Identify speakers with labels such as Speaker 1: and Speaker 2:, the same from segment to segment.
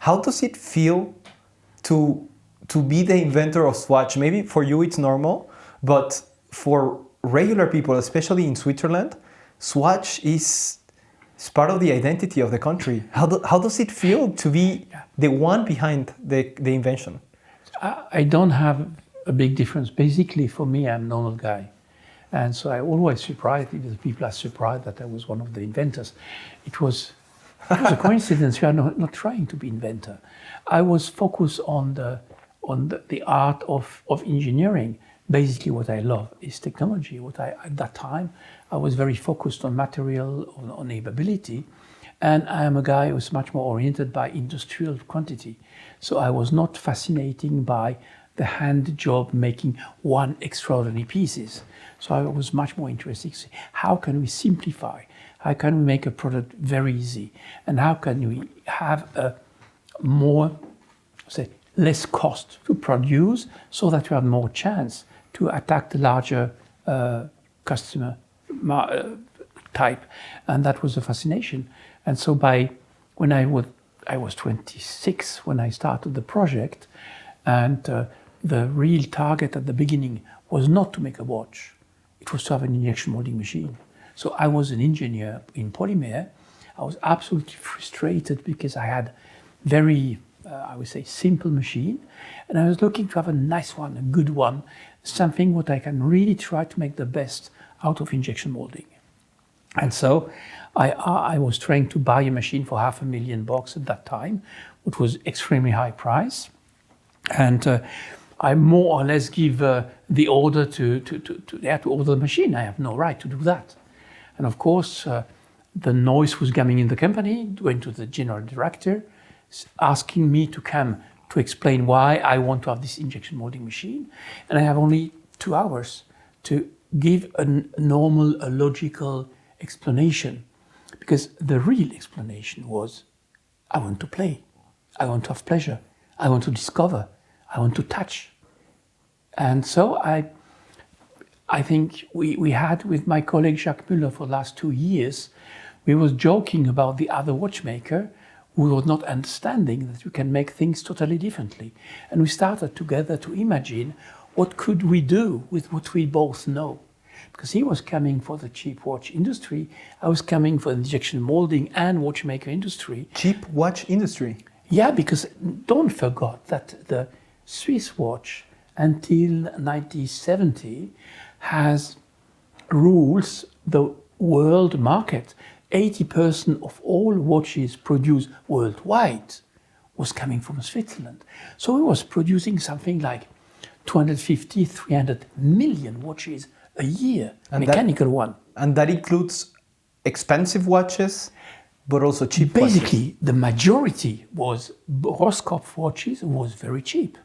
Speaker 1: how does it feel to be the inventor of Swatch? Maybe for you it's normal, but for regular people, especially in Switzerland, Swatch is part of the identity of the country. How does it feel to be the one behind the invention?
Speaker 2: I don't have a big difference. Basically, for me, I'm a normal guy. And so I always surprised, even people are surprised that I was one of the inventors. It was a coincidence. We are not trying to be inventor. I was focused on the art of engineering. Basically, what I love is technology. At that time, I was very focused on material, on ability, and I am a guy who was much more oriented by industrial quantity. So I was not fascinated by the hand job making one extraordinary pieces. So I was much more interested in how can we simplify, how can we make a product very easy, and how can we have a more, less cost to produce so that we have more chance to attack the larger customer type. And that was a fascination. And so when I was 26 when I started the project, and the real target at the beginning was not to make a watch, it was to have an injection molding machine. So I was an engineer in polymer. I was absolutely frustrated because I had very, I would say, simple machine, and I was looking to have a nice one, a good one, something what I can really try to make the best out of injection molding. And so I was trying to buy a machine for $500,000 at that time, which was extremely high price. And I more or less give the order to order the machine. I have no right to do that. And of course, the noise was coming in the company, going to the general director, asking me to come to explain why I want to have this injection molding machine. And I have only 2 hours to give a normal, a logical explanation. Because the real explanation was, I want to play, I want to have pleasure, I want to discover, I want to touch. And so I think we had with my colleague Jacques Müller for the last 2 years, we was joking about the other watchmaker who was not understanding that you can make things totally differently. And we started together to imagine what could we do with what we both know. Because he was coming for the cheap watch industry, I was coming for the injection molding and watchmaker industry.
Speaker 1: Cheap watch industry?
Speaker 2: Yeah, because don't forget that the Swiss watch until 1970 has rules the world market. 80% of all watches produced worldwide was coming from Switzerland. So we was producing something like 250, 300 million watches a year, and mechanical one.
Speaker 1: And that includes expensive watches, but also cheap
Speaker 2: Basically,
Speaker 1: watches.
Speaker 2: the majority was Roscoff watches was very cheap.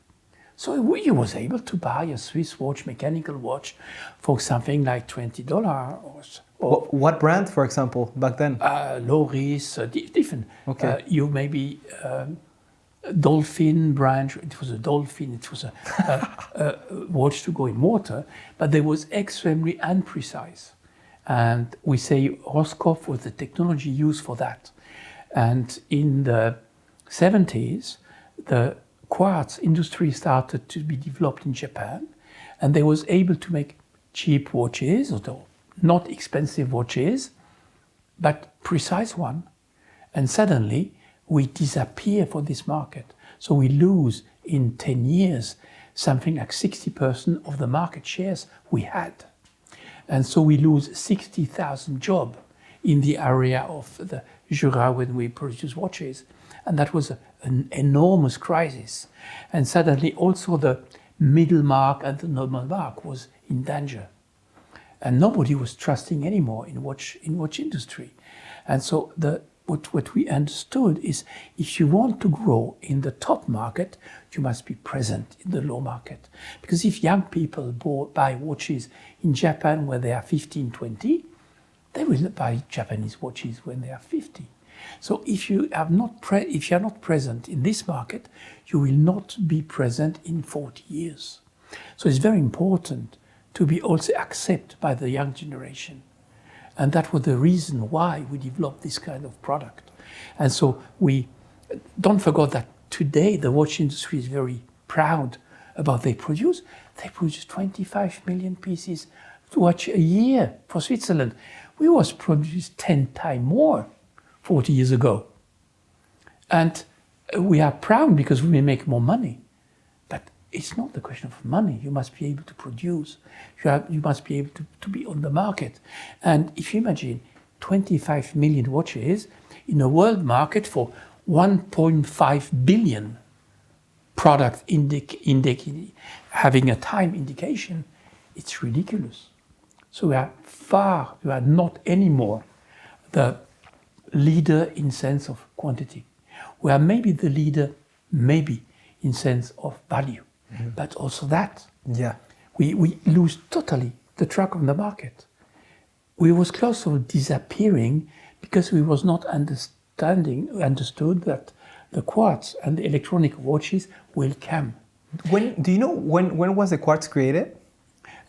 Speaker 2: So you was able to buy a Swiss watch, mechanical watch, for something like $20 or
Speaker 1: what brand, for example, back then?
Speaker 2: Loris, different.
Speaker 1: Okay.
Speaker 2: You maybe Dolphin brand. It was a Dolphin. It was a watch to go in water, but they was extremely imprecise. And we say Roscoff was the technology used for that. And in the 70s, the quartz industry started to be developed in Japan, and they was able to make cheap watches, although not expensive watches, but precise one. And suddenly we disappear for this market. So we lose in 10 years something like 60% of the market shares we had. And so we lose 60,000 jobs in the area of the Jura when we produce watches. And that was an enormous crisis. And suddenly also the middle mark and the normal mark was in danger. And nobody was trusting anymore in watch industry. And so what we understood is if you want to grow in the top market, you must be present in the low market. Because if young people buy watches in Japan when they are 15, 20, they will buy Japanese watches when they are 50. So if you are not present in this market, you will not be present in 40 years. So it's very important to be also accepted by the young generation. And that was the reason why we developed this kind of product. And so we don't forget that today the watch industry is very proud about they produce. They produce 25 million pieces to watch a year for Switzerland. We was produced 10 times more 40 years ago. And we are proud because we may make more money. But it's not the question of money. You must be able to produce. You must be able to be on the market. And if you imagine 25 million watches in a world market for 1.5 billion product having a time indication, it's ridiculous. So we are not anymore the leader in sense of quantity. We are maybe the leader, maybe in sense of value, but also that.
Speaker 1: Yeah.
Speaker 2: We lose totally the track on the market. We was close to disappearing because we was not understood that the quartz and the electronic watches will come.
Speaker 1: Do you know when was the quartz created?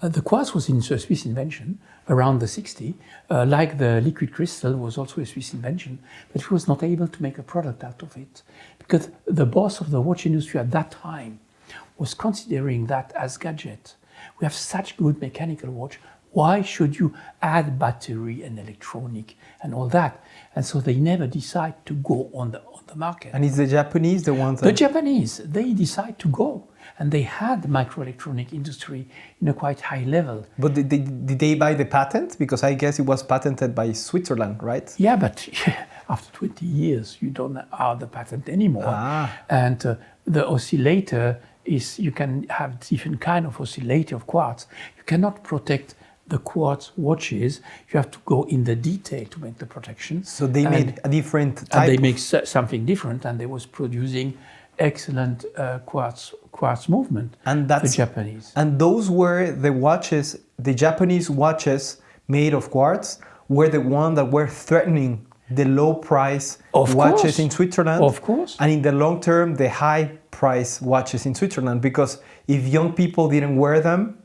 Speaker 2: The quartz was a Swiss invention around the 60s, like the liquid crystal was also a Swiss invention, but he was not able to make a product out of it because the boss of the watch industry at that time was considering that as gadget. We have such good mechanical watch. Why should you add battery and electronic and all that? And so they never decide to go on the market.
Speaker 1: And it's the Japanese, the ones that...
Speaker 2: The Japanese, they decide to go. And they had microelectronic industry in a quite high level.
Speaker 1: But did they buy the patent? Because I guess it was patented by Switzerland, right?
Speaker 2: Yeah, but after 20 years, you don't have the patent anymore. And the oscillator is, you can have different kind of oscillator of quartz. You cannot protect the quartz watches. You have to go in the detail to make the protection.
Speaker 1: So they made a different type.
Speaker 2: And they make something different, and they was producing excellent quartz movement.
Speaker 1: And that's
Speaker 2: the Japanese.
Speaker 1: And those were the watches, the Japanese watches made of quartz, were the ones that were threatening the low price watches in Switzerland.
Speaker 2: Of course.
Speaker 1: And in the long term, the high price watches in Switzerland, because if young people didn't wear them,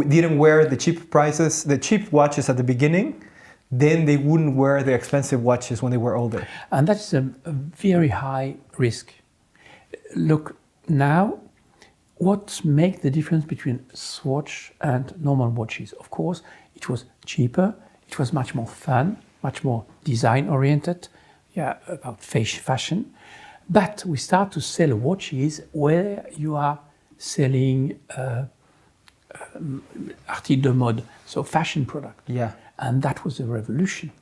Speaker 1: didn't wear the cheap watches at the beginning, then they wouldn't wear the expensive watches when they were older.
Speaker 2: And that's a very high risk. Look, now, what makes the difference between Swatch and normal watches? Of course, it was cheaper, it was much more fun, much more design-oriented, about fashion. But we start to sell watches where you are selling article de mode, so fashion product.
Speaker 1: Yeah.
Speaker 2: And that was a revolution.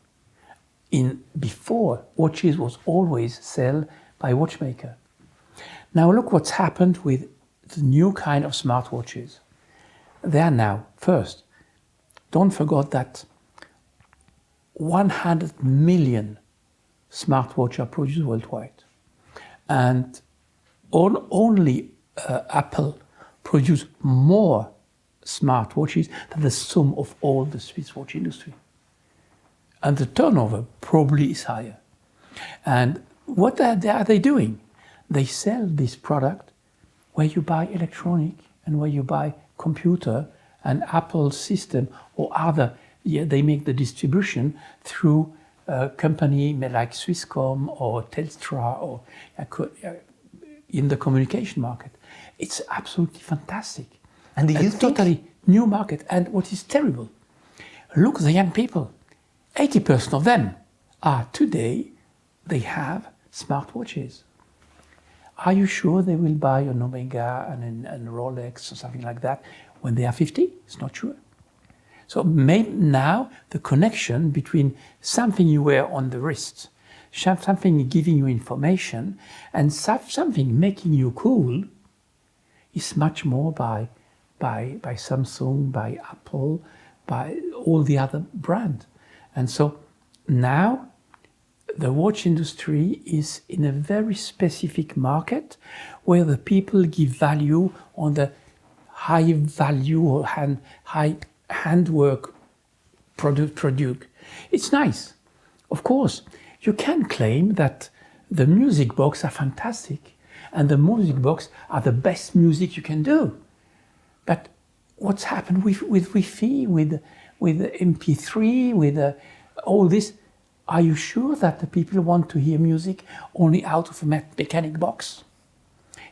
Speaker 2: Before, watches was always sold by watchmaker. Now look what's happened with the new kind of smartwatches. They are now, first, don't forget that 100 million smartwatches are produced worldwide. And only Apple produce more smartwatches than the sum of all the Swiss watch industry. And the turnover probably is higher. And what are they doing? They sell this product where you buy electronic and where you buy computer and Apple system or other. They make the distribution through a company like Swisscom or Telstra or in the communication market. It's absolutely fantastic.
Speaker 1: And do you
Speaker 2: think totally new market. And what is terrible, look at the young people. 80% of them are today, they have smartwatches. Are you sure they will buy an Omega and a Rolex or something like that when they are 50? It's not sure. So maybe now the connection between something you wear on the wrist, something giving you information, and something making you cool is much more by Samsung, by Apple, by all the other brands. And so now the watch industry is in a very specific market where the people give value on the high value or high handwork product. It's nice. Of course, you can claim that the music box are fantastic and the music box are the best music you can do. But what's happened with Wi-Fi, with MP3, with all this, are you sure that the people want to hear music only out of a mechanic box?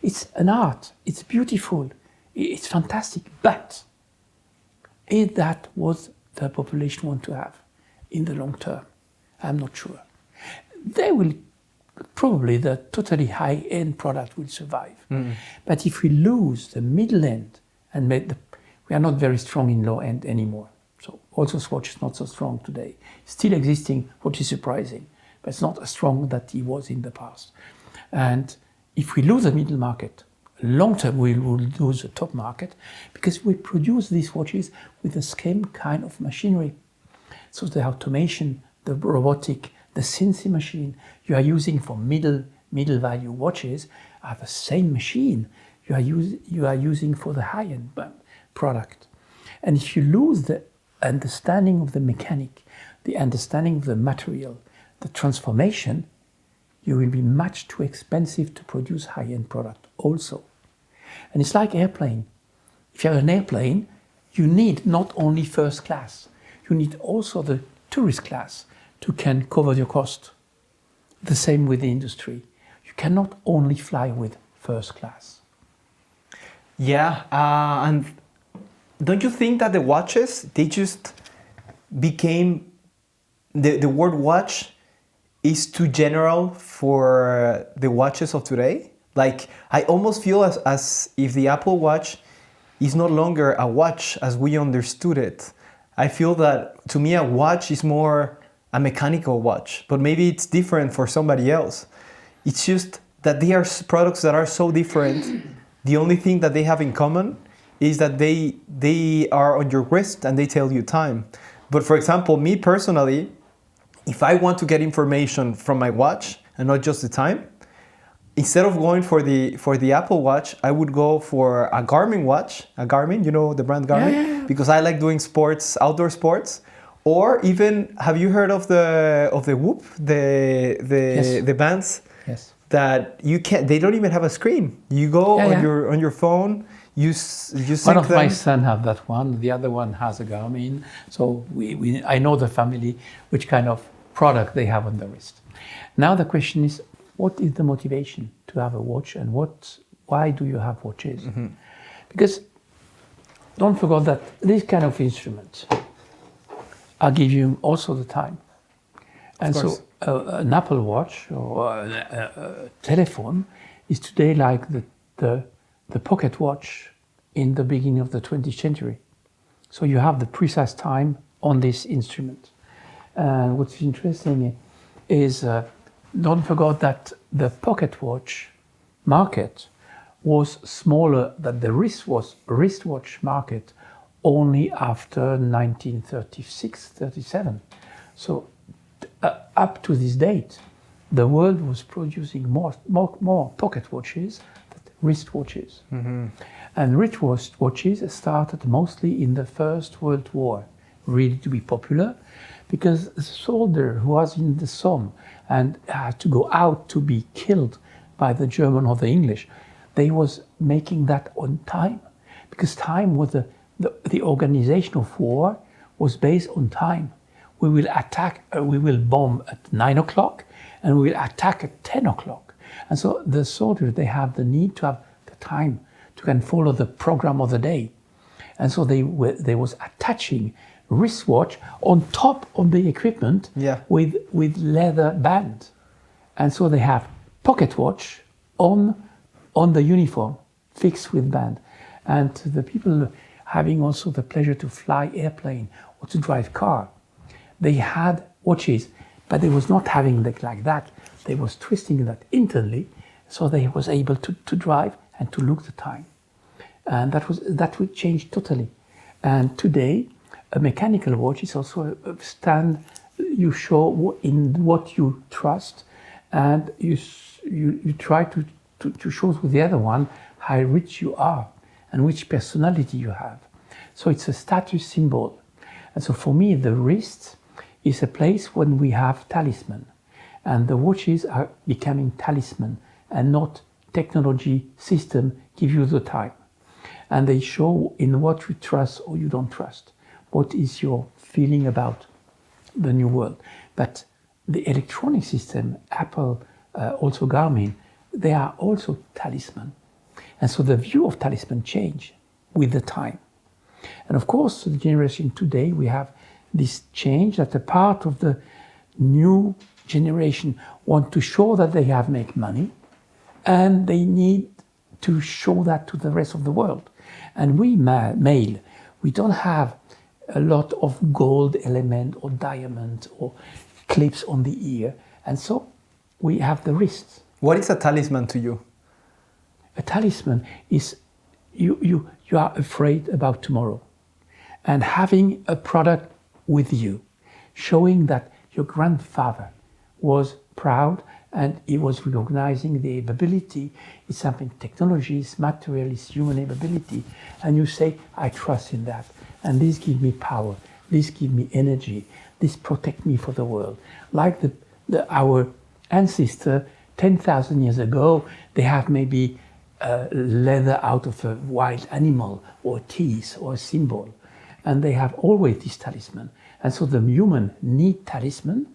Speaker 2: It's an art, it's beautiful, it's fantastic, but is that what the population want to have in the long term? I'm not sure. They will, probably the totally high-end product will survive. But if we lose the middle end, and we are not very strong in low end anymore. So also Swatch is not so strong today. Still existing, which is surprising, but it's not as strong that it was in the past. And if we lose the middle market, long term we will lose the top market, because we produce these watches with the same kind of machinery. So the automation, the robotic, the CNC machine you are using for middle value watches are the same machine you are using for the high-end product. And if you lose the understanding of the mechanic, the understanding of the material, the transformation, you will be much too expensive to produce high-end product also. And it's like airplane. If you have an airplane, you need not only first class, you need also the tourist class to can cover your cost. The same with the industry. You cannot only fly with first class.
Speaker 1: Yeah, and don't you think that the watches, they just became, the word watch is too general for the watches of today? Like, I almost feel as if the Apple Watch is no longer a watch as we understood it. I feel that, to me, a watch is more a mechanical watch, but maybe it's different for somebody else. It's just that they are products that are so different. The only thing that they have in common is that they are on your wrist and they tell you time. But for example, me personally, if I want to get information from my watch and not just the time, instead of going for the Apple Watch, I would go for a Garmin watch, a Garmin, you know the brand Garmin,
Speaker 2: Yeah.
Speaker 1: because I like doing sports, outdoor sports. Or even, have you heard of the Whoop,
Speaker 2: Yes.
Speaker 1: the bands?
Speaker 2: Yes.
Speaker 1: That you can't, they don't even have a screen. You go on your phone, you sync
Speaker 2: One of
Speaker 1: them.
Speaker 2: my son have that one, the other one has a Garmin. So I know the family, which kind of product they have on the wrist. Now the question is, what is the motivation to have a watch, and why do you have watches? Because don't forget that these kind of instruments are giving you also the time. And so an Apple Watch or a telephone is today like the pocket watch in the beginning of the 20th century. So you have the precise time on this instrument. And what's interesting is don't forget that the pocket watch market was smaller than the wristwatch market only after 1936-37. So up to this date, the world was producing more pocket watches than wristwatches. And wristwatches started mostly in the First World War, really to be popular, because a soldier who was in the Somme and had to go out to be killed by the German or the English, they was making that on time, because time was the organization of war was based on time. We will attack, we will bomb at 9 o'clock, and we will attack at 10 o'clock. And so the soldiers, they have the need to have the time to can follow the program of the day. And so they was attaching wristwatch on top of the equipment with leather band. And so they have pocket watch on the uniform, fixed with band. And the people having also the pleasure to fly airplane or to drive car, they had watches, but they was not having like that. They was twisting that internally, so they was able to drive and to look the time. And that would change totally. And today, a mechanical watch is also a stand. You show in what you trust, and you try to show with the other one how rich you are and which personality you have. So it's a status symbol. And so for me, the wrist is a place when we have talisman, and the watches are becoming talisman and not technology system give you the time. And they show in what you trust or you don't trust. What is your feeling about the new world? But the electronic system, Apple, also Garmin, they are also talisman. And so the view of talisman change with the time. And of course, the generation today, we have this change that a part of the new generation want to show that they have make money, and they need to show that to the rest of the world. And we male, we don't have a lot of gold element or diamond or clips on the ear, and so we have the wrists.
Speaker 1: What is a talisman to you?
Speaker 2: A talisman is you are afraid about tomorrow, and having a product with you, showing that your grandfather was proud and he was recognizing the ability. It's something technology, it's material, it's human ability, and you say, I trust in that, and this gives me power, this gives me energy, this protect me for the world. Like our ancestor 10,000 years ago, they have maybe leather out of a wild animal or teeth or a symbol, and they have always this talisman. And so the human need talisman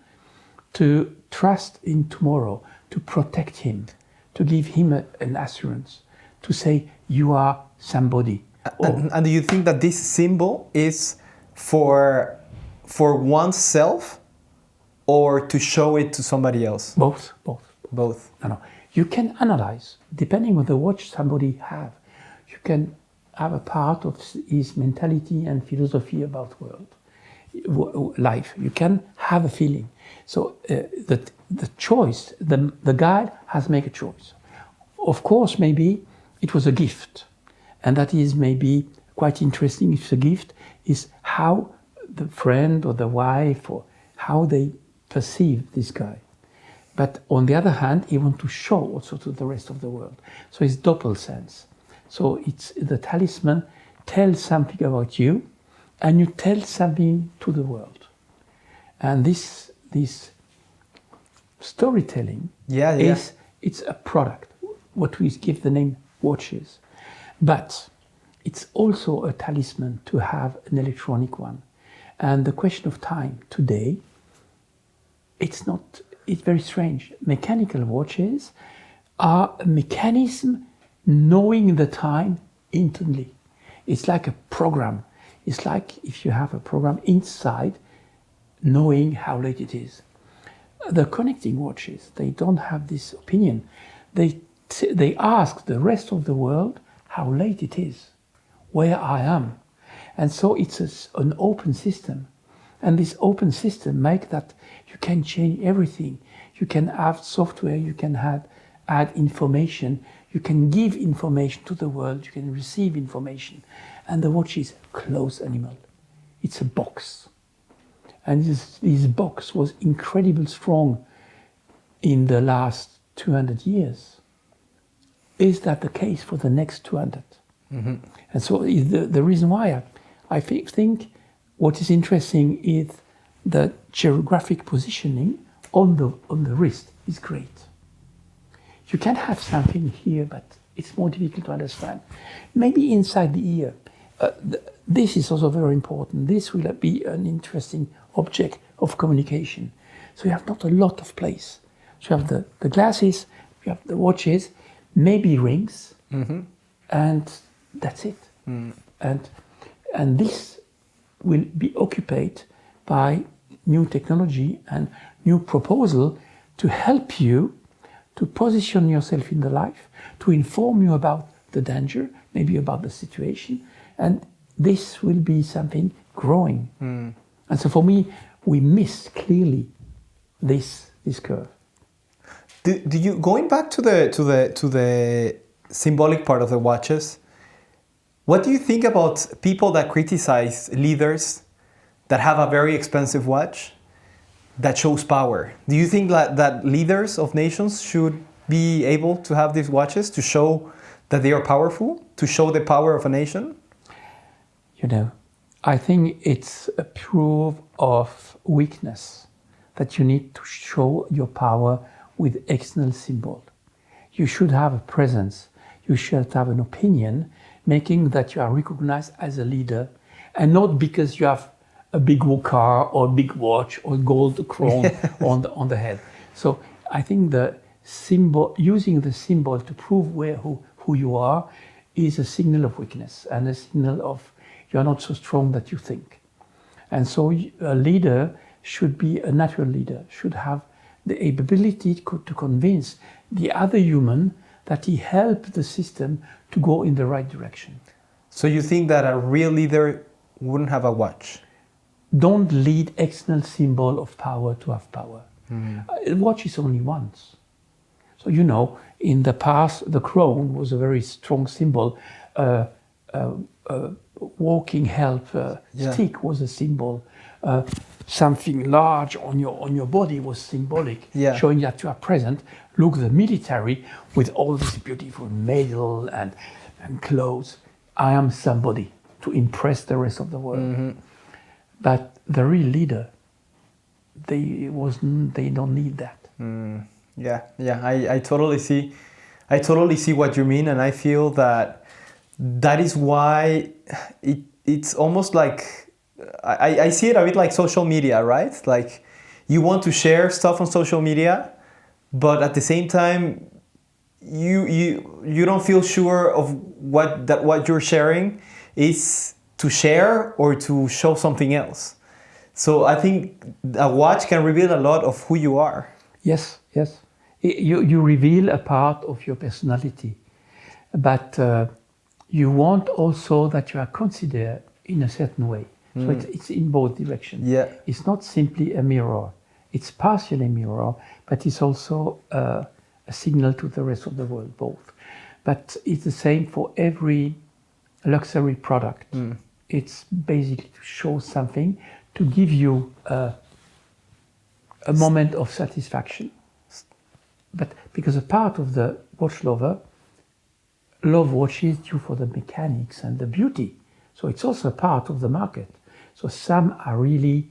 Speaker 2: to trust in tomorrow, to protect him, to give him an assurance, to say you are somebody.
Speaker 1: And do you think that this symbol is for oneself or to show it to somebody else?
Speaker 2: Both.
Speaker 1: Both.
Speaker 2: No. You can analyze, depending on the watch somebody have. You can have a part of his mentality and philosophy about life. You can have a feeling. So the choice, the guide has made a choice. Of course, maybe it was a gift, and that is maybe quite interesting. If the gift is how the friend or the wife or how they perceive this guy. But on the other hand, he wants to show also to the rest of the world. So it's double sense. So it's the talisman tells something about you, and you tell something to the world. And this storytelling it's a product, what we give the name watches. But it's also a talisman to have an electronic one. And the question of time today, it's very strange. Mechanical watches are a mechanism knowing the time instantly. It's like a program. It's like if you have a program inside knowing how late it is. The connecting watches, they don't have this opinion. They ask the rest of the world how late it is, where I am. And so it's an open system. And this open system makes that you can change everything. You can have software, you can add information, you can give information to the world, you can receive information. And the watch is a closed animal. It's a box. And this box was incredibly strong in the last 200 years. Is that the case for the next 200? Mm-hmm. And so the reason why I think what is interesting is the geographic positioning on the wrist is great. You can have something here, but it's more difficult to understand. Maybe inside the ear. This is also very important. This will be an interesting object of communication. So you have not a lot of place. So you have the glasses, you have the watches, maybe rings, mm-hmm. and that's it. Mm. And this will be occupied by new technology and new proposal to help you to position yourself in the life, to inform you about the danger, maybe about the situation, and this will be something growing. Mm. And so for me, we miss clearly this curve.
Speaker 1: Do you going back to the symbolic part of the watches? What do you think about people that criticize leaders that have a very expensive watch that shows power? Do you think that leaders of nations should be able to have these watches to show that they are powerful, to show the power of a nation?
Speaker 2: You know, I think it's a proof of weakness that you need to show your power with external symbol. You should have a presence. You should have an opinion, making that you are recognized as a leader, and not because you have a big car or a big watch or gold crown on the head. So I think the symbol, using the symbol to prove who you are, is a signal of weakness and a signal of you're not so strong that you think. And so a leader should be a natural leader, should have the ability to convince the other human that he helped the system to go in the right direction.
Speaker 1: So you think that a real leader wouldn't have a watch?
Speaker 2: Don't lead external symbol of power to have power. A watch is only once. So in the past, the crown was a very strong symbol. Walking help stick was a symbol. Something large on your body was symbolic, showing that you are present. Look, the military with all this beautiful medal and clothes. I am somebody to impress the rest of the world. But the real leader, they don't need that.
Speaker 1: I totally see what you mean, and I feel that is why it's almost like I see it a bit like social media, right? Like you want to share stuff on social media, but at the same time you don't feel sure of what you're sharing is to share or to show something else. So I think a watch can reveal a lot of who you are.
Speaker 2: Yes. You reveal a part of your personality, but you want also that you are considered in a certain way. So it's in both directions.
Speaker 1: Yeah.
Speaker 2: It's not simply a mirror. It's partially a mirror, but it's also a signal to the rest of the world, both. But it's the same for every luxury product. It's basically to show something, to give you a moment of satisfaction. But because a part of the watch lover love watches due for the mechanics and the beauty. So it's also a part of the market. So some are really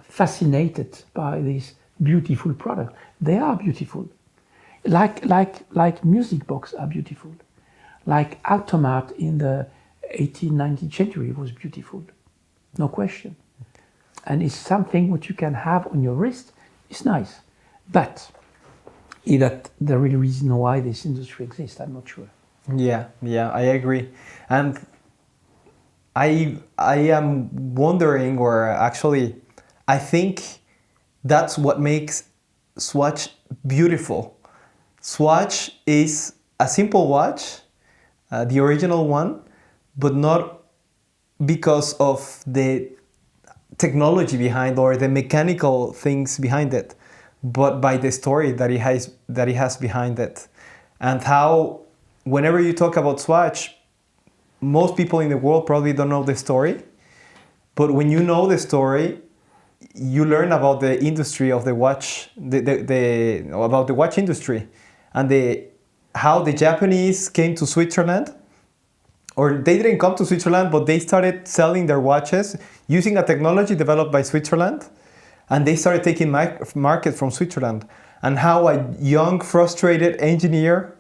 Speaker 2: fascinated by this beautiful product. They are beautiful. Like music box are beautiful. Like automat in the 18th, 19th century was beautiful. No question. And it's something which you can have on your wrist. It's nice. But is that the real reason why this industry exists? I'm not sure.
Speaker 1: Yeah, I agree. And I am wondering, or actually, I think that's what makes Swatch beautiful. Swatch is a simple watch, the original one, but not because of the technology behind or the mechanical things behind it, but by the story that it has behind it. And how, whenever you talk about Swatch, most people in the world probably don't know the story, but when you know the story, you learn about the industry of the watch, about the watch industry, and how the Japanese came to Switzerland, or they didn't come to Switzerland, but they started selling their watches using a technology developed by Switzerland, and they started taking market from Switzerland, and how a young, frustrated engineer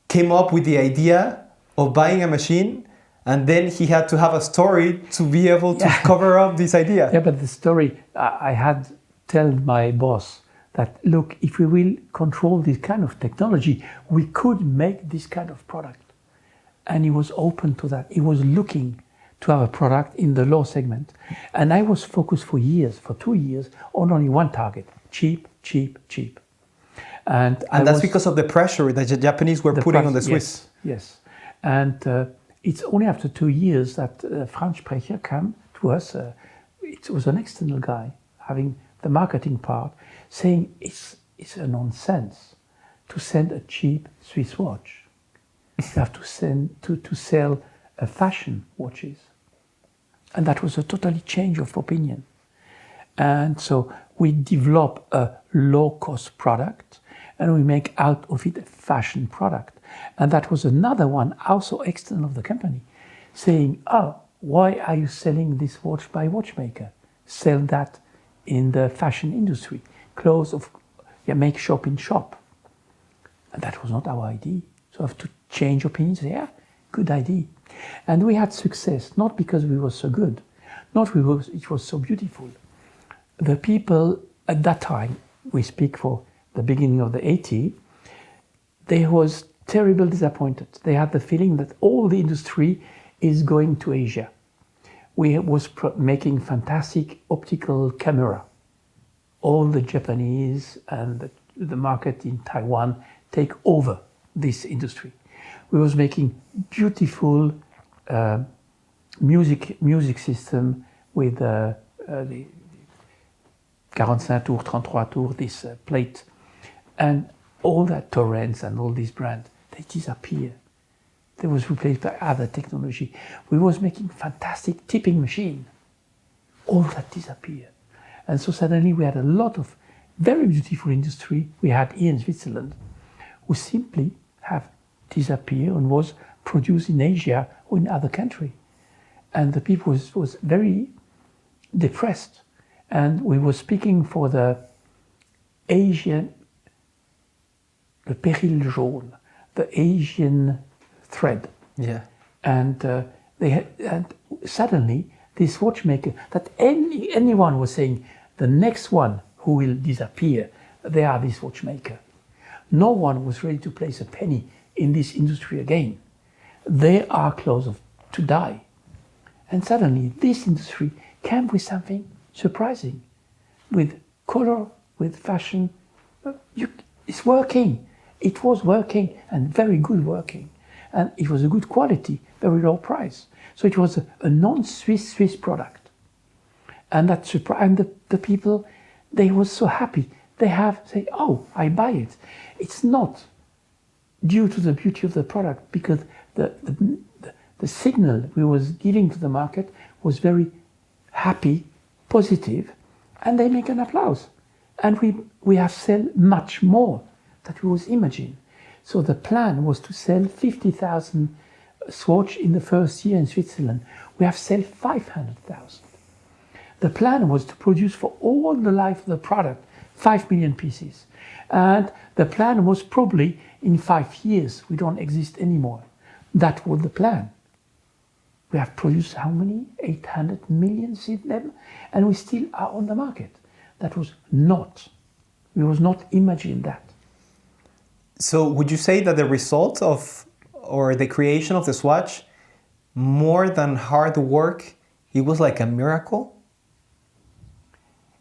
Speaker 1: came up with the idea of buying a machine, and then he had to have a story to be able to cover up this idea.
Speaker 2: Yeah, but the story, I had tell my boss that, look, if we will control this kind of technology, we could make this kind of product. And he was open to that. He was looking to have a product in the low segment. And I was focused for 2 years, on only one target: cheap, cheap, cheap. And
Speaker 1: that's because of the pressure that the Japanese were putting on the Swiss.
Speaker 2: Yes. And it's only after 2 years that Franz Sprecher came to us. It was an external guy having the marketing part, saying it's a nonsense to send a cheap Swiss watch. You have to sell fashion watches. And that was a totally change of opinion. And so we develop a low-cost product, and we make out of it a fashion product. And that was another one, also external of the company, saying, why are you selling this watch by watchmaker? Sell that in the fashion industry. Make shop in shop. And that was not our idea. So I have to change opinions. Good idea. And we had success, not because we were so good, Not because it was so beautiful. The people at that time, we speak for the beginning of the 80s, they was terribly disappointed. They had the feeling that all the industry is going to Asia. We was making fantastic optical camera. All the Japanese and the market in Taiwan take over this industry. We was making beautiful music system with the 45 tours, 33 tours, this plate. And all that Torrents and all these brands, they disappear. They was replaced by other technology. We was making fantastic tipping machine. All that disappeared. And so suddenly we had a lot of very beautiful industry we had here in Switzerland who simply have disappeared and was produced in Asia or in other country. And the people was very depressed. And we were speaking for the Asian, the péril jaune, the Asian thread.
Speaker 1: Yeah.
Speaker 2: And and suddenly this watchmaker that anyone was saying the next one who will disappear, they are this watchmaker. No one was ready to place a penny in this industry again. They are close to die. And suddenly this industry came with something surprising, with color, with fashion. It's working. It was working and very good working. And it was a good quality, very low price. So it was a non-Swiss product. And that surprised, and the people, they were so happy. They have say, oh, I buy it. It's not due to the beauty of the product, because the signal we was giving to the market was very happy, positive, and they make an applause. And we have sell much more than we was imagining. So the plan was to sell 50,000 Swatch in the first year in Switzerland. We have sold 500,000. The plan was to produce for all the life of the product 5 million pieces. And the plan was probably in 5 years we don't exist anymore. That was the plan. We have produced how many? 800 million of them, and we still are on the market. That was not, we was not imagining that.
Speaker 1: So would you say that the result of, or the creation of the Swatch, more than hard work, it was like a miracle?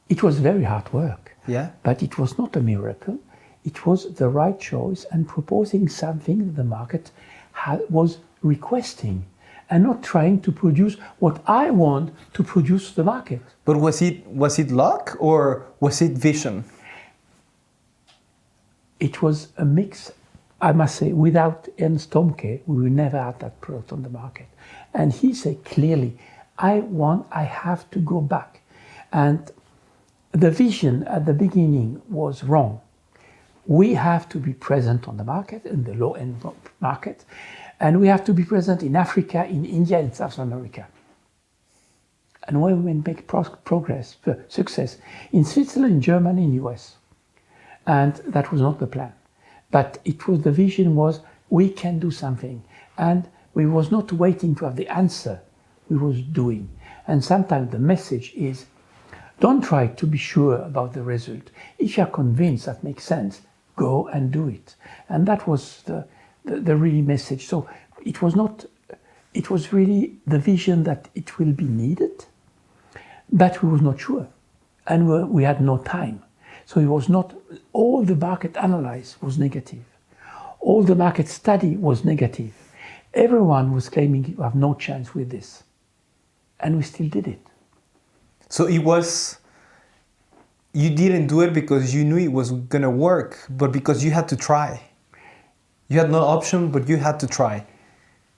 Speaker 2: It was very hard work.
Speaker 1: Yeah.
Speaker 2: But it was not a miracle. It was the right choice and proposing something that the market was requesting, and not trying to produce what I want to produce the market.
Speaker 1: But was it luck or was it vision?
Speaker 2: It was a mix. I must say, without Ernst Thomke, we would never have that product on the market. And he said clearly, I have to go back. And the vision at the beginning was wrong. We have to be present on the market, in the low-end market, and we have to be present in Africa, in India, and South America. And when we make success, in Switzerland, in Germany, in US. And that was not the plan. But it was, the vision was, we can do something. And we was not waiting to have the answer, we was doing. And sometimes the message is, don't try to be sure about the result. If you are convinced that makes sense, go and do it. And that was the real message. So it was not, it was really the vision that it will be needed, but we was not sure. And we had no time. So it was not, all the market analysis was negative. All the market study was negative. Everyone was claiming you have no chance with this. And we still did it.
Speaker 1: So it was, you didn't do it because you knew it was going to work, but because you had to try. You had no option, but you had to try.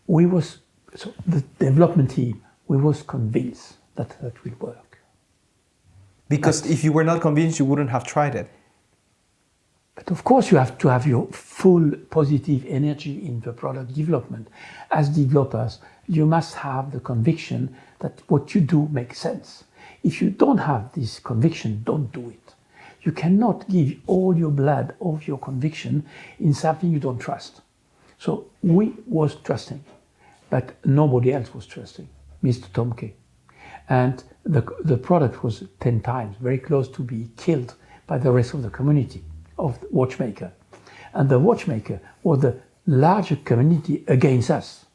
Speaker 2: So the development team, we was convinced that will work.
Speaker 1: Because if you were not convinced, you wouldn't have tried it.
Speaker 2: But of course you have to have your full positive energy in the product development. As developers, you must have the conviction that what you do makes sense. If you don't have this conviction, don't do it. You cannot give all your blood, all your conviction in something you don't trust. So we was trusting, but nobody else was trusting, Mr. Thomke. And the product was 10 times, very close to be killed by the rest of the community of the watchmaker. And the watchmaker was the larger community against us.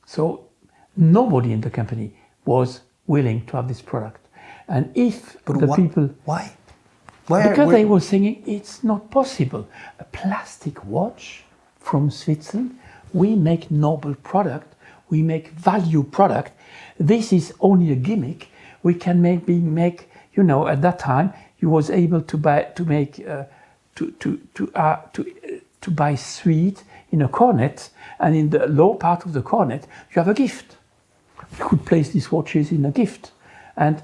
Speaker 2: So nobody in the company was willing to have this product. And if people...
Speaker 1: Why?
Speaker 2: Because they were saying it's not possible. A plastic watch from Switzerland, we make noble product, we make value product. This is only a gimmick. We can make at that time you was able to buy sweet in a cornet, and in the low part of the cornet you have a gift. You could place these watches in a gift, and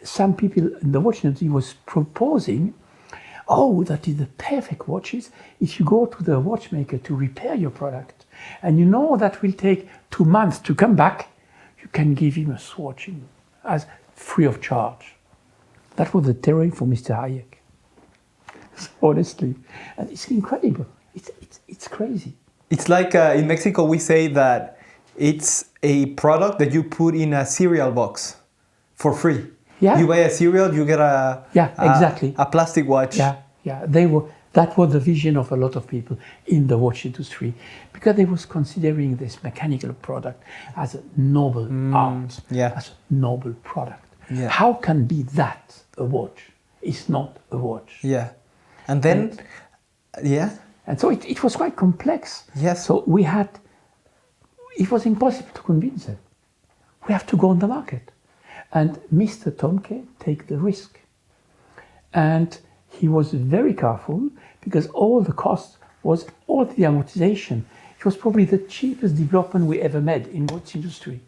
Speaker 2: some people in the watch industry was proposing, that is the perfect watches if you go to the watchmaker to repair your product, and that will take 2 months to come back, you can give him a Swatch as free of charge. That was the terror for Mr. Hayek. Honestly, and it's incredible. It's crazy.
Speaker 1: It's like in Mexico we say that it's a product that you put in a cereal box for free.
Speaker 2: Yeah.
Speaker 1: You buy a cereal, you get
Speaker 2: exactly
Speaker 1: a plastic watch.
Speaker 2: Yeah. That was the vision of a lot of people in the watch industry, because they was considering this mechanical product as a noble art, as a noble product.
Speaker 1: Yeah.
Speaker 2: How can be that a watch? It's not a watch.
Speaker 1: Yeah. And then,
Speaker 2: And so it was quite complex.
Speaker 1: Yes.
Speaker 2: So it was impossible to convince them. We have to go on the market. And Mr. Tomke take the risk. And he was very careful, because all the costs was all the amortization. It was probably the cheapest development we ever made in watch industry.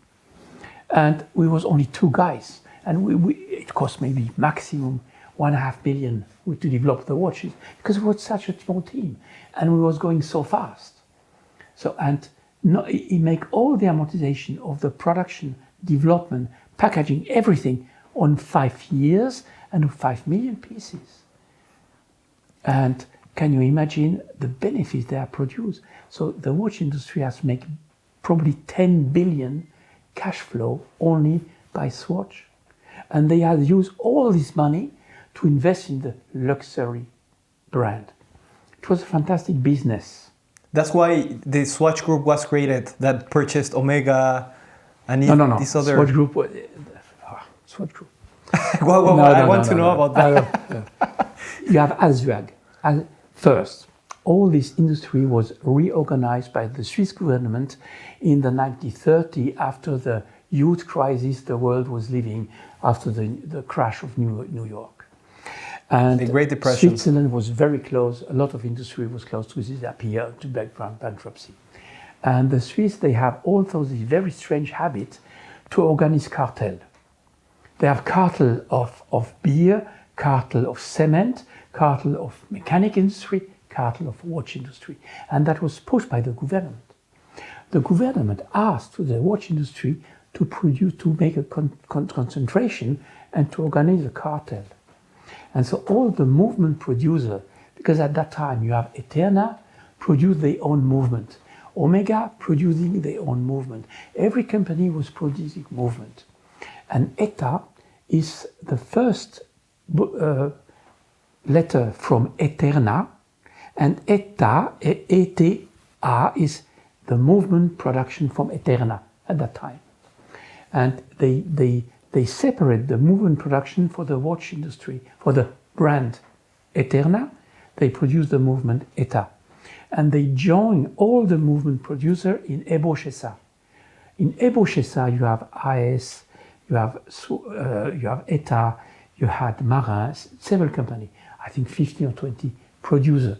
Speaker 2: And we was only 2 guys. And it cost maybe maximum 1.5 million to develop the watches, because it was such a small team and we was going so fast. So, he make all the amortization of the production, development, packaging, everything on 5 years and 5 million pieces. And can you imagine the benefits they are produced? So the watch industry has made probably 10 billion cash flow only by Swatch. And they have used all this money to invest in the luxury brand. It was a fantastic business.
Speaker 1: That's why the Swatch Group was created, that purchased Omega and this other...
Speaker 2: Swatch Group. Swatch Group.
Speaker 1: I want to know about that.
Speaker 2: You have Azuag. First, all this industry was reorganized by the Swiss government in the 1930s, after the huge crisis the world was living after the crash of New York. And
Speaker 1: the Great Depression.
Speaker 2: Switzerland was very close. A lot of industry was close to disappear, to bankruptcy. And the Swiss, they have also this very strange habit to organize cartel. They have cartel of beer, cartel of cement, cartel of mechanic industry, cartel of watch industry. And that was pushed by the government. The government asked the watch industry to make a concentration and to organize a cartel. And so all the movement producer, because at that time you have Eterna produce their own movement, Omega producing their own movement. Every company was producing movement. And ETA is the first letter from Eterna, and ETA is the movement production from Eterna at that time. And they separate the movement production for the watch industry, for the brand Eterna, they produce the movement ETA. And they join all the movement producer in Ebochessa. In Ebochessa you have AS, you have ETA, you had Marin, several companies, I think 15 or 20 producers.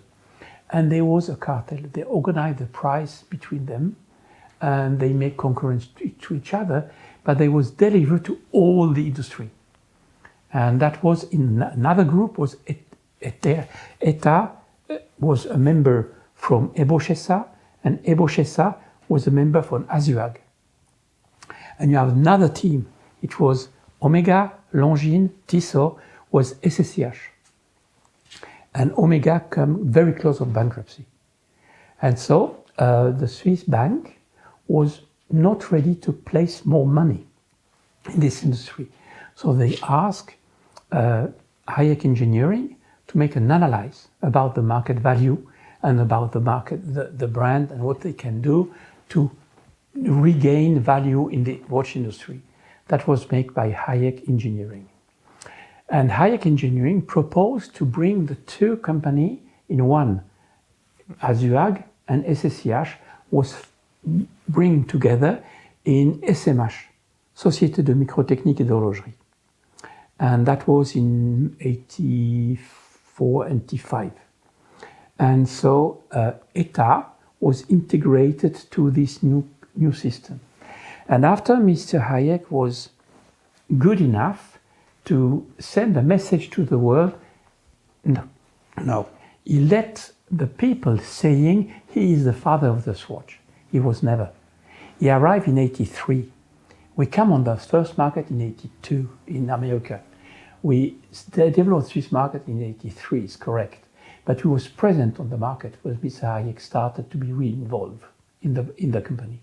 Speaker 2: And there was a cartel. They organized the price between them, and they make concurrence to each other, but they was delivered to all the industry. And that was in another group, was ETA was a member from Ebochessa, and Ebochessa was a member from Azuag. And you have another team. It was Omega, Longines, Tissot, was SSCH. And Omega come very close of bankruptcy. And so the Swiss bank was not ready to place more money. in this industry. So they ask Hayek Engineering to make an analysis about the market value and about the market, the brand, and what they can do to regain value in the watch industry. That was made by Hayek Engineering. And Hayek Engineering proposed to bring the two companies in one. Azuag and SSCH was bring together in SMH, Société de Microtechnique et d'Horlogerie. And that was in 84, 85. And so ETA was integrated to this new system. And after Mr. Hayek was good enough to send a message to the world, no, he let the people saying he is the father of the Swatch. He was never. He arrived in 83. We come on the first market in 82 in America. We developed Swiss market in 83, is correct. But he was present on the market when Mr. Hayek started to be really involved in the company.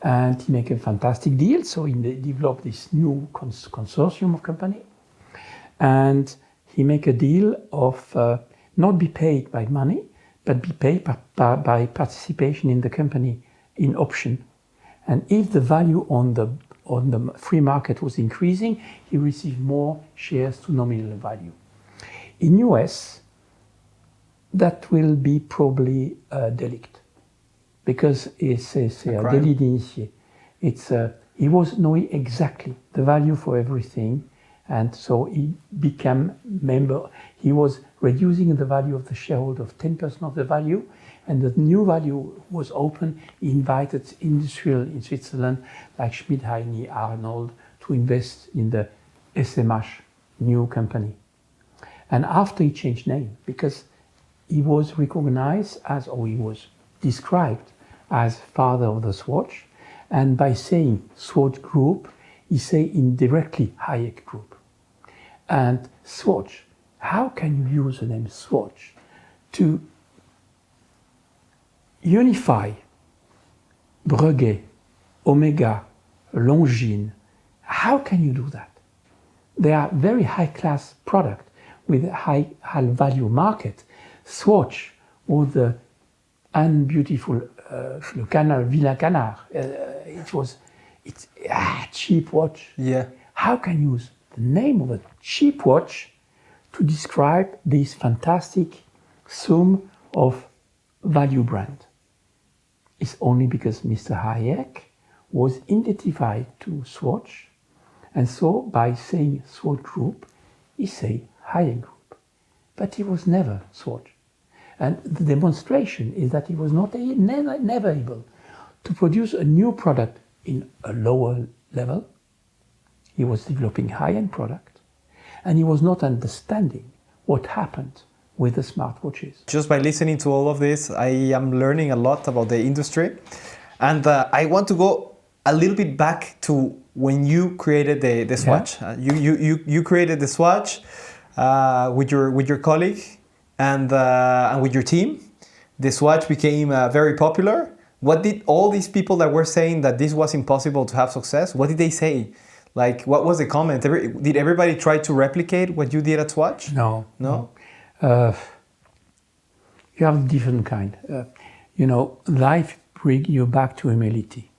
Speaker 2: And he made a fantastic deal, so he developed this new consortium of company. And he made a deal of not be paid by money, but be paid by participation in the company in option. And if the value on the free market was increasing, he received more shares to nominal value. In US, that will be probably a delict, because it's a délit d'initié. He was knowing exactly the value for everything, and so he became member. He was reducing the value of the shareholder of 10% of the value, and the new value was open. He invited industrial in Switzerland like Schmidt, Heine, Arnold to invest in the SMH new company. And after he changed name, because he was recognized as, or he was described as father of the Swatch, and by saying Swatch Group, he say indirectly Hayek Group. And Swatch, how can you use the name Swatch to unify Breguet, Omega, Longines? How can you do that? They are very high-class product with a high value market. Swatch or the unbeautiful Le Canard, Villa Canard, it's a cheap watch.
Speaker 1: Yeah.
Speaker 2: How can you use the name of a cheap watch to describe this fantastic sum of value brand? It's only because Mr. Hayek was identified to Swatch, and so by saying Swatch Group, he say Hayek Group. But he was never Swatch. And the demonstration is that he was never able to produce a new product in a lower level. He was developing high-end product, and he was not understanding what happened with the smartwatches.
Speaker 1: Just by listening to all of this, I am learning a lot about the industry. And I want to go a little bit back to when you created the Swatch. Yeah. You created the Swatch with your colleague and with your team. The Swatch became very popular. What did all these people that were saying that this was impossible to have success, what did they say? Like, what was the comment? Did everybody try to replicate what you did at Swatch?
Speaker 2: No. You have different kind. Life brings you back to humility.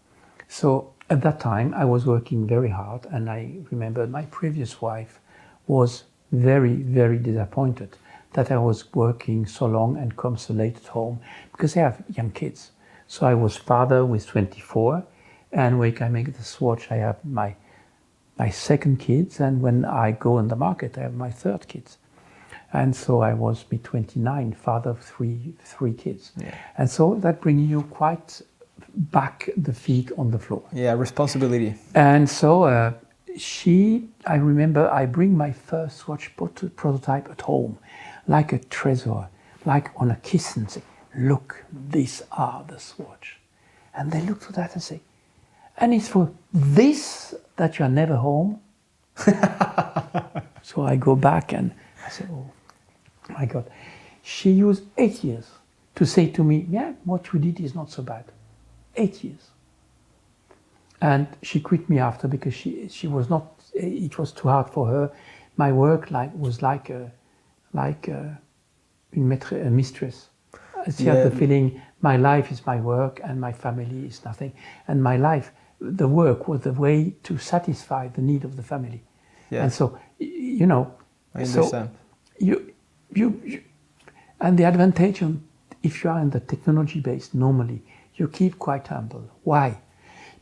Speaker 2: So at that time, I was working very hard, and I remember my previous wife was very, very disappointed that I was working so long and come so late at home, because I have young kids. So I was father with 24, and when I make the Swatch, I have my second kids, and when I go on the market, I have my third kids. And so I was 29, father of three kids. Yeah. And so that brings you quite back the feet on the floor.
Speaker 1: Yeah, responsibility.
Speaker 2: And so I remember I bring my first Swatch prototype at home, like a treasure, like on a kiss, and say, look, these are the Swatch. And they look to that and say, and it's for this that you're never home? So I go back and I say, oh my God. She used 8 years to say to me, yeah, what you did is not so bad. 8 years. And she quit me after because she was not. It was too hard for her. My work was like a mistress. She had the feeling my life is my work and my family is nothing. And my life, the work was the way to satisfy the need of the family.
Speaker 1: Yeah.
Speaker 2: And so, you know,
Speaker 1: I understand.
Speaker 2: So you and the advantage if you are in the technology base, normally you keep quite humble. Why?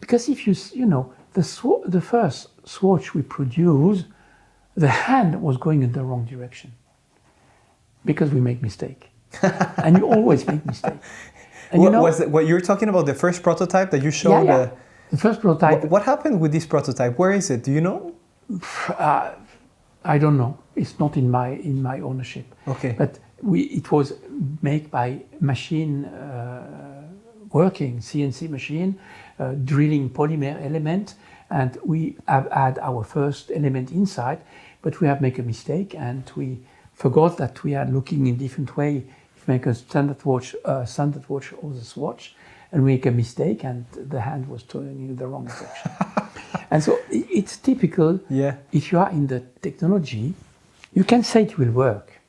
Speaker 2: Because if you know, the first Swatch we produced, the hand was going in the wrong direction because we make mistake, and you always make mistake. And
Speaker 1: what you're talking about, the first prototype that you showed?
Speaker 2: Yeah. The first prototype.
Speaker 1: What happened with this prototype? Where is it? Do you know?
Speaker 2: I don't know. It's not in my ownership.
Speaker 1: Okay.
Speaker 2: But it was made by machine working CNC machine, drilling polymer element, and we have had our first element inside, but we have made a mistake and we forgot that we are looking in different way. If we make a standard watch or the Swatch, and we make a mistake and the hand was turning in the wrong direction. And so it's typical.
Speaker 1: Yeah.
Speaker 2: If you are in the technology, you can say it will work,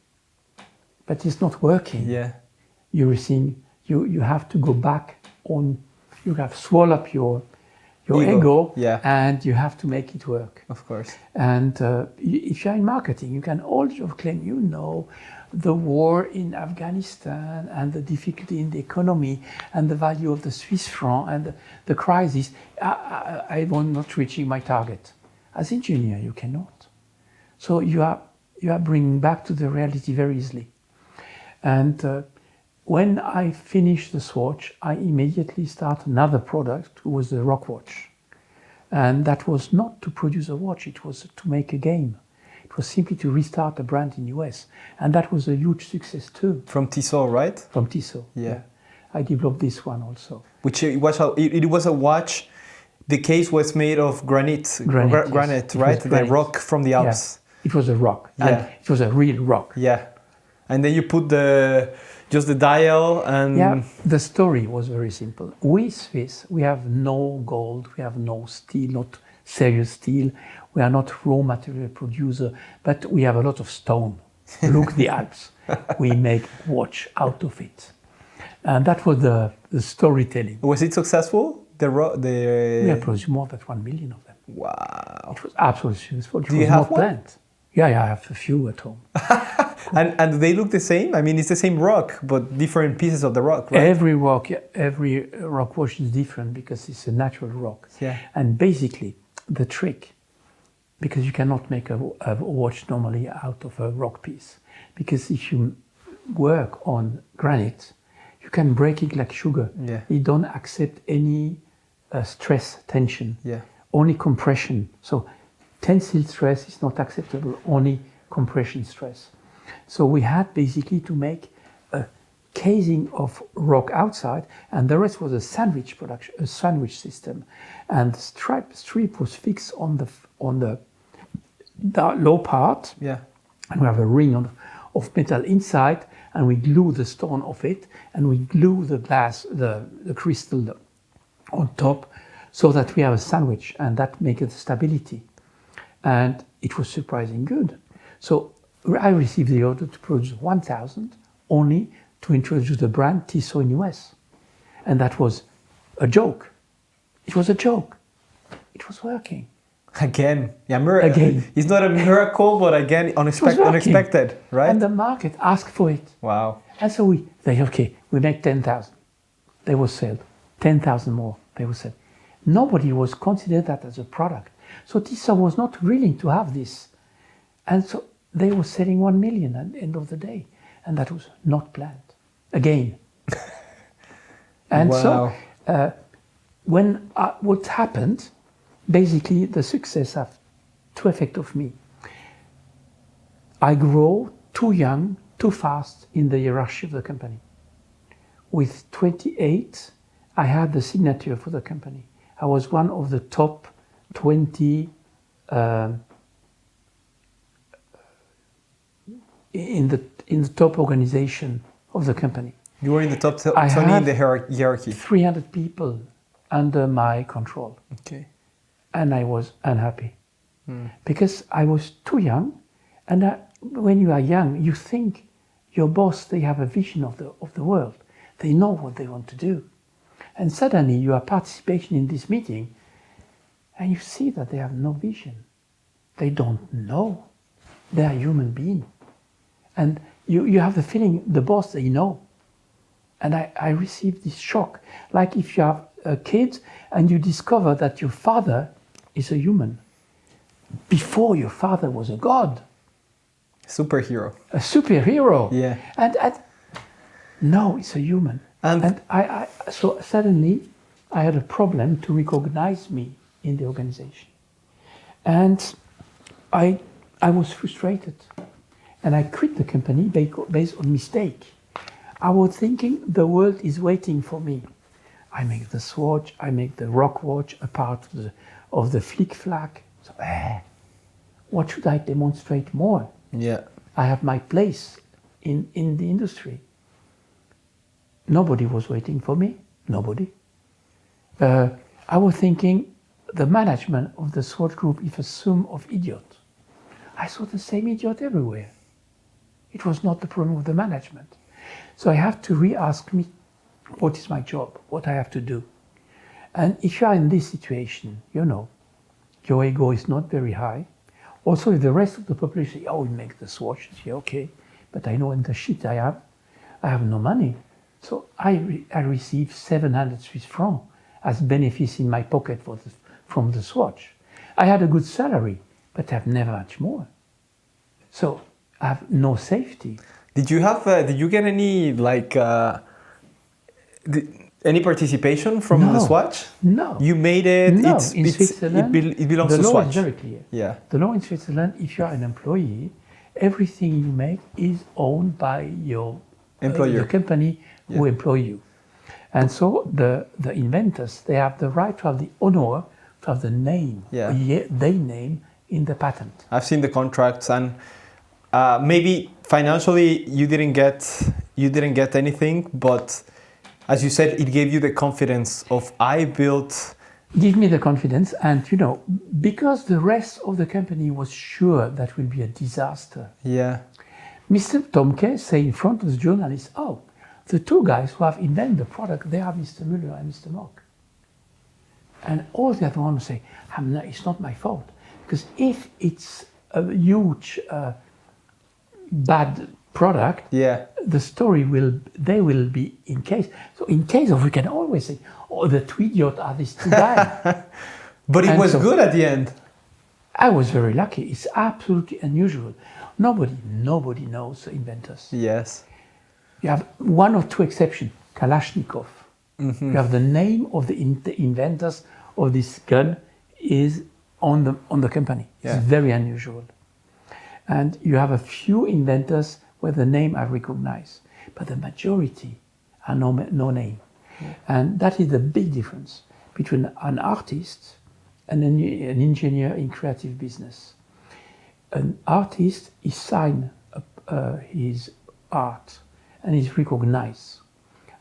Speaker 2: but it's not working.
Speaker 1: Yeah.
Speaker 2: You have to go back on. You have swallow up your ego,
Speaker 1: yeah.
Speaker 2: And you have to make it work.
Speaker 1: Of course.
Speaker 2: And if you're in marketing, you can also claim, you know, the war in Afghanistan and the difficulty in the economy and the value of the Swiss franc and the crisis. I was not reaching my target. As engineer, you cannot. So you are bringing back to the reality very easily. And when I finished the Swatch, I immediately started another product, which was the Rock Watch. And that was not to produce a watch, it was to make a game. It was simply to restart a brand in US. And that was a huge success too.
Speaker 1: From Tissot, right?
Speaker 2: From Tissot, yeah. I developed this one also.
Speaker 1: Which it was a watch, the case was made of granite,
Speaker 2: yes.
Speaker 1: right? The rock from the Alps.
Speaker 2: Yeah. It was a rock, and it was a real rock.
Speaker 1: Yeah. And then you put just the dial and...
Speaker 2: Yeah, the story was very simple. We Swiss, we have no gold, we have no steel, not serious steel. We are not raw material producer, but we have a lot of stone. Look, the Alps. We make watch out of it. And that was the storytelling.
Speaker 1: Was it successful?
Speaker 2: We have produced more than 1 million of them.
Speaker 1: Wow.
Speaker 2: It was absolutely successful.
Speaker 1: Do you have one?
Speaker 2: Planned. Yeah, I have a few at home.
Speaker 1: And do they look the same? I mean, it's the same rock, but different pieces of the rock, right?
Speaker 2: Every rock watch is different because it's a natural rock.
Speaker 1: Yeah.
Speaker 2: And basically, the trick, because you cannot make a watch normally out of a rock piece, because if you work on granite, you can break it like sugar.
Speaker 1: Yeah.
Speaker 2: You don't accept any stress, tension, only compression. So tensile stress is not acceptable, only compression stress. So we had basically to make a casing of rock outside, and the rest was a sandwich system. And the strip was fixed on the low part. Yeah. And we have a ring of metal inside, and we glue the stone of it, and we glue the glass, the crystal on top, so that we have a sandwich, and that makes it stability. And it was surprisingly good. So I received the order to produce 1,000 only to introduce the brand Tissot in US. And that was a joke. It was a joke. It was working.
Speaker 1: Again. Yeah,
Speaker 2: again.
Speaker 1: It's not a miracle, but again, unexpected, right?
Speaker 2: And the market asked for it.
Speaker 1: Wow.
Speaker 2: And so we make 10,000. They were sold. 10,000 more, they were sold. Nobody was considered that as a product. So Tissot was not willing to have this. And so they were selling 1 million at the end of the day. And that was not planned. Again. And
Speaker 1: wow.
Speaker 2: So when what happened, basically the success have two effects of me. I grow too young, too fast in the hierarchy of the company. With 28, I had the signature for the company. I was one of the top 20 in the top organization of the company.
Speaker 1: You were in the top 20 in the hierarchy.
Speaker 2: 300 people under my control.
Speaker 1: Okay.
Speaker 2: And I was unhappy because I was too young. And when you are young, you think your boss, they have a vision of the world. They know what they want to do. And suddenly you are participating in this meeting and you see that they have no vision. They don't know. They are human beings. And you have the feeling the boss, they know. And I received this shock. Like if you have a kid and you discover that your father is a human. Before your father was a god.
Speaker 1: Superhero.
Speaker 2: A superhero.
Speaker 1: Yeah.
Speaker 2: And no, it's a human. And so suddenly I had a problem to recognize me in the organization. And I was frustrated. And I quit the company based on mistake. I was thinking the world is waiting for me. I make the Swatch, I make the rock watch a part of the flick flack. So, what should I demonstrate more?
Speaker 1: Yeah.
Speaker 2: I have my place in the industry. Nobody was waiting for me. Nobody. I was thinking the management of the Swatch Group is a sum of idiots. I saw the same idiot everywhere. It was not the problem of the management. So I have to re-ask me, what is my job? What I have to do? And if you are in this situation, you know, your ego is not very high. Also, if the rest of the population say, oh, we make the Swatch, yeah, okay, but I know in the shit I have no money. So I receive 700 Swiss francs as benefits in my pocket from the Swatch. I had a good salary, but I have never much more. So I have no safety.
Speaker 1: Did you get any any participation from the Swatch?
Speaker 2: No.
Speaker 1: You made it.
Speaker 2: No.
Speaker 1: In
Speaker 2: Switzerland,
Speaker 1: it belongs to
Speaker 2: the law
Speaker 1: Swatch.
Speaker 2: is very clear.
Speaker 1: Yeah.
Speaker 2: The law in Switzerland, if you are an employee, everything you make is owned by your
Speaker 1: employer,
Speaker 2: the company who employ you. And so the inventors, they have the right to have the honor to have the name, their name in the patent.
Speaker 1: I've seen the contracts, and maybe financially you didn't get anything, but as you said, it gave you the confidence of I built.
Speaker 2: Give me the confidence, and you know, because the rest of the company was sure that will be a disaster.
Speaker 1: Yeah.
Speaker 2: Mr. Tomke say in front of the journalists, oh, the two guys who have invented the product, they are Mr. Müller and Mr. Mock. And all the other ones say, it's not my fault. Because if it's a huge bad product, the story they will be in case. So in case of, we can always say, oh, the two idiots are these two guys.
Speaker 1: But it was good at the end.
Speaker 2: I was very lucky. It's absolutely unusual. Nobody knows inventors.
Speaker 1: Yes.
Speaker 2: You have one or two exceptions. Kalashnikov. Mm-hmm. You have the name of the inventors of this gun is on the company. It's very unusual. And you have a few inventors where the name I recognize, but the majority are no name. Yeah. And that is the big difference between an artist and an engineer in creative business. An artist is signed his art and is recognized.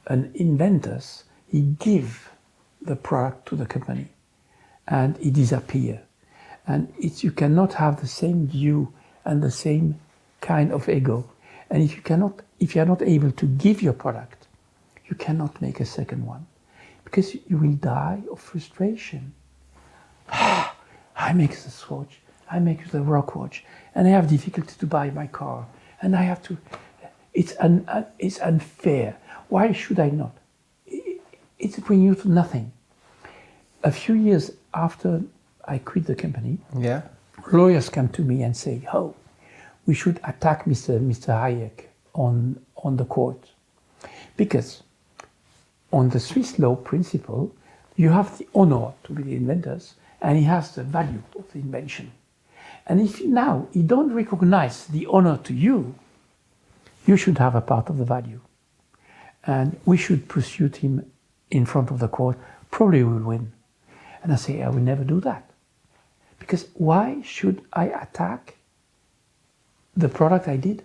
Speaker 2: An inventor, he give the product to the company and it disappear. And you cannot have the same view and the same kind of ego. And if you are not able to give your product, you cannot make a second one because you will die of frustration. I make the Swatch, I make the rock watch, and I have difficulty to buy my car, and I have to. It's unfair. Why should I not? It's bringing you to nothing. A few years after I quit the company, lawyers come to me and say, "Oh, we should attack Mr. Hayek on the court, because on the Swiss law principle, you have the honor to be the inventors, and he has the value of the invention. And if now he don't recognize the honor to you, you should have a part of the value. And we should pursue him in front of the court. Probably we will win." And I say, I will never do that. Because why should I attack the product I did?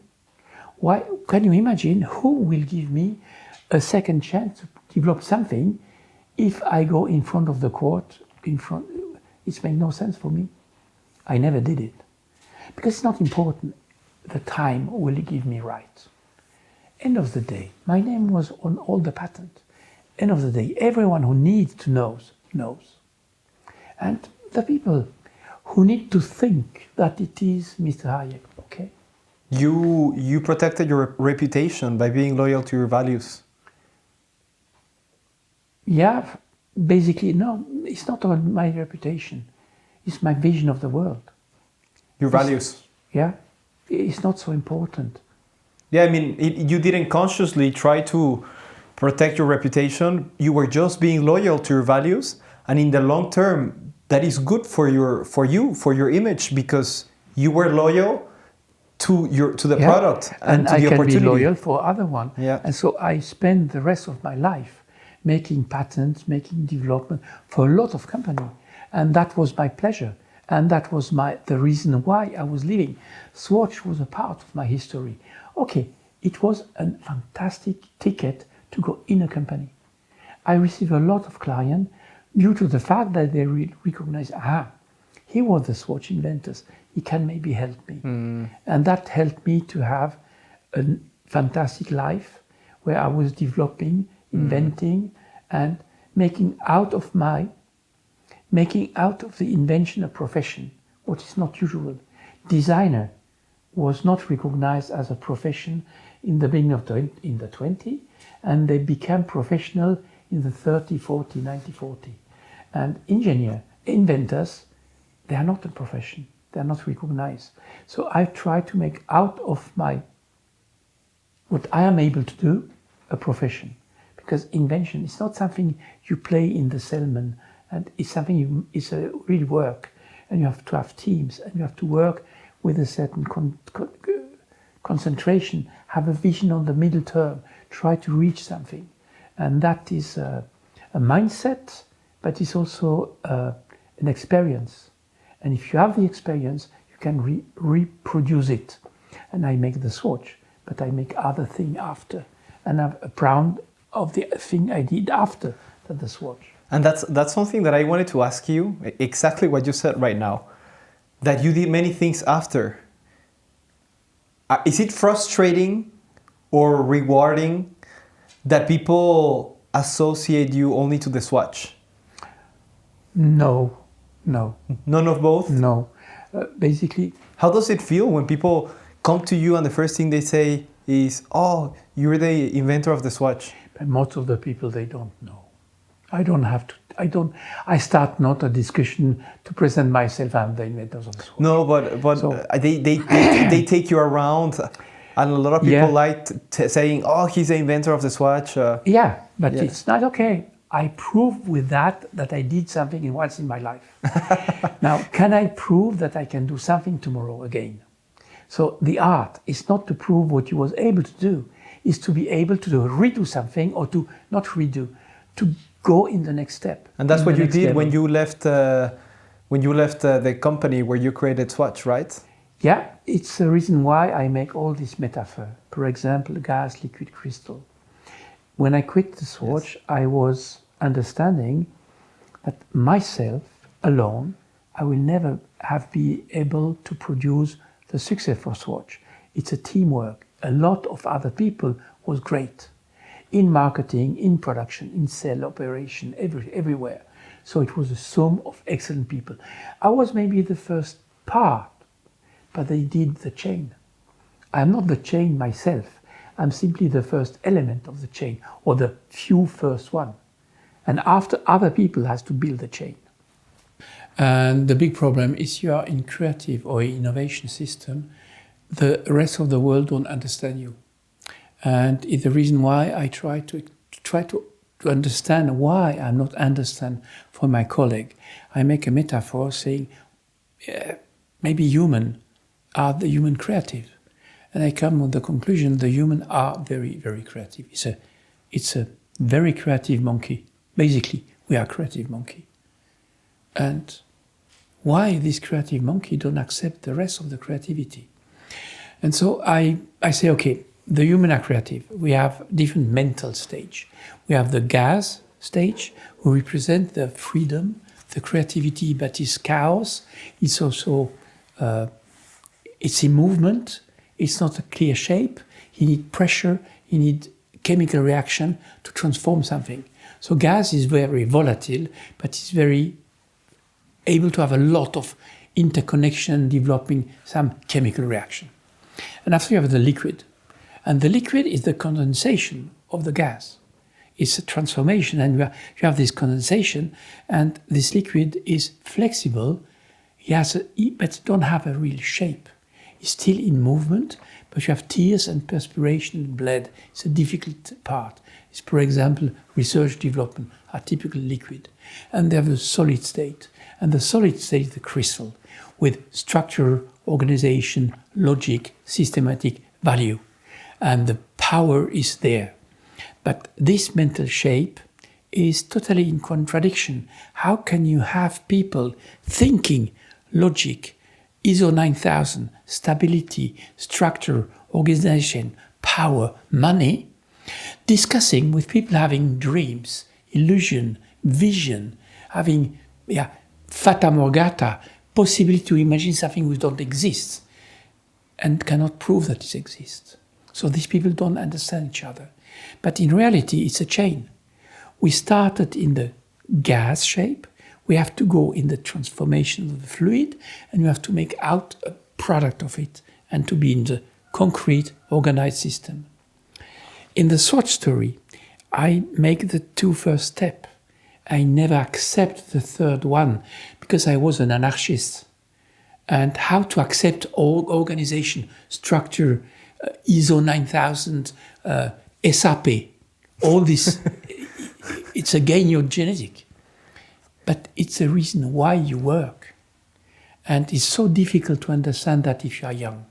Speaker 2: Why? Can you imagine who will give me a second chance to develop something if I go in front of the court, it makes no sense for me. I never did it. Because it's not important. The time will give me right. End of the day, my name was on all the patent. End of the day, everyone who needs to knows. And the people who need to think that it is Mr. Hayek, okay?
Speaker 1: You protected your reputation by being loyal to your values.
Speaker 2: Yeah, basically, no, it's not about my reputation. It's my vision of the world.
Speaker 1: Your values.
Speaker 2: Yeah, it's not so important.
Speaker 1: Yeah, I mean, you didn't consciously try to protect your reputation. You were just being loyal to your values, and in the long term, that is good for your image, because you were loyal to the product and to
Speaker 2: I
Speaker 1: the
Speaker 2: can
Speaker 1: opportunity.
Speaker 2: be loyal for other one.
Speaker 1: Yeah.
Speaker 2: And so I spend the rest of my life making patents, making development for a lot of company, and that was my pleasure. And that was the reason why I was leaving. Swatch was a part of my history. Okay, it was a fantastic ticket to go in a company. I received a lot of clients due to the fact that they recognize, he was the Swatch inventors. He can maybe help me. And that helped me to have a fantastic life where I was developing, inventing, and making out of the invention a profession, what is not usual. Designer was not recognized as a profession in the beginning of in the 20s, and they became professional in the 30, 40, 90, 40. And inventors, they are not a profession. They are not recognized. So I try to make out of what I am able to do a profession. Because invention is not something you play in the Selman, and it's something it's a real work, and you have to have teams, and you have to work with a certain concentration, have a vision on the middle term, try to reach something. And that is a mindset, but it's also an experience. And if you have the experience, you can reproduce it. And I make the Swatch, but I make other things after. And I'm proud of the thing I did after the Swatch.
Speaker 1: And that's something that I wanted to ask you, exactly what you said right now, that you did many things after. Is it frustrating or rewarding that people associate you only to the Swatch?
Speaker 2: No.
Speaker 1: None of both?
Speaker 2: No. Basically...
Speaker 1: How does it feel when people come to you and the first thing they say is, oh, you're the inventor of the Swatch?
Speaker 2: But most of the people, they don't know. I start not a discussion to present myself, I'm the inventor of the Swatch.
Speaker 1: No, but so, they take you around, and a lot of people like saying, oh, he's the inventor of the Swatch.
Speaker 2: It's not okay. I prove with that I did something once in my life. Now, can I prove that I can do something tomorrow again? So the art is not to prove what you was able to do, is to be able to redo something, or to not redo, to go in the next step.
Speaker 1: And that's what you did when you left the company where you created Swatch, right?
Speaker 2: Yeah, it's the reason why I make all this metaphor. For example, gas, liquid, crystal. When I quit the Swatch, I was understanding that myself alone, I will never be able to produce the success for Swatch. It's a teamwork. A lot of other people was great in marketing, in production, in sale operation, everywhere. So it was a sum of excellent people. I was maybe the first part, but they did the chain. I'm not the chain myself. I'm simply the first element of the chain, or the few first one. And after, other people has to build the chain. And the big problem is you are in creative or innovation system, the rest of the world don't understand you. And it's the reason why I try to understand why I'm not understand for my colleague. I make a metaphor saying, maybe human are the human creative. And I come with the conclusion the human are very, very creative. It's a very creative monkey. Basically, we are creative monkey. And why this creative monkey don't accept the rest of the creativity? And so I say, okay, the human are creative. We have different mental stage. We have the gas stage. We represent the freedom, the creativity, but it's chaos. It's also, it's in movement. It's not a clear shape. You need pressure. You need chemical reaction to transform something. So gas is very volatile, but it's very able to have a lot of interconnection, developing some chemical reaction. And after you have the liquid. And the liquid is the condensation of the gas. It's a transformation, and you have this condensation, and this liquid is flexible. But it don't have a real shape. It's still in movement, but you have tears and perspiration and blood. It's a difficult part. It's, for example, research development are typical liquid. And they have the solid state. And the solid state is the crystal, with structure, organization, logic, systematic value. And the power is there. But this mental shape is totally in contradiction. How can you have people thinking logic, ISO 9000, stability, structure, organization, power, money, discussing with people having dreams, illusion, vision, having fata morgana, possibility to imagine something which don't exist and cannot prove that it exists. So these people don't understand each other. But in reality, it's a chain. We started in the gas shape. We have to go in the transformation of the fluid, and we have to make out a product of it and to be in the concrete, organized system. In the Swatch story, I make the two first steps. I never accept the third one because I was an anarchist. And how to accept all organization, structure, ISO 9000, SAP, all this, it's again your genetic. But it's the reason why you work. And it's so difficult to understand that if you are young.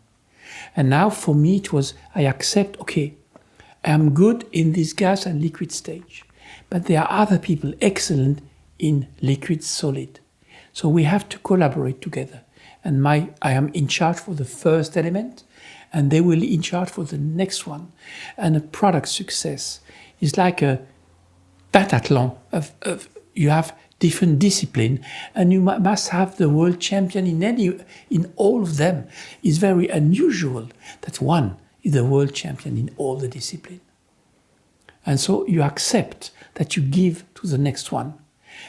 Speaker 2: And now for me it was, I accept, okay, I am good in this gas and liquid stage. But there are other people excellent in liquid solid. So we have to collaborate together. And I am in charge for the first element, and they will in charge for the next one. And a product success is like a pentathlon of you have different discipline, and you must have the world champion in all of them. It's very unusual that one is the world champion in all the discipline. And so you accept that you give to the next one.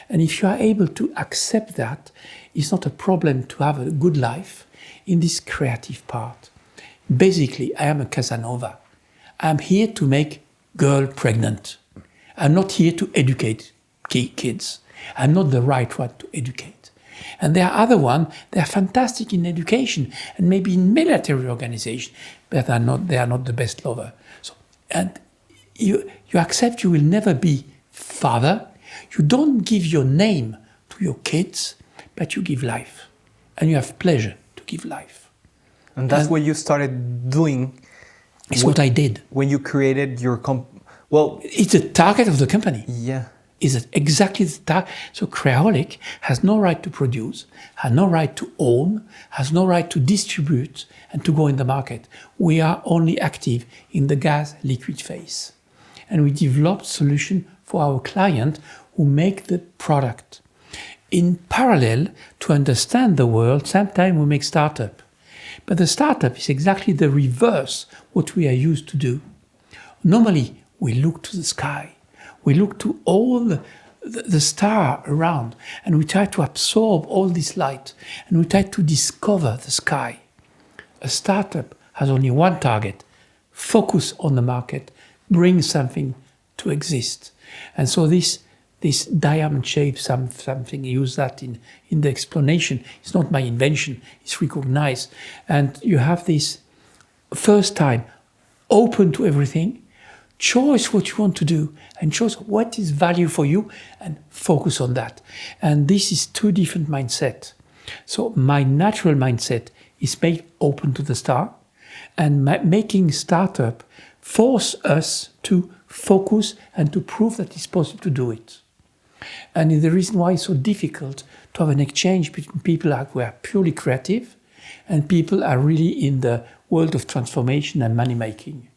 Speaker 2: And if you are able to accept that, it's not a problem to have a good life in this creative part. Basically, I am a Casanova. I'm here to make girl pregnant. I'm not here to educate kids. I'm not the right one to educate. And there are other ones, they are fantastic in education and maybe in military organization, but they are not the best lover. So, and you accept you will never be father. You don't give your name to your kids, but you give life. And you have pleasure to give life.
Speaker 1: And that's what you started doing.
Speaker 2: It's what I did.
Speaker 1: When you created your well,
Speaker 2: it's the target of the company.
Speaker 1: Yeah.
Speaker 2: Is it exactly the target? So Creaholic has no right to produce, has no right to own, has no right to distribute and to go in the market. We are only active in the gas liquid phase. And we developed solution for our client who make the product. In parallel, to understand the world, sometimes we make startup. But the startup is exactly the reverse what we are used to do. Normally, we look to the sky. We look to all the star around, and we try to absorb all this light, and we try to discover the sky. A startup has only one target: focus on the market, bring something to exist. And so this diamond shape, something, use that in the explanation. It's not my invention, it's recognized. And you have this first time open to everything, choose what you want to do, and choose what is value for you, and focus on that. And this is two different mindsets. So my natural mindset is made open to the star, and making startup force us to focus and to prove that it's possible to do it. And the reason why it's so difficult to have an exchange between people who are purely creative and people are really in the world of transformation and money making.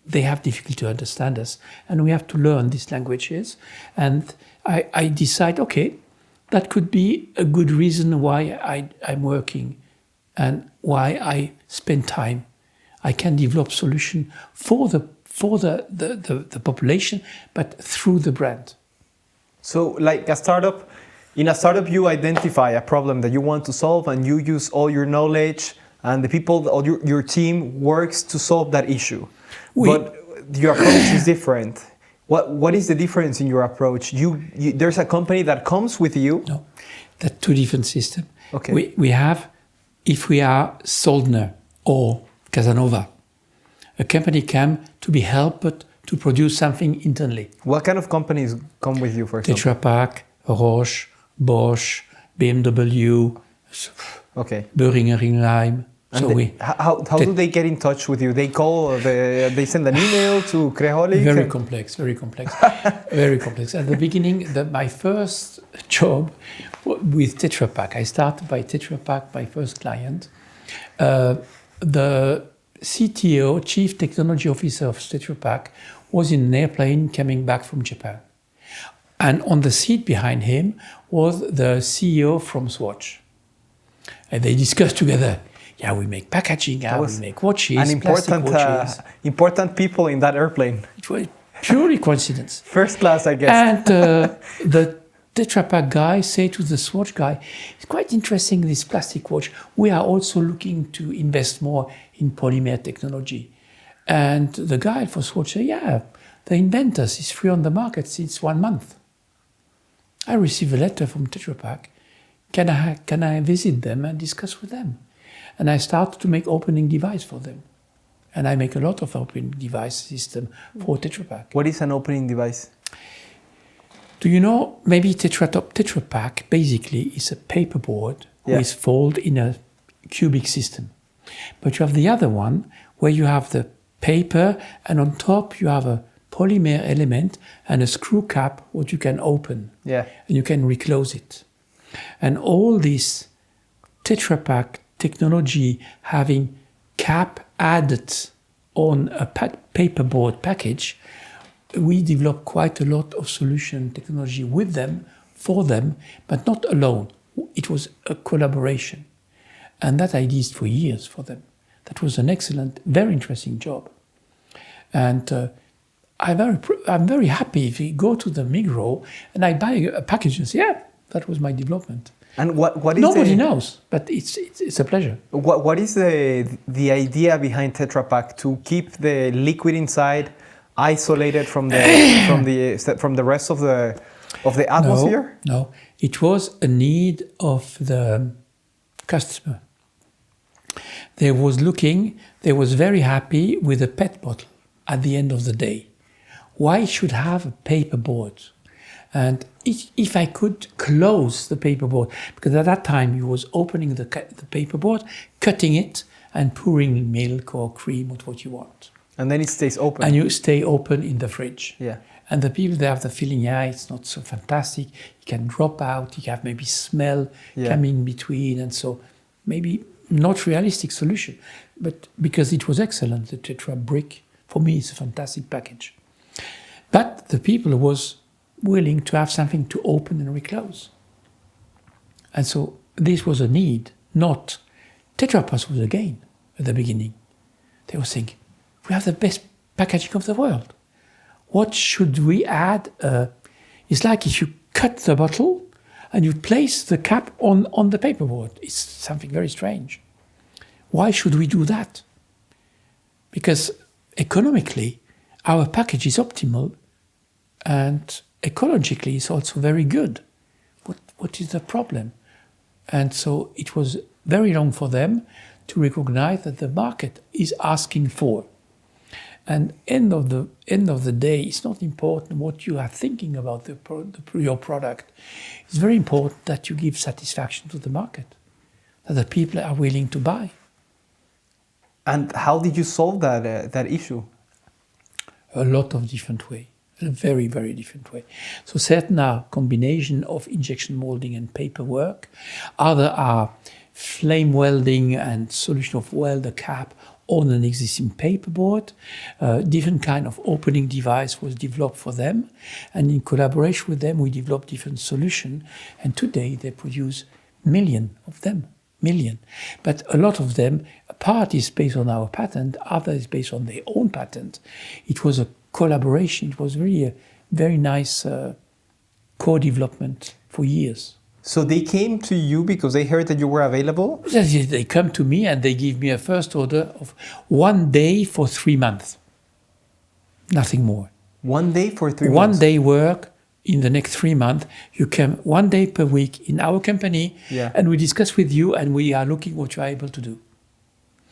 Speaker 2: they have difficulty to understand us, and we have to learn these languages. And I decide, okay, that could be a good reason why I'm working and why I spend time. I can develop solution for the population, but through the brand.
Speaker 1: So like in a startup you identify a problem that you want to solve and you use all your knowledge and the people, or your team works to solve that issue. But your approach is different. What is the difference in your approach? There's a company that comes with you.
Speaker 2: No, that's two different systems.
Speaker 1: Okay.
Speaker 2: We have, if we are Soldner or Casanova, a company come to be helped to produce something internally.
Speaker 1: What kind of companies come with you, for example?
Speaker 2: Tetra Pak, Roche, Bosch, BMW,
Speaker 1: okay.
Speaker 2: Boehringer Ingelheim.
Speaker 1: So how do they get in touch with you? They call, they send an email to Creolic?
Speaker 2: Very complex, very complex, very complex. At the beginning, my first job with Tetra Pak, I started by Tetra Pak, my first client. The CTO, Chief Technology Officer of Tetra Pak, was in an airplane coming back from Japan. And on the seat behind him was the CEO from Swatch. And they discussed together, yeah, we make packaging, we make watches, plastic watches.
Speaker 1: Important people in that airplane.
Speaker 2: It was purely coincidence.
Speaker 1: First class, I guess.
Speaker 2: And the Tetra Pak guy said to the Swatch guy, it's quite interesting, this plastic watch. We are also looking to invest more in polymer technology. And the guy for Swatch said, yeah, the Inventor is free on the market since 1 month. I received a letter from Tetra Pak. Can I visit them and discuss with them? And I started to make opening device for them. And I make a lot of opening device system for Tetra Pak.
Speaker 1: What is an opening device?
Speaker 2: Do you know, maybe Tetra Pak basically is a paperboard with fold in a cubic system. But you have the other one where you have the paper and on top you have a polymer element and a screw cap what you can open.
Speaker 1: Yeah.
Speaker 2: And you can reclose it. And all this Tetra Pak technology having cap added on a paperboard package, we developed quite a lot of solution technology with them, for them, but not alone. It was a collaboration. And that I did for years for them. That was an excellent, very interesting job. And I'm very happy if you go to the Migros and I buy a package and say, yeah, that was my development.
Speaker 1: And what is
Speaker 2: nobody knows, but it's a pleasure.
Speaker 1: What is the idea behind Tetra Pak to keep the liquid inside isolated from the rest of the atmosphere?
Speaker 2: No, it was a need of the customer. They was very happy with a PET bottle at the end of the day. Why should have a paperboard? And if I could close the paperboard, because at that time you was opening the paperboard, cutting it and pouring milk or cream or what you want.
Speaker 1: And then it stays open.
Speaker 2: And you stay open in the fridge.
Speaker 1: Yeah.
Speaker 2: And the people, they have the feeling, it's not so fantastic. It can drop out. You have maybe smell coming between. And so maybe not realistic solution. But because it was excellent, the Tetra brick, for me, is a fantastic package. But the people was willing to have something to open and reclose. And so this was a need, not Tetra Pak was a gain at the beginning. They were saying, we have the best packaging of the world. What should we add? It's like if you cut the bottle and you place the cap on the paperboard. It's something very strange. Why should we do that? Because economically, our package is optimal and ecologically it's also very good. What is the problem? And so it was very long for them to recognize that the market is asking for. And end of the day, it's not important what you are thinking about your product. It's very important that you give satisfaction to the market, that the people are willing to buy.
Speaker 1: And how did you solve that issue?
Speaker 2: A lot of different ways. A very, very different way. So certain are combination of injection molding and paper work. Other are flame welding and solution of weld the cap on an existing paperboard. Different kind of opening device was developed for them. And in collaboration with them, we developed different solutions. And today they produce million of them, million. But a lot of them, a part is based on our patent, other is based on their own patent. It was a collaboration. It was really a very nice co-development for years.
Speaker 1: So they came to you because they heard that you were available?
Speaker 2: They come to me and they give me a first order of 1 day for 3 months. Nothing more.
Speaker 1: 1 day for 3 months?
Speaker 2: 1 day work in the next 3 months. You come 1 day per week in our company, and we discuss with you and we are looking what you are able to do.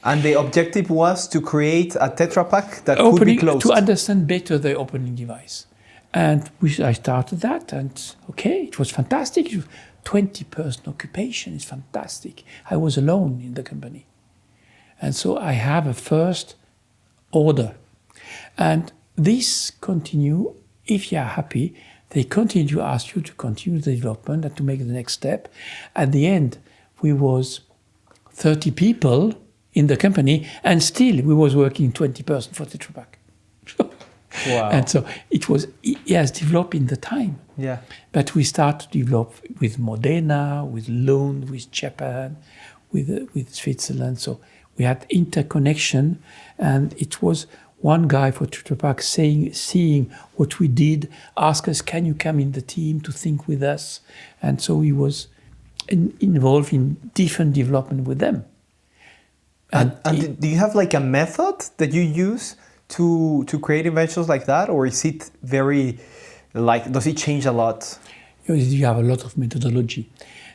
Speaker 1: And the objective was to create a Tetra Pak that could be closed.
Speaker 2: To understand better the opening device. And I started that, and okay, it was fantastic. 20-person occupation is fantastic. I was alone in the company. And so I have a first order. And this continue, if you are happy, they continue to ask you to continue the development and to make the next step. At the end, we was 30 people in the company, and still we was working 20% for Tetra Pak.
Speaker 1: Wow.
Speaker 2: And so it has developed in the time.
Speaker 1: Yeah.
Speaker 2: But we start to develop with Modena, with Lund, with Japan, with Switzerland. So we had interconnection, and it was one guy for Tetra Pak seeing what we did, ask us, can you come in the team to think with us? And so he was involved in different development with them.
Speaker 1: And do you have like a method that you use to create inventions like that, or is it very, like, does it change a lot?
Speaker 2: You have a lot of methodology.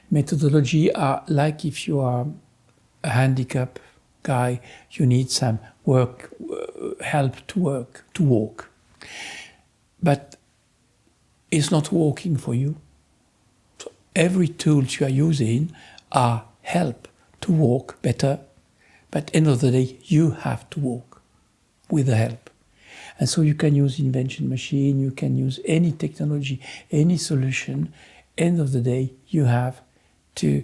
Speaker 2: Methodology are like if you are a handicapped guy, you need some help to walk. But it's not working for you. So every tool you are using are help to walk better, but end of the day, you have to walk with the help. And so you can use invention machine, you can use any technology, any solution. End of the day, you have to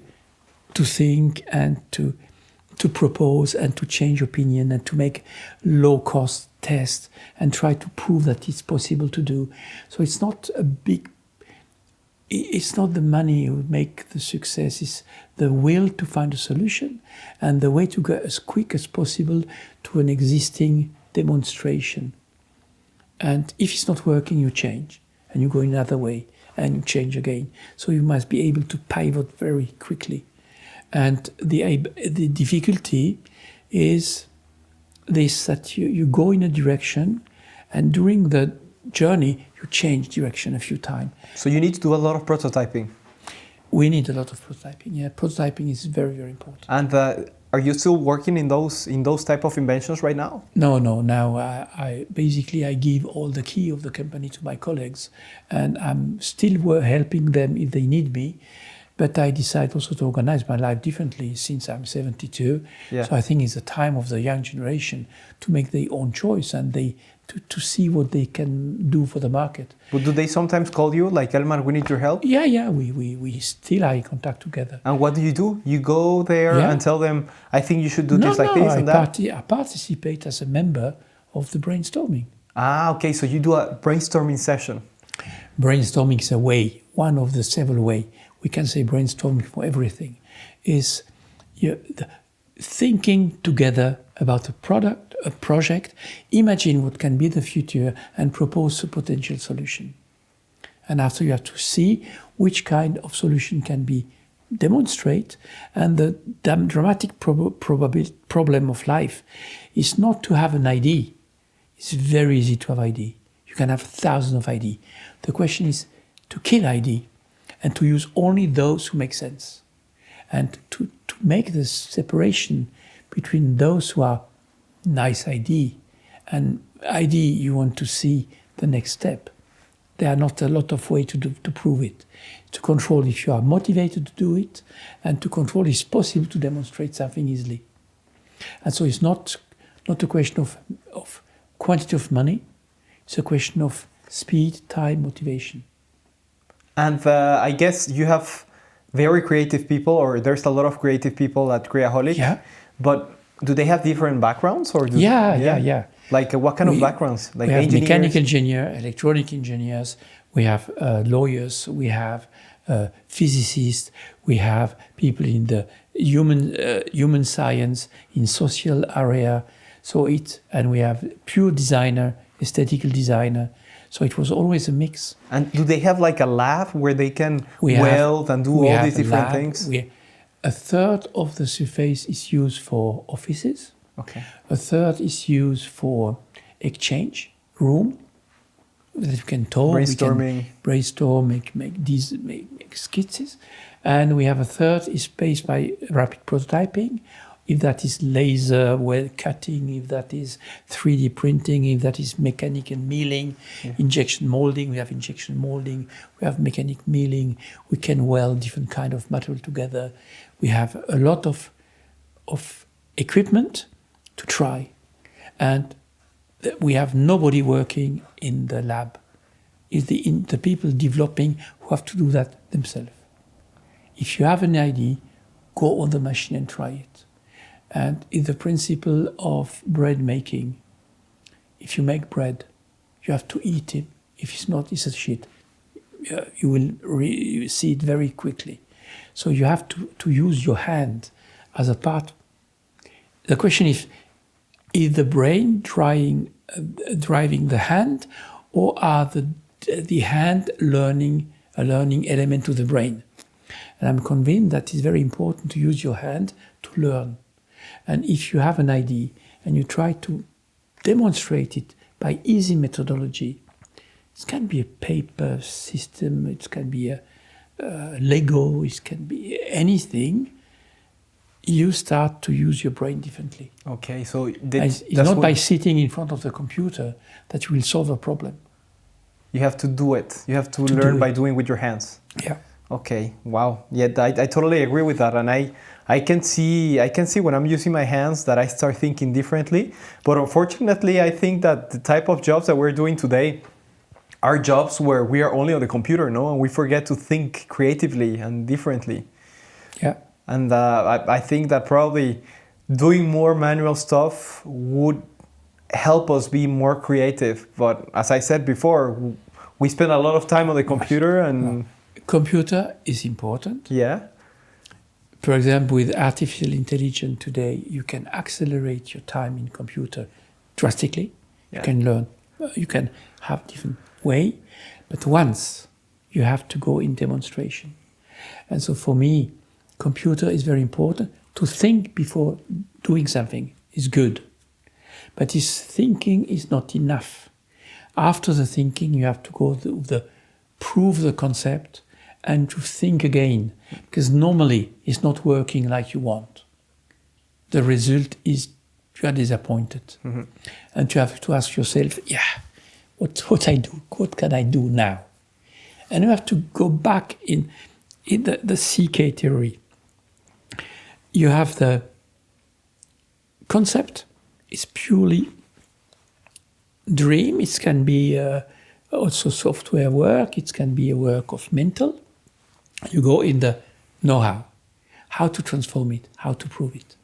Speaker 2: think and to propose and to change opinion and to make low-cost tests and try to prove that it's possible to do. So it's not it's not the money who make the success, it's the will to find a solution and the way to go as quick as possible to an existing demonstration. And if it's not working, you change and you go another way and you change again. So you must be able to pivot very quickly. And the difficulty is this, that you go in a direction and during the journey you change direction a few times.
Speaker 1: So you need to do a lot of prototyping.
Speaker 2: We need a lot of prototyping. Yeah, prototyping is very, very important.
Speaker 1: And are you still working in those type of inventions right now?
Speaker 2: No. Now I basically give all the key of the company to my colleagues, and I'm still helping them if they need me. But I decide also to organize my life differently since I'm 72. Yeah. So I think it's the time of the young generation to make their own choice and to see what they can do for the market.
Speaker 1: But do they sometimes call you, like, Elmar, we need your help?
Speaker 2: Yeah, we still are in contact together.
Speaker 1: And what do? You go there and tell them, I think you should do this like this and that?
Speaker 2: I participate as a member of the brainstorming.
Speaker 1: Ah, okay, so you do a brainstorming session.
Speaker 2: Brainstorming is a way, one of the several ways. We can say brainstorming for everything, is thinking together about a product, a project, imagine what can be the future and propose a potential solution. And after you have to see which kind of solution can be demonstrate. And the dramatic problem of life is not to have an idea. It's very easy to have idea. You can have thousands of ideas. The question is to kill idea and to use only those who make sense. And to make this separation between those who are nice idea and idea you want to see the next step. There are not a lot of ways to prove it. To control if you are motivated to do it, and to control if it's possible to demonstrate something easily. And so it's not a question of quantity of money, it's a question of speed, time, motivation.
Speaker 1: And I guess you have very creative people, or there's a lot of creative people at Creaholic.
Speaker 2: Yeah.
Speaker 1: But Do they have different backgrounds or?
Speaker 2: Yeah.
Speaker 1: Like what kind of backgrounds? Like
Speaker 2: we have
Speaker 1: engineers?
Speaker 2: mechanical engineer, electronic engineers, we have lawyers, we have physicists, we have people in the human science, in social area. And we have pure designer, aesthetical designer. So it was always a mix.
Speaker 1: And do they have like a lab where they can weld and do all these different things?
Speaker 2: A third of the surface is used for offices.
Speaker 1: Okay.
Speaker 2: A third is used for exchange room that you can talk,
Speaker 1: brainstorming,
Speaker 2: we can brainstorm, make sketches, and we have a third is spaced by rapid prototyping. If that is laser well cutting, if that is 3D printing, if that is mechanical milling, injection molding, we have injection molding, we have mechanic milling, we can weld different kind of material together. We have a lot of equipment to try. And we have nobody working in the lab. It's the people developing who have to do that themselves. If you have an idea, go on the machine and try it. And in the principle of bread making, if you make bread, you have to eat it. If it's not, it's a shit. You will see it very quickly. So you have to use your hand as a part. The question is the brain driving the hand, or are the hand learning a learning element to the brain? And I'm convinced that it's very important to use your hand to learn. And if you have an idea and you try to demonstrate it by easy methodology, it can be a paper system, it can be a Lego, it can be anything. You start to use your brain differently.
Speaker 1: Okay, so
Speaker 2: it's not by sitting in front of the computer that you will solve a problem.
Speaker 1: You have to do it. You have to learn by doing with your hands.
Speaker 2: Yeah.
Speaker 1: Okay. Wow. Yeah, I totally agree with that, and I can see when I'm using my hands that I start thinking differently. But unfortunately, I think that the type of jobs that we're doing today are jobs where we are only on the computer, no, and we forget to think creatively and differently.
Speaker 2: Yeah.
Speaker 1: And I think that probably doing more manual stuff would help us be more creative. But as I said before, we spend a lot of time on the computer and...
Speaker 2: Computer is important.
Speaker 1: Yeah.
Speaker 2: For example, with artificial intelligence today, you can accelerate your time in computer drastically. Yeah. You can learn, you can have different way, but once you have to go in demonstration. And so for me, computer is very important. To think before doing something is good, but this thinking is not enough. After the thinking, you have to go to prove the concept and to think again, because normally it's not working like you want. The result is you are disappointed. Mm-hmm. And you have to ask yourself, what I do? What can I do now? And you have to go back in the CK theory. You have the concept, it's purely dream, it can be also software work, it can be a work of mental. You go in the know-how, how to transform it, how to prove it.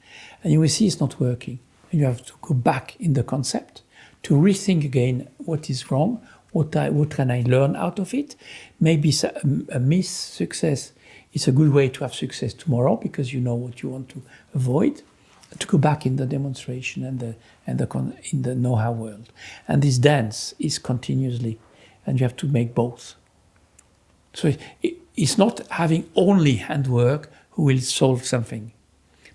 Speaker 2: And you will see it's not working. And you have to go back in the concept to rethink again what is wrong, what can I learn out of it. Maybe a miss success is a good way to have success tomorrow because you know what you want to avoid. To go back in the demonstration and in the know-how world. And this dance is continuously, and you have to make both. So it's not having only handwork who will solve something,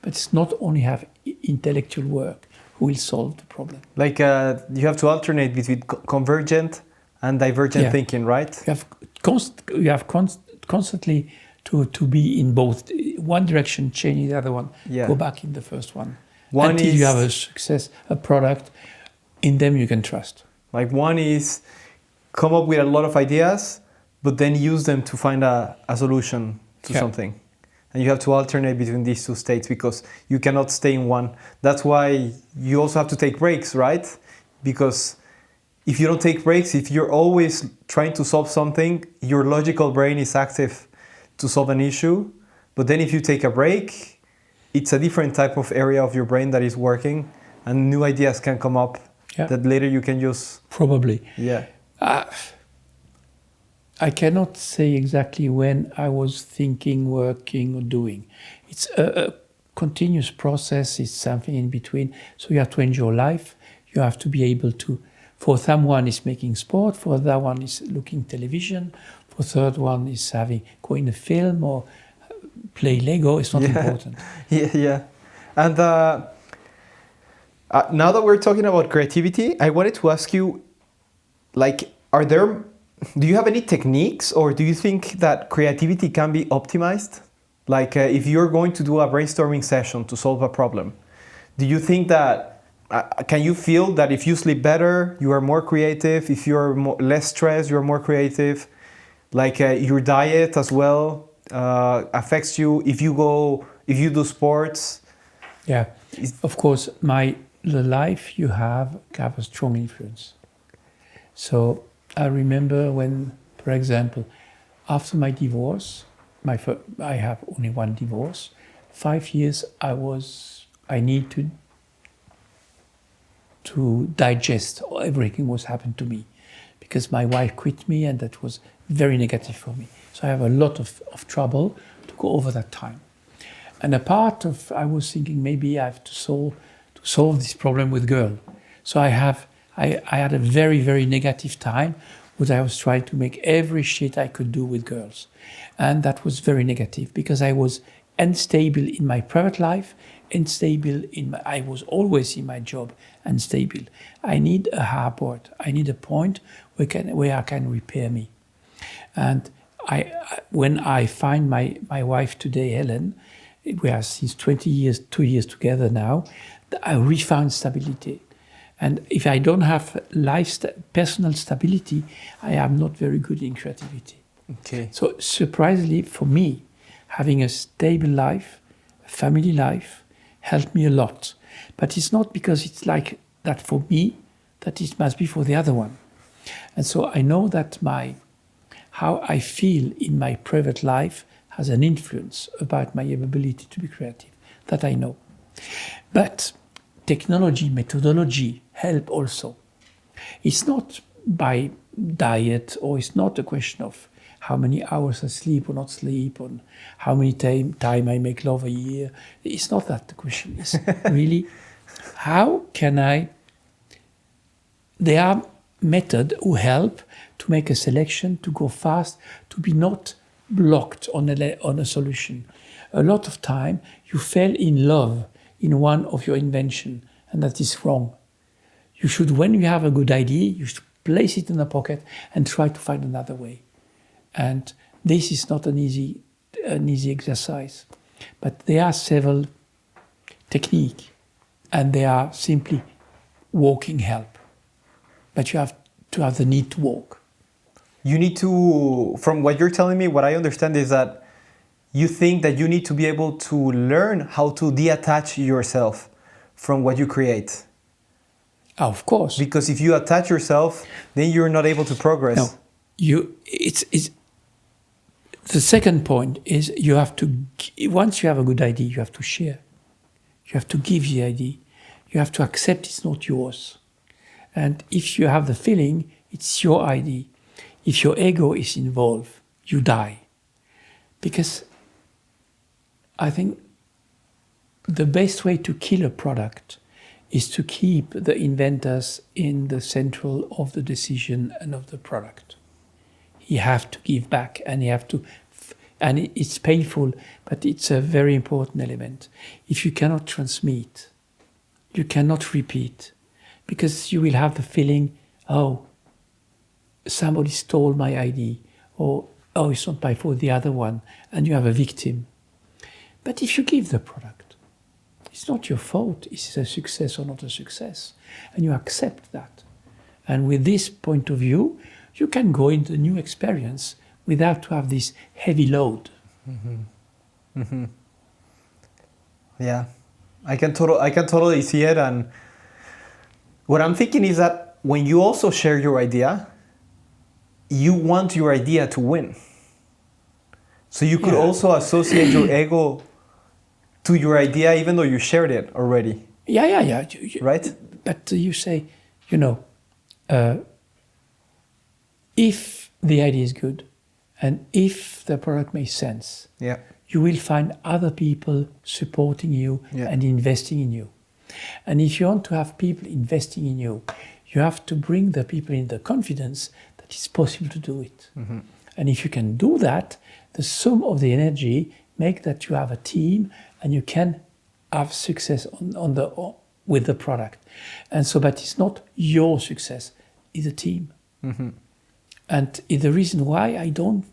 Speaker 2: but it's not only have intellectual work who will solve the problem.
Speaker 1: Like you have to alternate between convergent and divergent thinking, right?
Speaker 2: You have constantly to be in both. One direction, change the other one. Yeah. Go back in the first one. Until you have a success, a product, in them you can trust.
Speaker 1: Like one is come up with a lot of ideas, but then use them to find a solution to something. And you have to alternate between these two states because you cannot stay in one. That's why you also have to take breaks, right? Because if you don't take breaks, if you're always trying to solve something, your logical brain is active to solve an issue. But then if you take a break, it's a different type of area of your brain that is working, and new ideas can come up that later you can use.
Speaker 2: Probably.
Speaker 1: Yeah.
Speaker 2: I cannot say exactly when I was thinking, working, or doing. It's a continuous process. It's something in between. So you have to enjoy life. You have to be able to. For someone is making sport. For the other one is looking television. For third one is go in a film or play Lego. It's not important.
Speaker 1: Yeah. And now that we're talking about creativity, I wanted to ask you, like, do you have any techniques, or do you think that creativity can be optimized? Like, if you're going to do a brainstorming session to solve a problem, do you think that, can you feel that if you sleep better, you are more creative? If you're less stressed, you're more creative? Like, your diet as well affects you if you do sports?
Speaker 2: Yeah, of course, the life you have a strong influence. So I remember when, for example, after my divorce, I have only one divorce. 5 years I need to digest everything was happened to me, because my wife quit me, and that was very negative for me. So I have a lot of trouble to go over that time. And a part of, I was thinking maybe I have to solve this problem with girl. So I had a very, very negative time where I was trying to make every shit I could do with girls. And that was very negative, because I was unstable in my private life, I was always in my job, unstable. I need a harbor. I need a point where I can repair me. And when I find my wife today, Helen, we are since 2 years together now, I refound stability. And if I don't have personal stability, I am not very good in creativity.
Speaker 1: Okay.
Speaker 2: So surprisingly for me, having a stable life, a family life, helped me a lot. But it's not because it's like that for me, that it must be for the other one. And so I know that how I feel in my private life has an influence about my ability to be creative. That I know. But technology, methodology help also. It's not by diet, or it's not a question of how many hours I sleep or not sleep, or how many time I make love a year. It's not that the question. It's really how can there are methods who help to make a selection, to go fast, to be not blocked on a solution. A lot of time you fell in love in one of your invention, and that is wrong. You should, when you have a good idea, you should place it in a pocket and try to find another way. And this is not an easy exercise. But there are several techniques, and they are simply walking help. But you have to have the need to walk.
Speaker 1: You need to, from what you're telling me, what I understand is that you think that you need to be able to learn how to detach yourself from what you create.
Speaker 2: Of course.
Speaker 1: Because if you attach yourself, then you're not able to progress.
Speaker 2: No, the second point is you have to, once you have a good idea, you have to share. You have to give the idea. You have to accept it's not yours. And if you have the feeling it's your idea, if your ego is involved, you die. Because I think the best way to kill a product is to keep the inventors in the central of the decision and of the product. You have to give back, and you have to, and it's painful, but it's a very important element. If you cannot transmit, you cannot repeat, because you will have the feeling, oh, somebody stole my idea, or oh, it's not my fault, the other one, and you have a victim. But if you give the product, it's not your fault, is it a success or not a success, and you accept that. And with this point of view, you can go into a new experience without to have this heavy load.
Speaker 1: Mm-hmm. Mm-hmm. Yeah, I can totally see it. And what I'm thinking is that when you also share your idea, you want your idea to win. So you could also associate your ego to your idea, even though you shared it already.
Speaker 2: Yeah.
Speaker 1: Right?
Speaker 2: But you say, you know, if the idea is good and if the product makes sense,
Speaker 1: Yeah.
Speaker 2: you will find other people supporting you and investing in you. And if you want to have people investing in you, you have to bring the people in the confidence that it's possible to do it.
Speaker 1: Mm-hmm.
Speaker 2: And if you can do that, the sum of the energy make that you have a team and you can have success with the product. And so, but it's not your success, it's a team.
Speaker 1: Mm-hmm.
Speaker 2: And it's the reason why I don't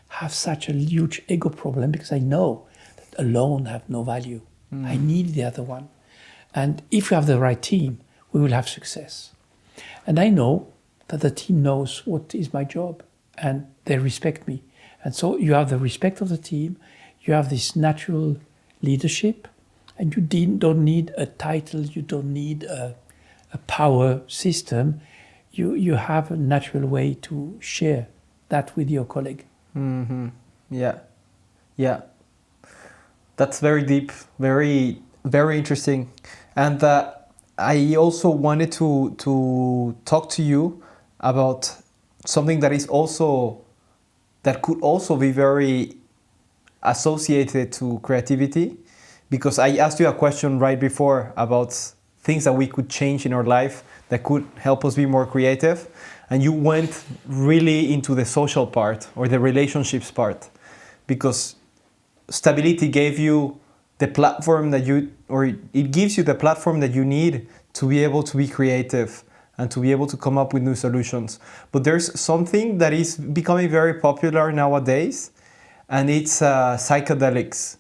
Speaker 2: have such a huge ego problem, because I know that alone I have no value. I need the other one. And if we have the right team, we will have success. And I know that the team knows what is my job and they respect me. And so you have the respect of the team, you have this natural leadership, and you don't need a title, you don't need a power system. You have a natural way to share that with your colleague.
Speaker 1: Mm-hmm. Yeah. That's very deep, very, very interesting. And I also wanted to talk to you about something that could also be very associated to creativity, because I asked you a question right before about things that we could change in our life that could help us be more creative, and you went really into the social part or the relationships part, because stability gave you the platform it gives you the platform that you need to be able to be creative and to be able to come up with new solutions. But there's something that is becoming very popular nowadays, and it's psychedelics.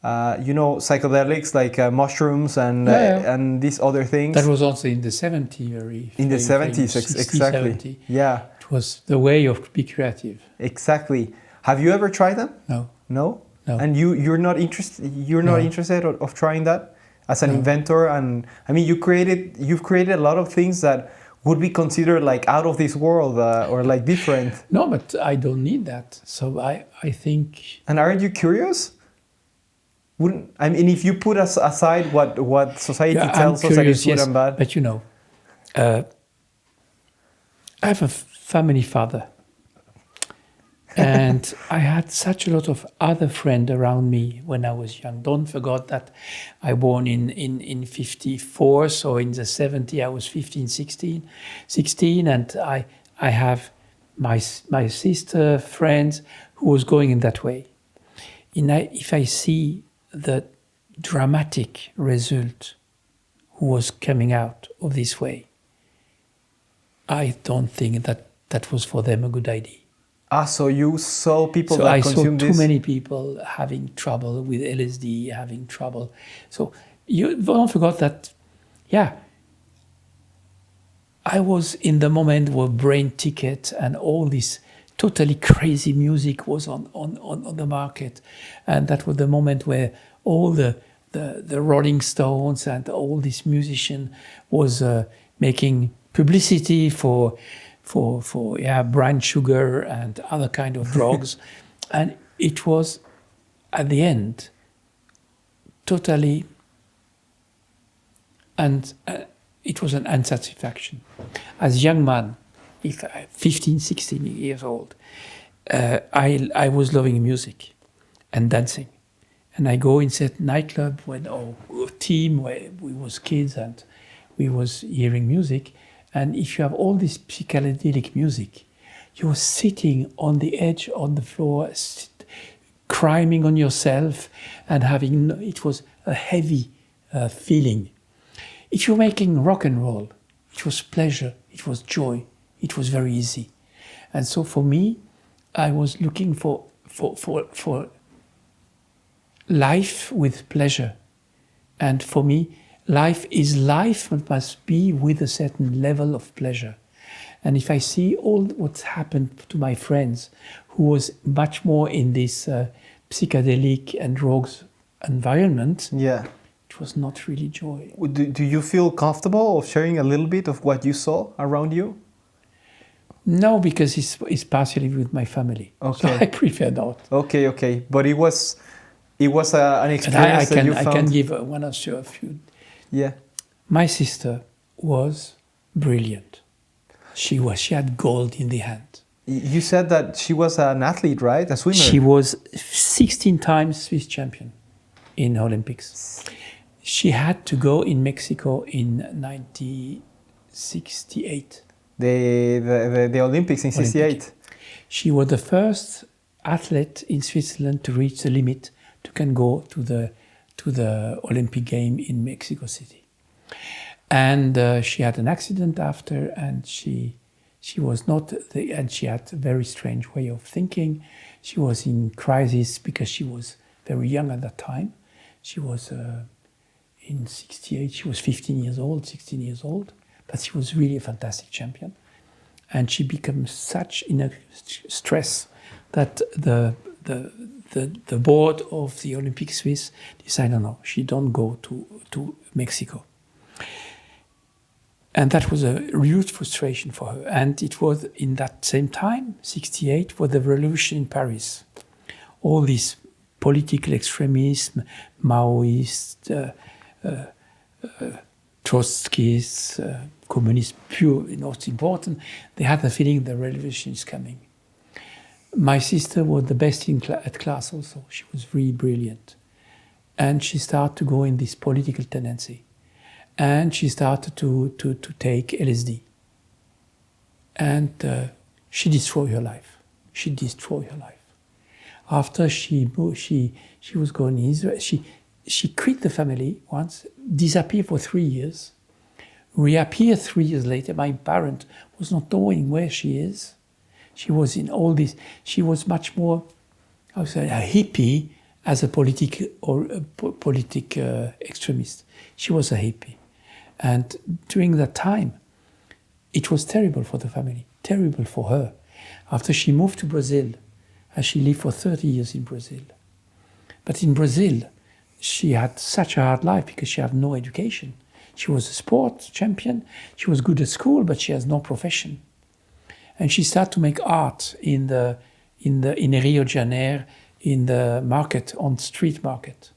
Speaker 1: Psychedelics like mushrooms and these other things.
Speaker 2: That was also in the 70s.
Speaker 1: In the 70s,
Speaker 2: 60,
Speaker 1: exactly.
Speaker 2: 70.
Speaker 1: Yeah.
Speaker 2: It was the way of be creative.
Speaker 1: Exactly. Have you ever tried them?
Speaker 2: No.
Speaker 1: No?
Speaker 2: No.
Speaker 1: And you're not interested. You're not interested of trying that as an inventor. And I mean, you've created a lot of things that would be considered like out of this world or like different.
Speaker 2: No, but I don't need that. So I think.
Speaker 1: And aren't you curious? If you put aside what society tells us that is good and bad.
Speaker 2: But I have a family father. And I had such a lot of other friends around me when I was young. Don't forget that I born in 54, so in the 70s I was 15, 16, and I have my sister, friends who was going in that way. If I see the dramatic result who was coming out of this way, I don't think that was for them a good idea.
Speaker 1: So you saw people that consumed this?
Speaker 2: I saw too many people having trouble with LSD, having trouble. So you don't forget that, I was in the moment where Brain Ticket and all this totally crazy music was on the market. And that was the moment where all the Rolling Stones and all these musicians was making publicity for brown sugar and other kind of drugs. And it was, at the end, totally, and it was an unsatisfaction. As a young man, 15, 16 years old, I was loving music and dancing. And I go in certain nightclub when a team where we was kids and we was hearing music. And if you have all this psychedelic music, you're sitting on the edge on the floor, crying on yourself, and it was a heavy feeling. If you're making rock and roll, it was pleasure, it was joy, it was very easy. And so for me, I was looking for life with pleasure. And for me, life is life, but must be with a certain level of pleasure. And if I see all what's happened to my friends, who was much more in this psychedelic and drugs environment, it was not really joy.
Speaker 1: Do you feel comfortable of sharing a little bit of what you saw around you?
Speaker 2: No, because it's partially with my family.
Speaker 1: Okay.
Speaker 2: So I prefer not.
Speaker 1: Okay. But it was it was an
Speaker 2: And
Speaker 1: experience that you
Speaker 2: I
Speaker 1: found.
Speaker 2: can give one or two a few.
Speaker 1: Yeah.
Speaker 2: My sister was brilliant. She had gold in the hand.
Speaker 1: You said that she was an athlete, right? A swimmer.
Speaker 2: She was 16 times Swiss champion in Olympics. She had to go in Mexico in 1968.
Speaker 1: The Olympics in '68.
Speaker 2: She was the first athlete in Switzerland to reach the limit to can go to the Olympic game in Mexico City. And she had an accident after, and she was not and she had a very strange way of thinking. She was in crisis because she was very young at that time. She was in '68. She was 16 years old, but she was really a fantastic champion. And she became such in a stress that the board of the Olympic Swiss decided, no, she don't go to Mexico. And that was a huge frustration for her. And it was in that same time, '68, for the revolution in Paris. All this political extremism, Maoists, Trotskyists, communists, pure, not important. They had the feeling the revolution is coming. My sister was the best at class also. She was really brilliant. And she started to go in this political tendency. And she started to take LSD. And she destroyed her life. She destroyed her life. After she was going in Israel, she quit the family once, disappeared for 3 years, reappeared 3 years later. My parent was not knowing where she is. She was in all this. She was much more, I would say, a hippie as a politic extremist. She was a hippie. And during that time, it was terrible for the family, terrible for her. After she moved to Brazil, and she lived for 30 years in Brazil. But in Brazil, she had such a hard life because she had no education. She was a sport champion. She was good at school, but she has no profession. And she started to make art in Rio de Janeiro, in the market, on street market.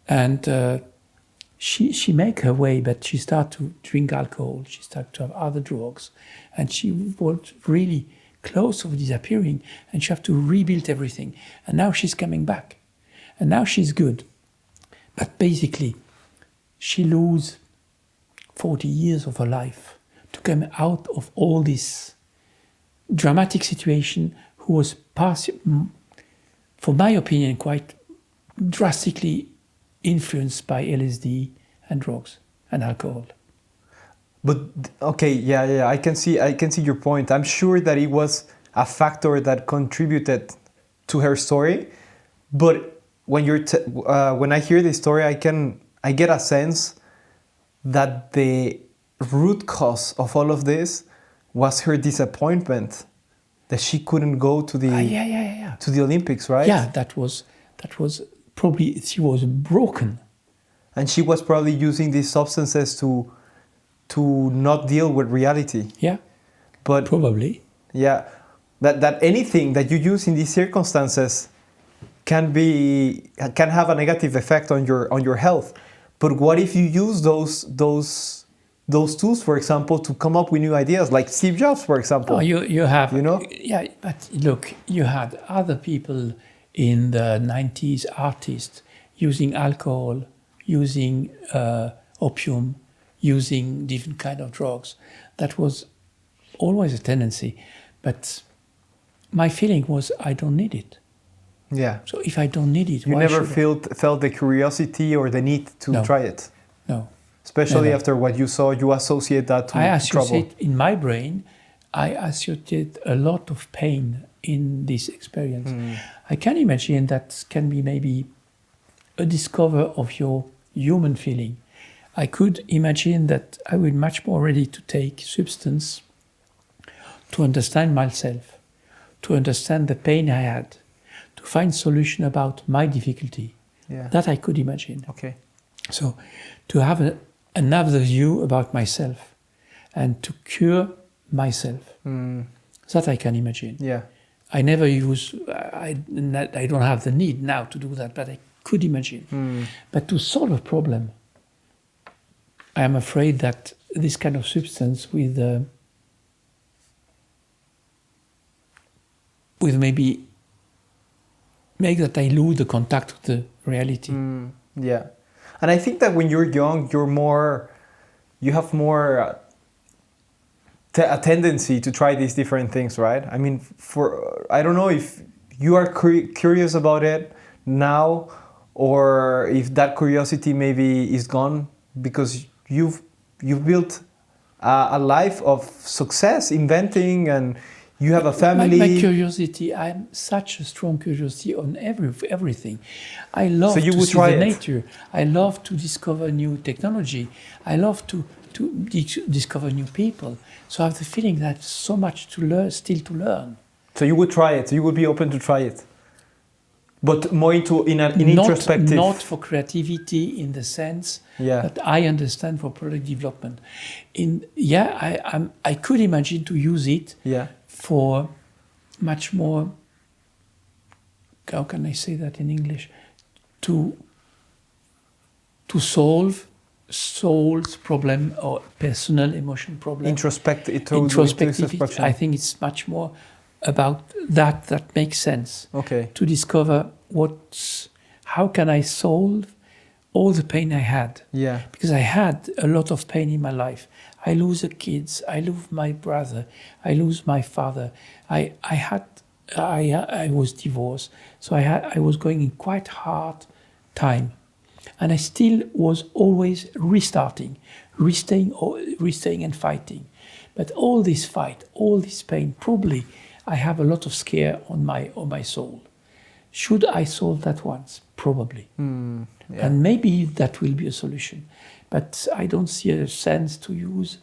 Speaker 2: And she made her way, but she started to drink alcohol. She started to have other drugs. And she was really close to disappearing. And she had to rebuild everything. And now she's coming back. And now she's good. But basically, she lose 40 years of her life to come out of all this dramatic situation, who was, for my opinion, quite drastically influenced by LSD and drugs and alcohol.
Speaker 1: But okay, yeah, I can see your point. I'm sure that it was a factor that contributed to her story. But when when I hear this story, I get a sense that the root cause of all of this was her disappointment that she couldn't go to the to the Olympics, right?
Speaker 2: Yeah, that was probably, she was broken.
Speaker 1: And she was probably using these substances to not deal with reality.
Speaker 2: Yeah,
Speaker 1: but
Speaker 2: probably.
Speaker 1: Yeah, that anything that you use in these circumstances can have a negative effect on your health. But what if you use those tools, for example, to come up with new ideas, like Steve Jobs, for example?
Speaker 2: Oh, you have,
Speaker 1: you know?
Speaker 2: Yeah, but look, you had other people in the 90s, artists, using alcohol, using opium, using different kind of drugs. That was always a tendency. But my feeling was, I don't need it.
Speaker 1: Yeah.
Speaker 2: So if I don't need it,
Speaker 1: you
Speaker 2: why
Speaker 1: never
Speaker 2: should
Speaker 1: felt the curiosity or the need to try it?
Speaker 2: No.
Speaker 1: Especially
Speaker 2: Never.
Speaker 1: after what you saw, you associate that to trouble.
Speaker 2: In my brain, I associate a lot of pain in this experience. I can imagine that can be maybe a discover of your human feeling. I could imagine that I would much more ready to take substance to understand myself, to understand the pain I had, to find solution about my difficulty.
Speaker 1: Yeah.
Speaker 2: That I could imagine.
Speaker 1: Okay.
Speaker 2: So to have another view about myself and to cure myself, that I can imagine.
Speaker 1: Yeah.
Speaker 2: I never use, I don't have the need now to do that, but I could imagine. But to solve a problem, I am afraid that this kind of substance with maybe make that I lose the contact with the reality.
Speaker 1: Yeah. And I think that when you're young, you have more a tendency to try these different things, right? I mean, I don't know if you are curious about it now, or if that curiosity maybe is gone because you've built a life of success inventing, and you have a family.
Speaker 2: My curiosity, I'm such a strong curiosity on everything. I love
Speaker 1: So you
Speaker 2: to
Speaker 1: would
Speaker 2: see
Speaker 1: try
Speaker 2: the
Speaker 1: it?
Speaker 2: nature. I love to discover new technology. I love to discover new people. So I have the feeling that so much to learn, still to learn.
Speaker 1: So you would try it. You would be open to try it, but more in introspective.
Speaker 2: Not for creativity in the sense that I understand for product development. I could imagine to use it for much more. How can I say that in English? To solve soul's problem or personal emotion problem.
Speaker 1: Introspective.
Speaker 2: I think it's much more about that makes sense.
Speaker 1: Okay.
Speaker 2: To discover how can I solve all the pain I had.
Speaker 1: Yeah.
Speaker 2: Because I had a lot of pain in my life. I lose the kids, I lose my brother, I lose my father. I was divorced, so I was going in quite hard time. And I still was always restaying and fighting. But all this fight, all this pain, probably I have a lot of scare on my soul. Should I solve that once? Probably. And maybe that will be a solution. But I don't see a sense to use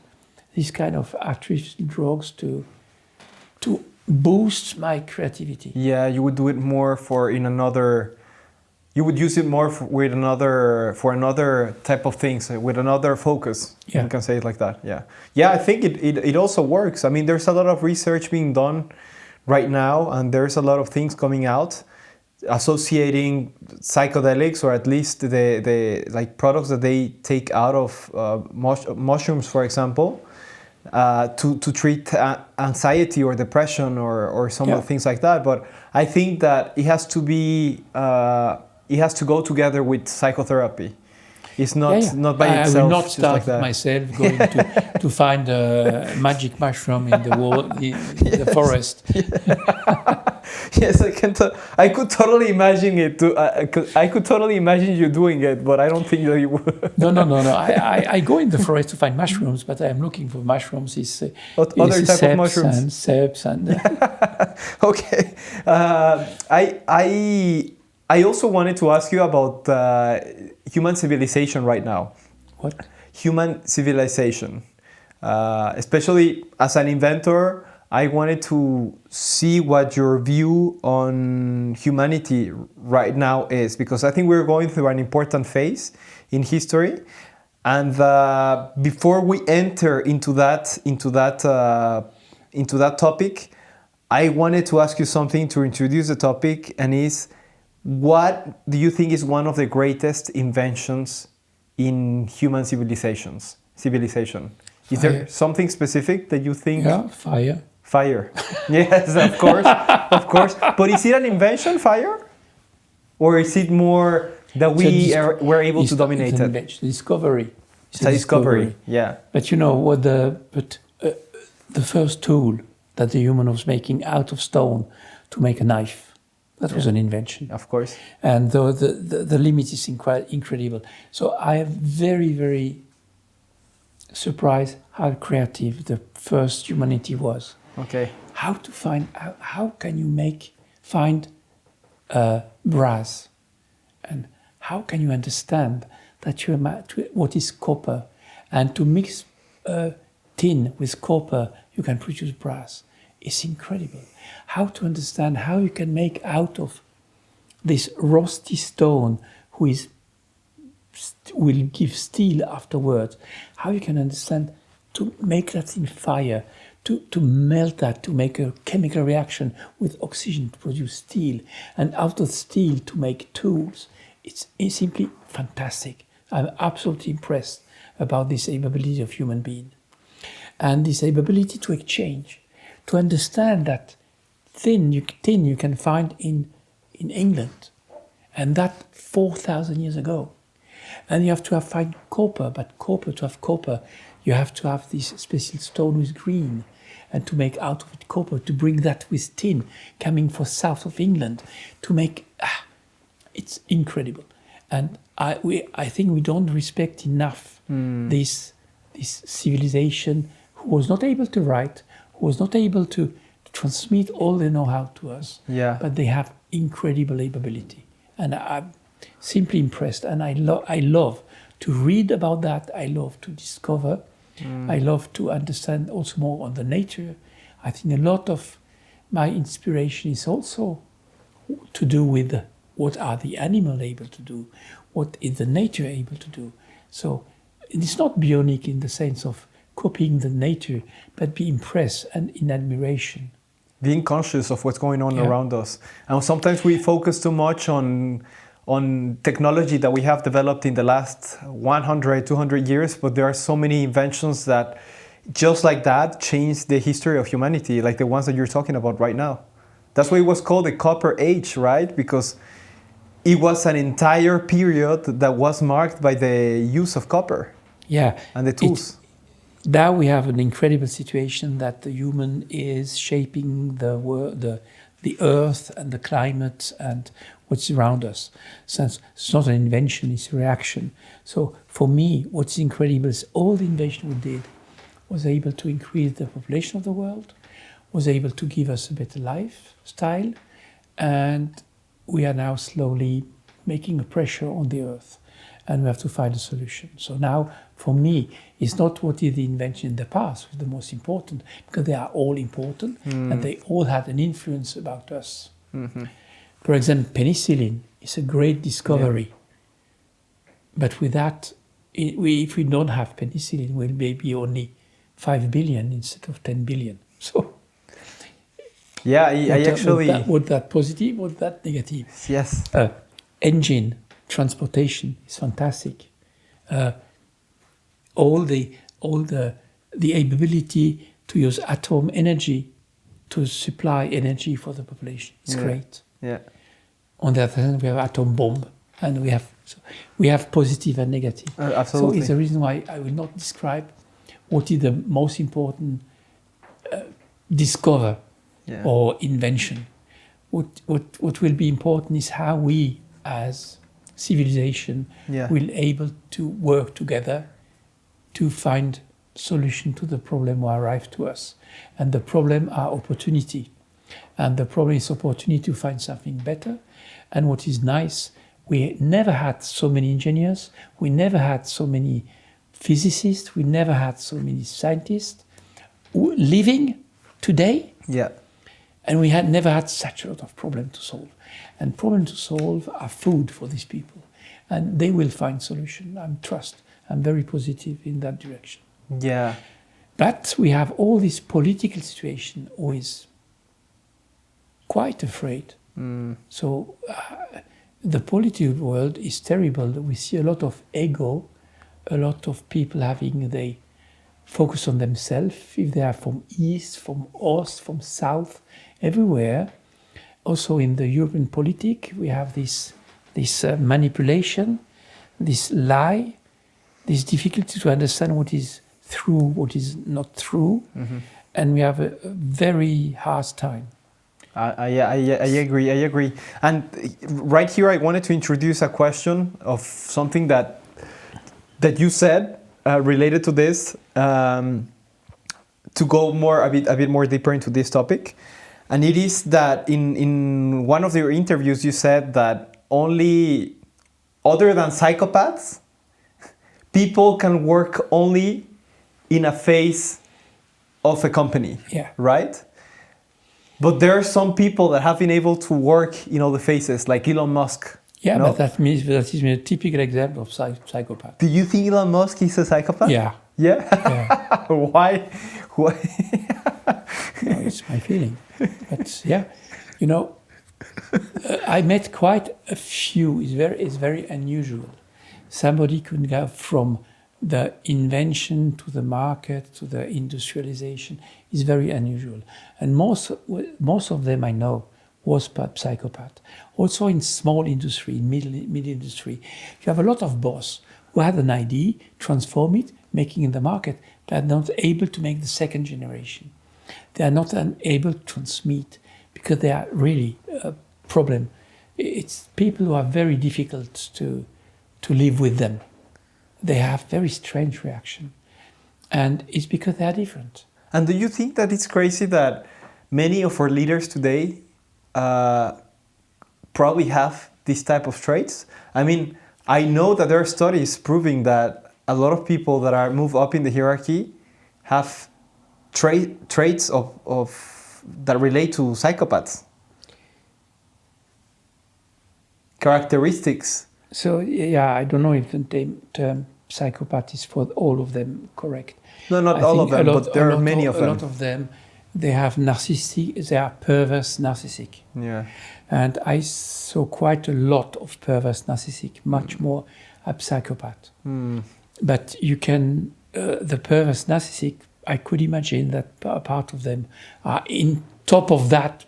Speaker 2: this kind of artificial drugs to boost my creativity.
Speaker 1: Yeah, you would do it more you would use it more for another type of things, with another focus.
Speaker 2: Yeah.
Speaker 1: You can say it like that. Yeah. Yeah, I think it also works. I mean, there's a lot of research being done right now, and there's a lot of things coming out associating psychedelics, or at least the like products that they take out of mushrooms, for example, to treat anxiety or depression or some of the things like that. But I think that it has to go together with psychotherapy. It's not by itself.
Speaker 2: I will not
Speaker 1: just
Speaker 2: start
Speaker 1: like that.
Speaker 2: myself going to find a magic mushroom in the forest.
Speaker 1: Yes, I could totally imagine it. I could totally imagine you doing it, but I don't think that you would.
Speaker 2: No. I go in the forest to find mushrooms, but I'm looking for mushrooms.
Speaker 1: Other type of mushrooms.
Speaker 2: And seps and.
Speaker 1: Okay, I also wanted to ask you about human civilization right now.
Speaker 2: What?
Speaker 1: Human civilization. Especially as an inventor, I wanted to see what your view on humanity right now is, because I think we're going through an important phase in history. And before we enter into that topic, I wanted to ask you something to introduce the topic, and is, what do you think is one of the greatest inventions in human civilization? Is there something specific that you think?
Speaker 2: Yeah, fire.
Speaker 1: Fire. Yes, of course. But is it an invention, fire? Or is it more that were able to dominate
Speaker 2: it's an
Speaker 1: it?
Speaker 2: Discovery.
Speaker 1: It's a discovery, yeah.
Speaker 2: But you know what the first tool that the human was making out of stone to make a knife, that was an invention.
Speaker 1: Of course.
Speaker 2: And the limit is incredible. So I am very, very surprised how creative the first humanity was.
Speaker 1: Okay.
Speaker 2: How can you find brass, and how can you understand that what is copper, and to mix tin with copper you can produce brass? It's incredible. How to understand how you can make out of this rusty stone will give steel afterwards. How you can understand to make that in fire, to melt that, to make a chemical reaction with oxygen to produce steel, and out of steel to make tools. It's simply fantastic. I'm absolutely impressed about this ability of human being. And this ability to exchange, to understand that tin you can find in England, and that 4,000 years ago. And you have to find copper, but to have copper, you have to have this special stone with green, and to make out of it copper, to bring that with tin, coming from south of England, to make, it's incredible. And I think we don't respect enough this civilization who was not able to write, who was not able to transmit all the know-how to us, but they have incredible ability. And I'm simply impressed, and I love to read about that. I love to discover. I love to understand also more on the nature. I think a lot of my inspiration is also to do with what are the animals able to do, what is the nature able to do. So it's not bionic in the sense of copying the nature, but be impressed and in admiration.
Speaker 1: Being conscious of what's going on around us. And sometimes we focus too much on technology that we have developed in the last 100, 200 years, but there are so many inventions that just like that changed the history of humanity, like the ones that you're talking about right now. That's why it was called the Copper Age, right? Because it was an entire period that was marked by the use of copper.
Speaker 2: Yeah.
Speaker 1: And the tools.
Speaker 2: Now we have an incredible situation that the human is shaping the world, the earth and the climate and what's around us. Since it's not an invention, it's a reaction. So for me, what's incredible is all the invention we did was able to increase the population of the world, was able to give us a better lifestyle, and we are now slowly making a pressure on the earth, and we have to find a solution. So now, for me, it's not what is the invention in the past was the most important, because they are all important, and they all had an influence about us. For example, penicillin is a great discovery, but with that, if we don't have penicillin, we'll maybe only 5 billion instead of 10 billion. So, was that positive? Was that negative?
Speaker 1: Yes.
Speaker 2: Engine transportation is fantastic. All the ability to use atom energy to supply energy for the population. It's great.
Speaker 1: Yeah.
Speaker 2: On the other hand, we have atom bomb, and we have positive and negative.
Speaker 1: Absolutely.
Speaker 2: So it's the reason why I will not describe what is the most important discover or invention. What will be important is how we, as civilization, will able to work together to find solution to the problem who arrive to us. And the problem are opportunity. And the problem is opportunity to find something better. And what is nice, we never had so many engineers, we never had so many physicists, we never had so many scientists living today.
Speaker 1: Yeah.
Speaker 2: And we had never had such a lot of problems to solve. And problems to solve are food for these people. And they will find solution. I'm very positive in that direction.
Speaker 1: Yeah.
Speaker 2: But we have all this political situation who is quite afraid. So the political world is terrible. We see a lot of ego, a lot of people they focus on themselves, if they are from east, from west, from south, everywhere. Also in the European politics, we have this manipulation, this lie, this difficulty to understand what is true, what is not true, and we have a very hard time.
Speaker 1: I agree. And right here, I wanted to introduce a question of something that you said related to this, to go a bit more deeper into this topic. And it is that in one of your interviews, you said that only, other than psychopaths, people can work only in a phase of a company, right? But there are some people that have been able to work in all the phases, like Elon Musk.
Speaker 2: Yeah, but that is a typical example of psychopath.
Speaker 1: Do you think Elon Musk is a psychopath?
Speaker 2: Yeah.
Speaker 1: Yeah? Why?
Speaker 2: No, it's my feeling. But yeah, you know, I met quite a few. It's very unusual. Somebody could go from the invention to the market to the industrialization. Is very unusual, and most of them I know was psychopath. Also in small industry, in middle industry, you have a lot of boss who had an idea, transform it, making in the market. They are not able to make the second generation. They are not able to transmit because they are really a problem. It's people who are very difficult to live with them. They have very strange reaction, and it's because they are different.
Speaker 1: And do you think that it's crazy that many of our leaders today probably have this type of traits? I mean, I know that there are studies proving that a lot of people that are move up in the hierarchy have traits of that relate to psychopaths. Characteristics.
Speaker 2: So yeah, I don't know if the term psychopath is for all of them correct.
Speaker 1: No, not all of them, but there are many of them.
Speaker 2: A lot of them, they have they are perverse narcissistic.
Speaker 1: Yeah.
Speaker 2: And I saw quite a lot of perverse narcissistic, much more a psychopath. But you can, the perverse narcissistic, I could imagine that part of them are in top of that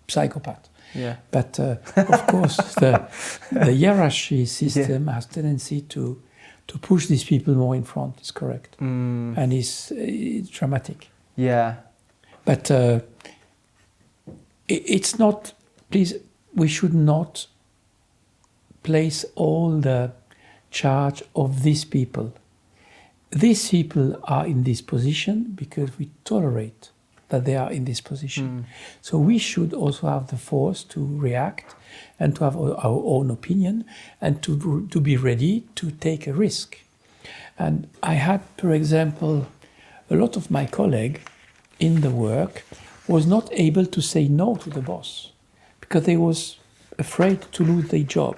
Speaker 2: psychopath.
Speaker 1: Yeah.
Speaker 2: But of course, the hierarchy system has tendency to push these people more in front. It's correct, and it's dramatic.
Speaker 1: Yeah.
Speaker 2: But it's not. Please, we should not place all the charge of these people. These people are in this position because we tolerate that they are in this position. So we should also have the force to react and to have our own opinion and to be ready to take a risk. And I had, for example, a lot of my colleagues in the work was not able to say no to the boss because they was afraid to lose their job.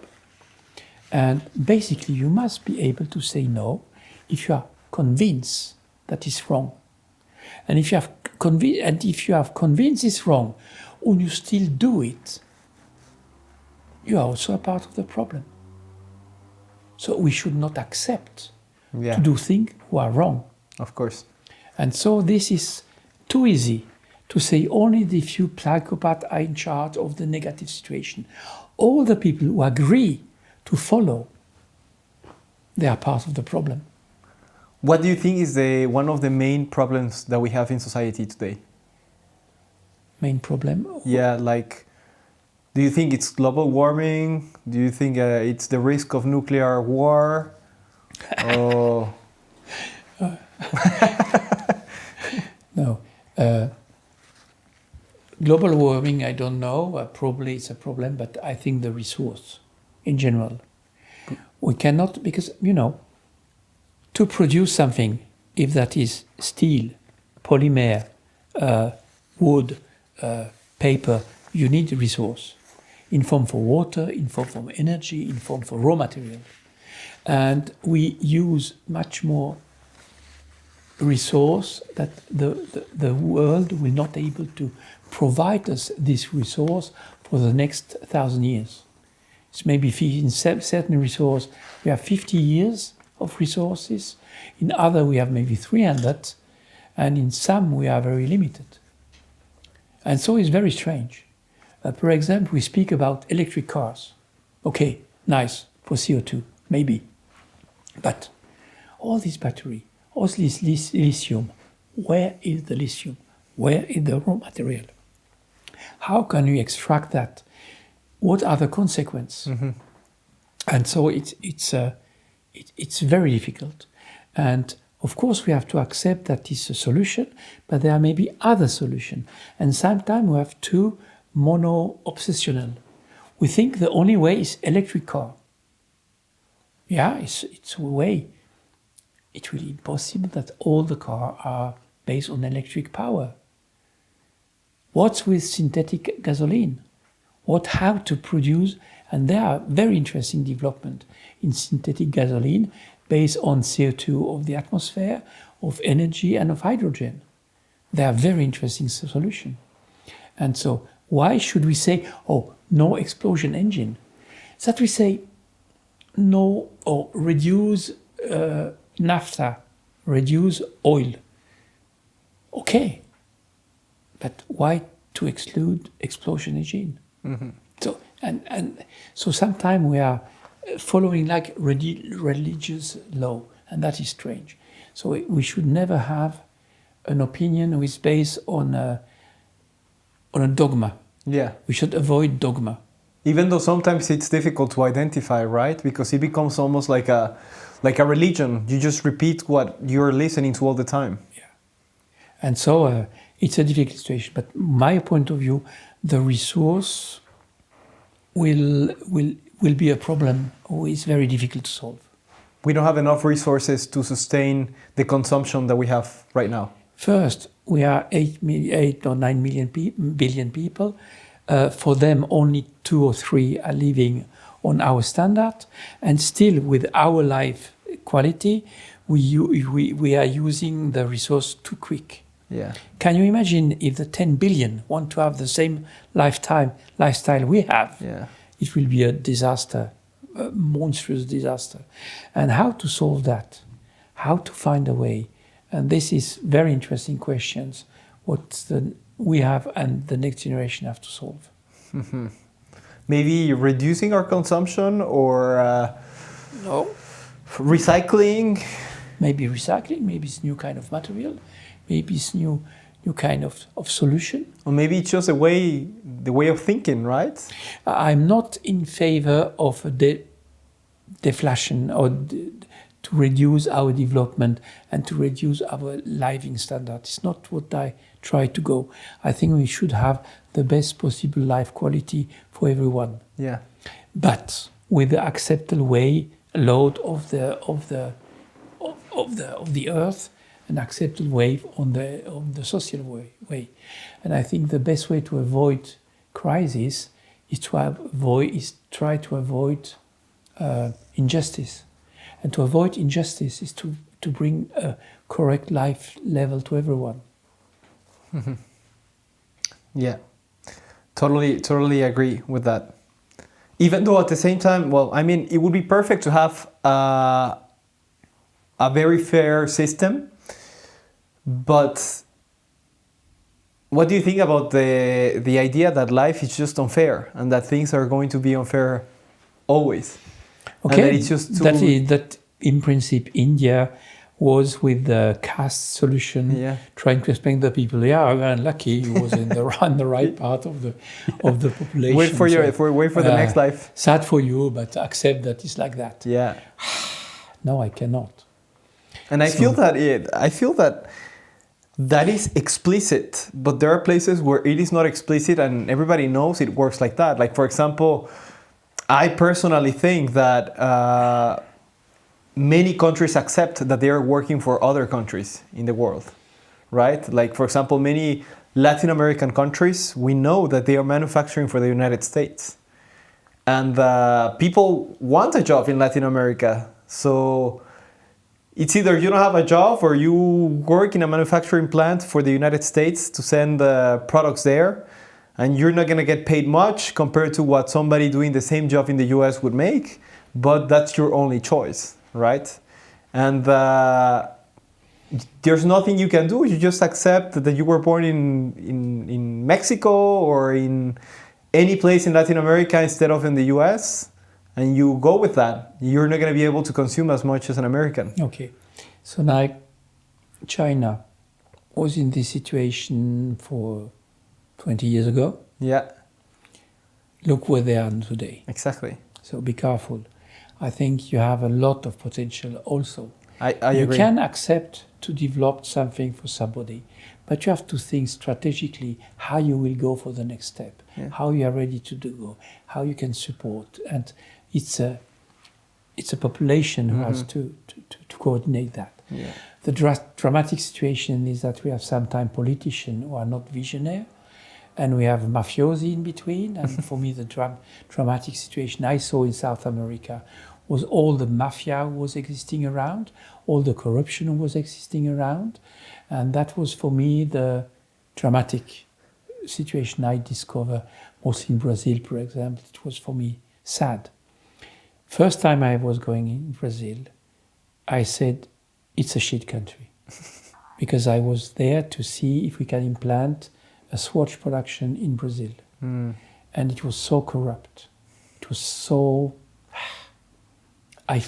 Speaker 2: And basically you must be able to say no if you are convinced that it's wrong. And if you have convinced it's wrong, and you still do it, you are also a part of the problem. So we should not accept to do things who are wrong.
Speaker 1: Of course.
Speaker 2: And so this is too easy to say only the few psychopaths are in charge of the negative situation. All the people who agree to follow, they are part of the problem.
Speaker 1: What do you think is one of the main problems that we have in society today?
Speaker 2: Main problem?
Speaker 1: Yeah, like, do you think it's global warming? Do you think it's the risk of nuclear war? Oh.
Speaker 2: No. Global warming, I don't know. Probably it's a problem, but I think the resource in general. We cannot, because, to produce something, if that is steel, polymer, wood, paper, you need a resource in form for water, in form for energy, in form for raw material. And we use much more resource that the world will not able to provide us this resource for the next 1,000 years. It's maybe in certain resource we have 50 years of resources, in other we have maybe 300, and in some we are very limited. And so it's very strange. For example, we speak about electric cars. Okay, nice for CO2, maybe. But all this battery, all this lithium, where is the lithium? Where is the raw material? How can we extract that? What are the consequences? Mm-hmm. And so it's very difficult. And of course we have to accept that it's a solution, but there are maybe other solutions. And sometimes we have too mono-obsessional. We think the only way is electric car. Yeah, it's a way. It's really impossible that all the cars are based on electric power. What's with synthetic gasoline? How to produce, and there are very interesting development in synthetic gasoline based on CO2 of the atmosphere, of energy and of hydrogen. they are very interesting solution. And so why should we say, oh, no explosion engine? That we say no, or reduce naphtha, reduce oil. Okay, but why to exclude explosion engine?
Speaker 1: Mm-hmm.
Speaker 2: So and so sometimes we are following like religious law, and that is strange. So we should never have an opinion which is based on a dogma.
Speaker 1: Yeah.
Speaker 2: We should avoid dogma.
Speaker 1: Even though sometimes it's difficult to identify, right? Because it becomes almost like a religion. You just repeat what you're listening to all the time.
Speaker 2: Yeah. And so it's a difficult situation. But my point of view, the resource will be a problem or is very difficult to solve.
Speaker 1: We don't have enough resources to sustain the consumption that we have right now.
Speaker 2: First, we are 8 or 9 billion people. For them, only 2 or 3 are living on our standard, and still with our life quality, we are using the resource too quick.
Speaker 1: Yeah.
Speaker 2: Can you imagine if the 10 billion want to have the same lifestyle we have?
Speaker 1: Yeah.
Speaker 2: It will be a disaster, a monstrous disaster. And how to solve that? How to find a way? And this is very interesting questions. We have and the next generation have to solve.
Speaker 1: Mm-hmm. Maybe reducing our consumption or
Speaker 2: No.
Speaker 1: Recycling.
Speaker 2: Maybe recycling, maybe it's new kind of material, maybe it's new kind of solution.
Speaker 1: Or maybe it's just the way of thinking, right?
Speaker 2: I'm not in favor of a deflation or to reduce our development and to reduce our living standard. It's not what I try to go. I think we should have the best possible life quality for everyone.
Speaker 1: Yeah.
Speaker 2: But with the acceptable load of the earth, an acceptable way on the social way. And I think the best way to avoid crisis is try to avoid injustice. And to avoid injustice is to bring a correct life level to everyone.
Speaker 1: Mm-hmm. Yeah, totally agree with that. Even though at the same time, well, I mean, it would be perfect to have a very fair system. But what do you think about the idea that life is just unfair and that things are going to be unfair always?
Speaker 2: Okay,
Speaker 1: and that it's just
Speaker 2: that in principle India was with the caste solution, trying to explain to people, I'm unlucky, you was in the right part of the population.
Speaker 1: Wait for the next life.
Speaker 2: Sad for you, but accept that it's like that.
Speaker 1: Yeah.
Speaker 2: No, I cannot.
Speaker 1: And I feel that is explicit, but there are places where it is not explicit and everybody knows it works like that. Like, for example, I personally think that many countries accept that they are working for other countries in the world, right? Like, for example, many Latin American countries, we know that they are manufacturing for the United States. And people want a job in Latin America. So it's either you don't have a job or you work in a manufacturing plant for the United States to send products there. And you're not going to get paid much compared to what somebody doing the same job in the US would make. But that's your only choice, right? And there's nothing you can do. You just accept that you were born in Mexico or in any place in Latin America instead of in the US. And you go with that. You're not going to be able to consume as much as an American.
Speaker 2: Okay. So now China was in this situation for 20 years ago.
Speaker 1: Yeah.
Speaker 2: Look where they are today.
Speaker 1: Exactly.
Speaker 2: So be careful. I think you have a lot of potential also.
Speaker 1: I agree.
Speaker 2: You can accept to develop something for somebody, but you have to think strategically how you will go for the next step, how you are ready to go, how you can support. And it's a population who has to coordinate that.
Speaker 1: Yeah.
Speaker 2: The dramatic situation is that we have sometimes politicians who are not visionary, and we have mafiosi in between. And for me, the dramatic situation I saw in South America was all the mafia was existing around, all the corruption was existing around, and that was for me the dramatic situation I discovered, mostly in Brazil, for example. It was for me sad. First time I was going in Brazil, I said, it's a shit country. Because I was there to see if we can implant a Swatch production in Brazil. And it was so corrupt. It was so... I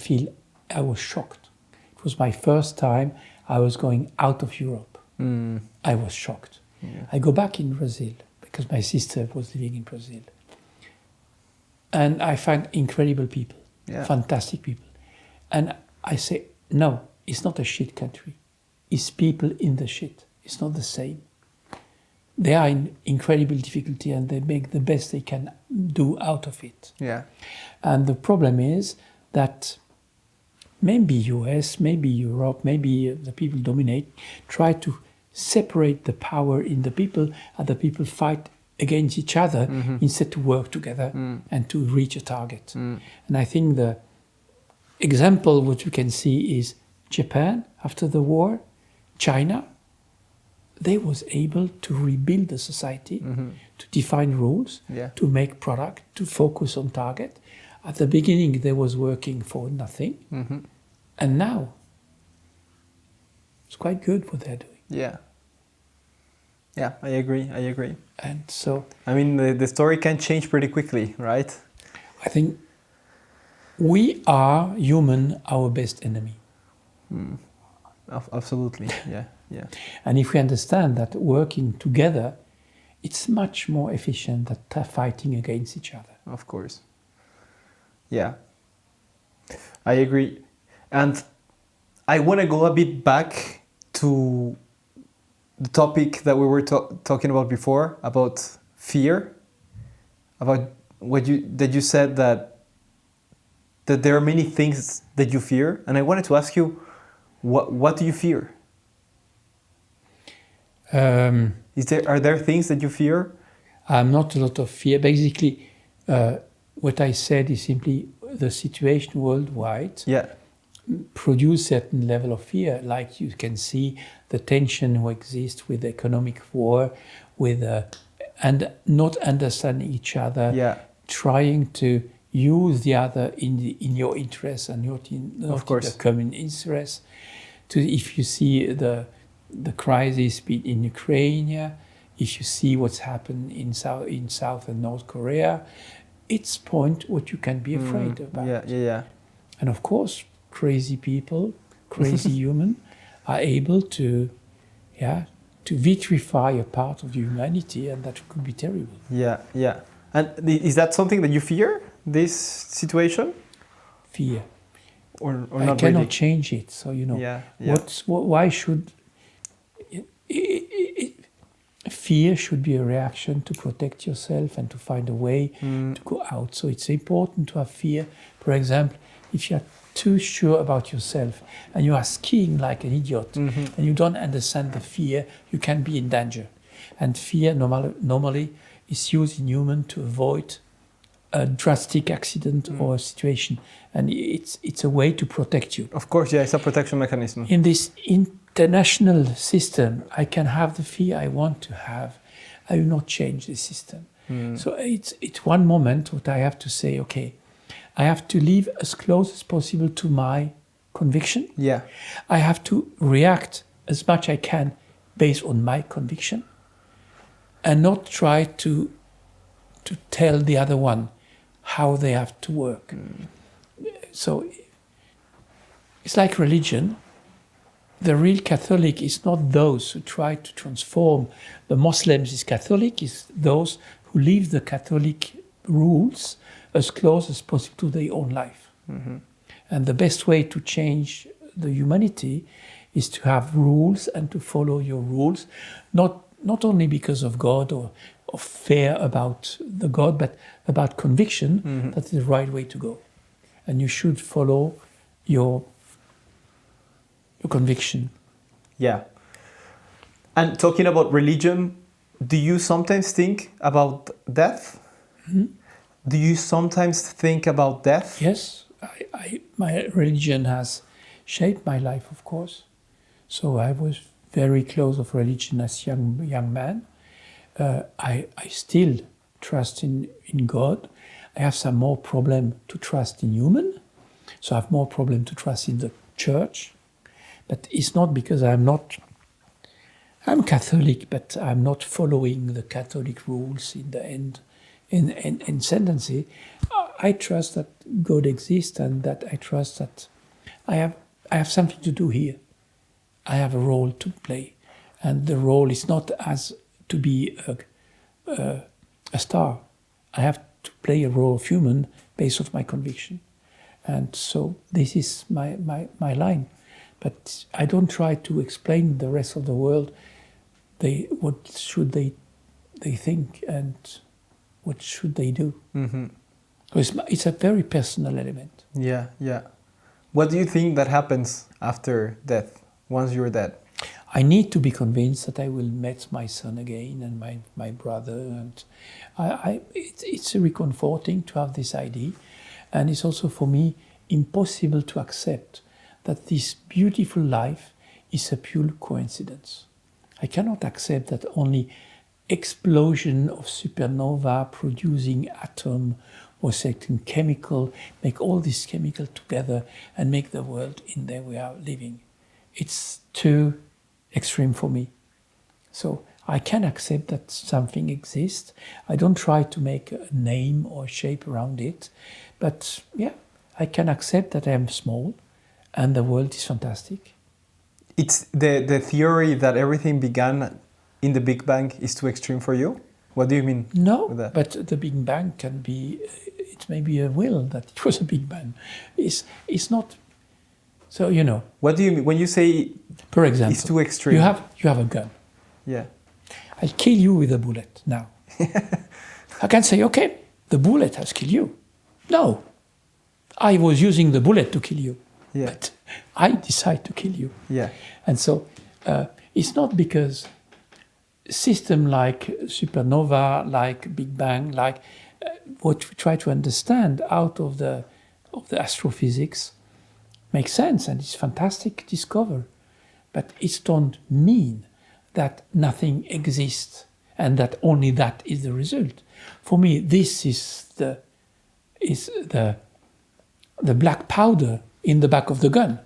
Speaker 2: was shocked. It was my first time I was going out of Europe. I was shocked. Yeah. I go back in Brazil because my sister was living in Brazil. And I find incredible people, fantastic people. And I say, no, it's not a shit country. It's people in the shit. It's not the same. They are in incredible difficulty and they make the best they can do out of it. Yeah. And the problem is that maybe US, maybe Europe, maybe the people dominate, try to separate the power in the people and the people fight against each other instead to work together and to reach a target. And I think the example what you can see is Japan after the war, China, they was able to rebuild the society, to define rules, to make product, to focus on target. At the beginning, they was working for nothing. And now, it's quite good what they're doing.
Speaker 1: Yeah. Yeah, I agree.
Speaker 2: And so...
Speaker 1: I mean, the story can change pretty quickly, right?
Speaker 2: I think we are human, our best enemy.
Speaker 1: Absolutely, yeah.
Speaker 2: And if we understand that working together, it's much more efficient than fighting against each other.
Speaker 1: Of course. Yeah, I agree. And I want to go a bit back to the topic that we were talking about before, about fear, about that you said that there are many things that you fear. And I wanted to ask you, what do you fear? Are there things that you fear?
Speaker 2: Not a lot of fear. Basically, what I said is simply the situation worldwide produce certain level of fear. Like you can see the tension who exists with the economic war, with and not understanding each other, trying to use the other in your interest and not in the common interest. If you see the crisis in Ukraine, if you see what's happened in South and North Korea, it's point what you can be afraid about. And of course, crazy people, crazy human, are able to vitrify a part of humanity, and that could be terrible.
Speaker 1: Yeah. And is that something that you fear, this situation?
Speaker 2: Fear.
Speaker 1: Or
Speaker 2: I
Speaker 1: not
Speaker 2: cannot
Speaker 1: really?
Speaker 2: change it. So, why should... fear should be a reaction to protect yourself and to find a way to go out. So it's important to have fear. For example, if you're too sure about yourself and you are skiing like an idiot and you don't understand the fear, you can be in danger. And fear normally is used in human to avoid a drastic accident or a situation. And it's a way to protect you.
Speaker 1: Of course, it's a protection mechanism.
Speaker 2: In this international system, I can have the fear I want to have. I will not change the system. So it's one moment what I have to say, okay, I have to live as close as possible to my conviction. I have to react as much I can based on my conviction and not try to tell the other one how they have to work. So it's like religion. The real Catholic is not those who try to transform the Muslims is Catholic, is those who live the Catholic rules as close as possible to their own life. And the best way to change the humanity is to have rules and to follow your rules, not only because of God or fear about the God, but about conviction that is the right way to go. And you should follow your conviction.
Speaker 1: Yeah. And talking about religion, do you sometimes think about death? Do you sometimes think about death?
Speaker 2: Yes, my religion has shaped my life, of course. So I was very close of religion as young man. I still trust in God. I have some more problem to trust in human. So I have more problem to trust in the church. But it's not because I'm Catholic, but I'm not following the Catholic rules in the end in sentences. I trust that God exists, and that I trust that I have something to do here. I have a role to play, and the role is not as to be a star. I have to play a role of human based on my conviction, and so this is my line. But I don't try to explain the rest of the world. What should they think, and what should they do?
Speaker 1: Mm-hmm.
Speaker 2: It's a very personal element.
Speaker 1: Yeah, yeah. What do you think that happens after death, once you're dead?
Speaker 2: I need to be convinced that I will meet my son again and my brother, and it's very comforting to have this idea, and it's also for me impossible to accept that this beautiful life is a pure coincidence. I cannot accept that only explosion of supernova producing atom or certain chemical make all this chemical together and make the world in there we are living. It's too extreme for me. So I can accept that something exists. I don't try to make a name or shape around it, but yeah, I can accept that I am small and the world is fantastic.
Speaker 1: It's the theory that everything began in the Big Bang is too extreme for you? What do you mean
Speaker 2: No,
Speaker 1: with that?
Speaker 2: but the Big Bang can be, it may be a will that it was a Big Bang. It's not, so you know.
Speaker 1: What do you mean when you say
Speaker 2: For example,
Speaker 1: it's too extreme?
Speaker 2: you have a gun.
Speaker 1: Yeah.
Speaker 2: I'll kill you with a bullet now. I can say, okay, the bullet has killed you. No, I was using the bullet to kill you.
Speaker 1: Yeah.
Speaker 2: But I decide to kill you.
Speaker 1: Yeah.
Speaker 2: And so it's not because system like supernova, like Big Bang, like what we try to understand out of the astrophysics makes sense, and it's fantastic discover. But it don't mean that nothing exists and that only that is the result. For me, this is the black powder in the back of the gun.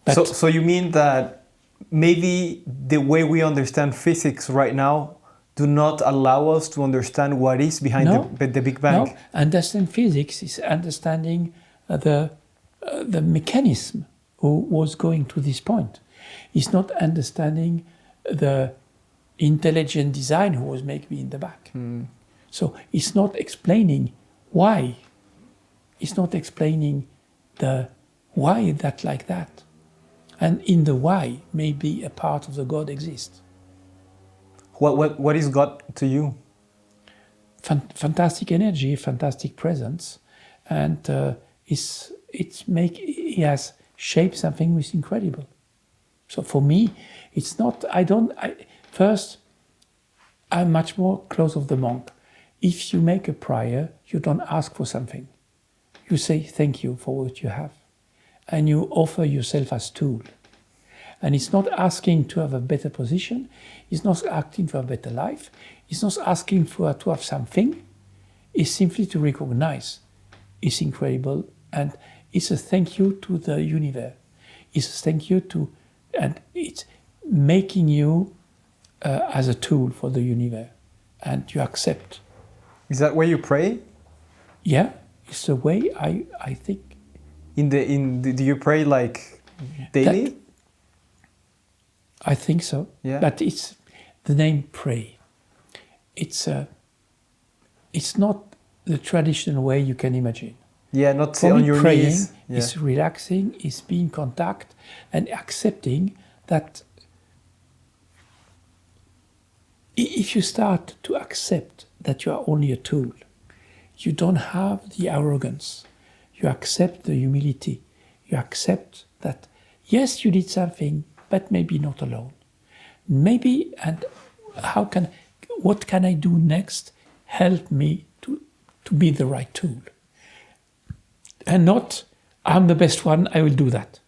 Speaker 2: But
Speaker 1: So you mean that maybe the way we understand physics right now do not allow us to understand what is behind the Big Bang?
Speaker 2: No, understand physics is understanding the mechanism who was going to this point. It's not understanding the intelligent design who was maybe in the back. So it's not explaining why. It's not explaining the why that like that. And in the why, maybe a part of the God exists.
Speaker 1: What is God to you?
Speaker 2: Fantastic energy, fantastic presence, and he has shaped something which is incredible. So for me, it's not. First, I'm much more close of the monk. If you make a prayer, you don't ask for something. You say thank you for what you have, and you offer yourself as tool. And it's not asking to have a better position. It's not asking for a better life. It's not asking to have something. It's simply to recognize it's incredible, and it's a thank you to the universe. It's a thank you to, and it's making you as a tool for the universe, and you accept.
Speaker 1: Is that where you pray?
Speaker 2: Yeah, it's the way I think.
Speaker 1: Do you pray like daily?
Speaker 2: I think so.
Speaker 1: Yeah.
Speaker 2: But it's the name pray. It's not the traditional way you can imagine.
Speaker 1: Yeah, not
Speaker 2: For
Speaker 1: on
Speaker 2: me,
Speaker 1: your
Speaker 2: praying
Speaker 1: knees. Yeah.
Speaker 2: is relaxing, is being in contact, and accepting that if you start to accept that you are only a tool, you don't have the arrogance. You accept the humility. You accept that, yes, you did something, but maybe not alone. Maybe, and what can I do next? Help me to be the right tool. And not, I'm the best one, I will do that.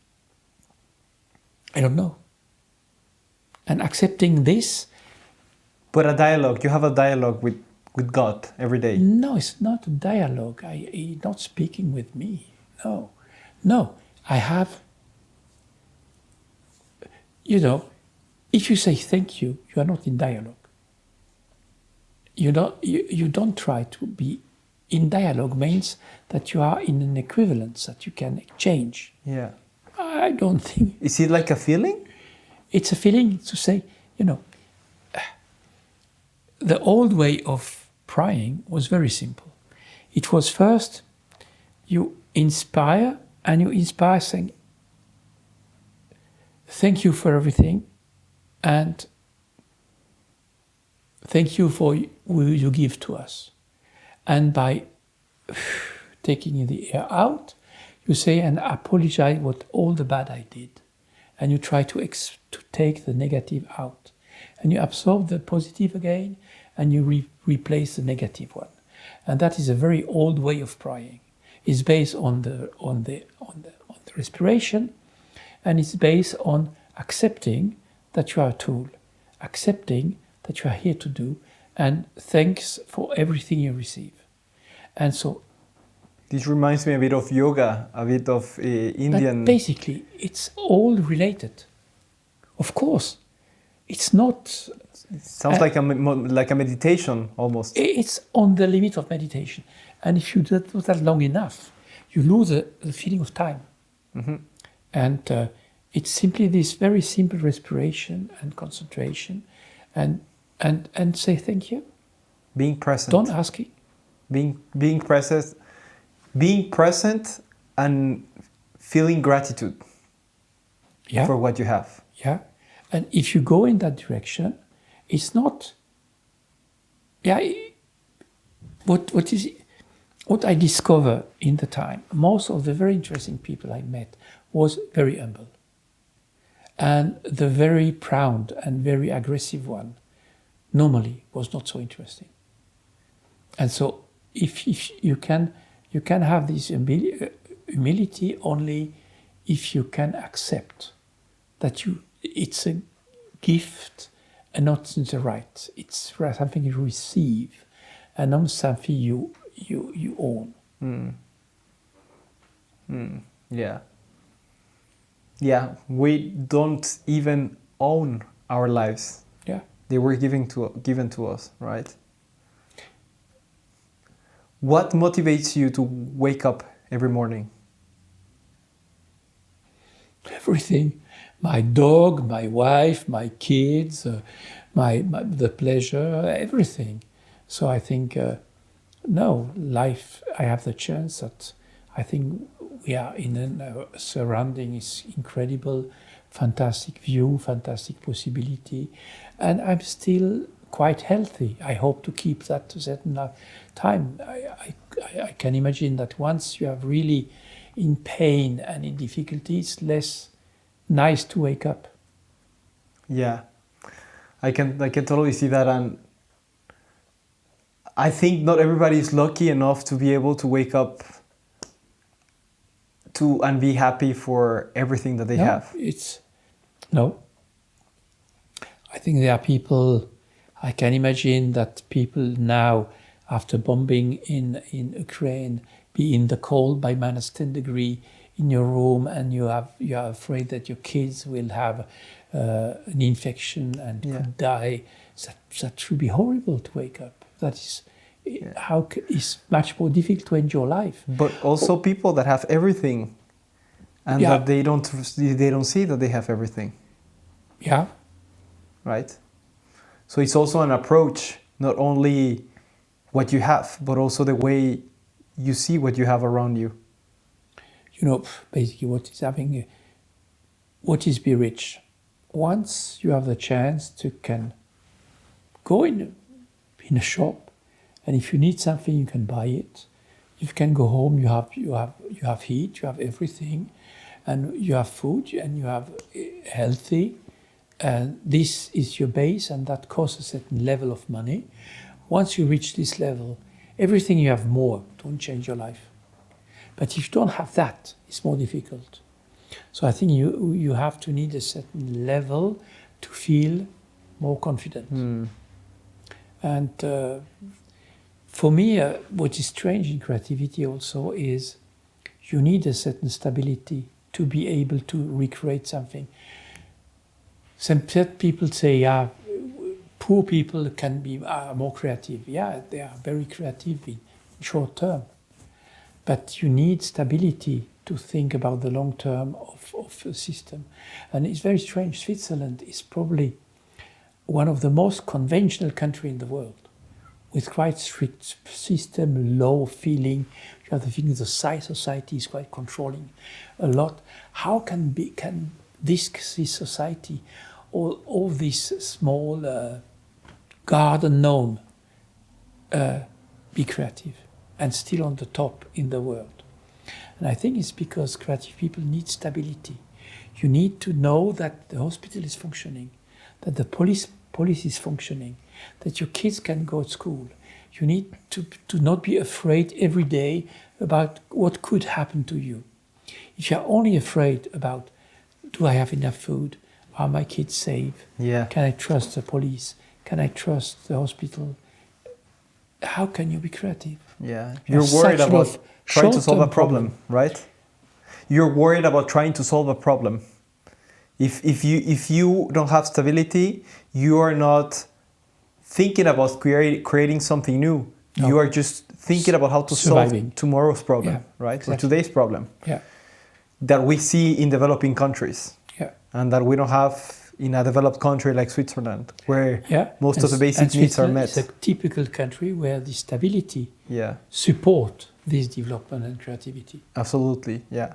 Speaker 2: I don't know. And accepting this.
Speaker 1: But a dialogue, you have a dialogue with God every day.
Speaker 2: No, it's not a dialogue. He's not speaking with me. No. No, I have, if you say thank you, you are not in dialogue. You don't try to be in dialogue means that you are in an equivalence that you can exchange.
Speaker 1: Yeah.
Speaker 2: I don't think.
Speaker 1: Is it like a feeling?
Speaker 2: It's a feeling to say, the old way of praying was very simple. It was first, you inspire saying, thank you for everything, and thank you for what you give to us. And by taking the air out, you say, and apologize what all the bad I did. And you try to take the negative out. And you absorb the positive again, and you replace the negative one. And that is a very old way of praying. It's based on the respiration, and it's based on accepting that you are a tool, accepting that you are here to do, and thanks for everything you receive. And so
Speaker 1: this reminds me a bit of yoga, a bit of Indian.
Speaker 2: But basically, it's all related. Of course, it's not.
Speaker 1: It sounds like a meditation almost.
Speaker 2: It's on the limit of meditation, and if you do that long enough, you lose the feeling of time.
Speaker 1: Mm-hmm.
Speaker 2: And it's simply this very simple respiration and concentration, and say thank you.
Speaker 1: Being present.
Speaker 2: Don't ask it.
Speaker 1: Being present. Being present and feeling gratitude for what you have.
Speaker 2: Yeah. And if you go in that direction, it's not. Yeah. What I discover in the time, most of the very interesting people I met was very humble. And the very proud and very aggressive one normally was not so interesting. And so if you can have this humility only if you can accept that it's a gift and not the right. It's something you receive and not something you own.
Speaker 1: Yeah. Yeah, we don't even own our lives.
Speaker 2: Yeah.
Speaker 1: They were given to us, right? What motivates you to wake up every morning?
Speaker 2: Everything. My dog, my wife, my kids, the pleasure, everything. So I think, life, I have the chance that I think we are in a surrounding is incredible, fantastic view, fantastic possibility. And I'm still quite healthy. I hope to keep that to a certain time. I can imagine that once you are really in pain and in difficulty, it's less nice to wake up.
Speaker 1: Yeah, I can totally see that, and I think not everybody is lucky enough to be able to wake up and be happy for everything that they have.
Speaker 2: I think there are people. I can imagine that people now, after bombing in Ukraine, be in the cold by -10 degrees in your room, and you are afraid that your kids will have an infection and could die. That should be horrible to wake up. That is it's much more difficult to enjoy life.
Speaker 1: But also people that have everything, and that they don't see that they have everything.
Speaker 2: Yeah.
Speaker 1: Right. So it's also an approach, not only what you have, but also the way you see what you have around you.
Speaker 2: Basically what is be rich? Once you have the chance to can go in a shop, and if you need something, you can buy it. You can go home, you have heat, you have everything, and you have food, and you have healthy. And this is your base, and that costs a certain level of money. Once you reach this level, everything you have more don't change your life. But if you don't have that, it's more difficult. So I think you have to need a certain level to feel more confident. And for me, what is strange in creativity also is you need a certain stability to be able to recreate something. Some people say, yeah, poor people are more creative. Yeah, they are very creative in short term. But you need stability to think about the long term of a system. And it's very strange. Switzerland is probably one of the most conventional countries in the world, with quite strict system, low feeling. You have the feeling the society is quite controlling a lot. How can this society, all this small garden gnome, be creative and still on the top in the world? And I think it's because creative people need stability. You need to know that the hospital is functioning, that the police is functioning, that your kids can go to school. You need to not be afraid every day about what could happen to you. If you're only afraid about, do I have enough food? Are my kids safe?
Speaker 1: Yeah.
Speaker 2: Can I trust the police? Can I trust the hospital? How can you be creative?
Speaker 1: Yeah. You're worried about trying to solve a problem, right? You're worried about trying to solve a problem. If you don't have stability, you are not thinking about creating something new. No. You are just thinking about how to solve tomorrow's problem, right? Exactly. Or today's problem.
Speaker 2: Yeah.
Speaker 1: That we see in developing countries.
Speaker 2: Yeah.
Speaker 1: And that we don't have in a developed country like Switzerland, where most of the basic needs are met.
Speaker 2: It's a typical country where the stability support this development and creativity.
Speaker 1: Absolutely, yeah.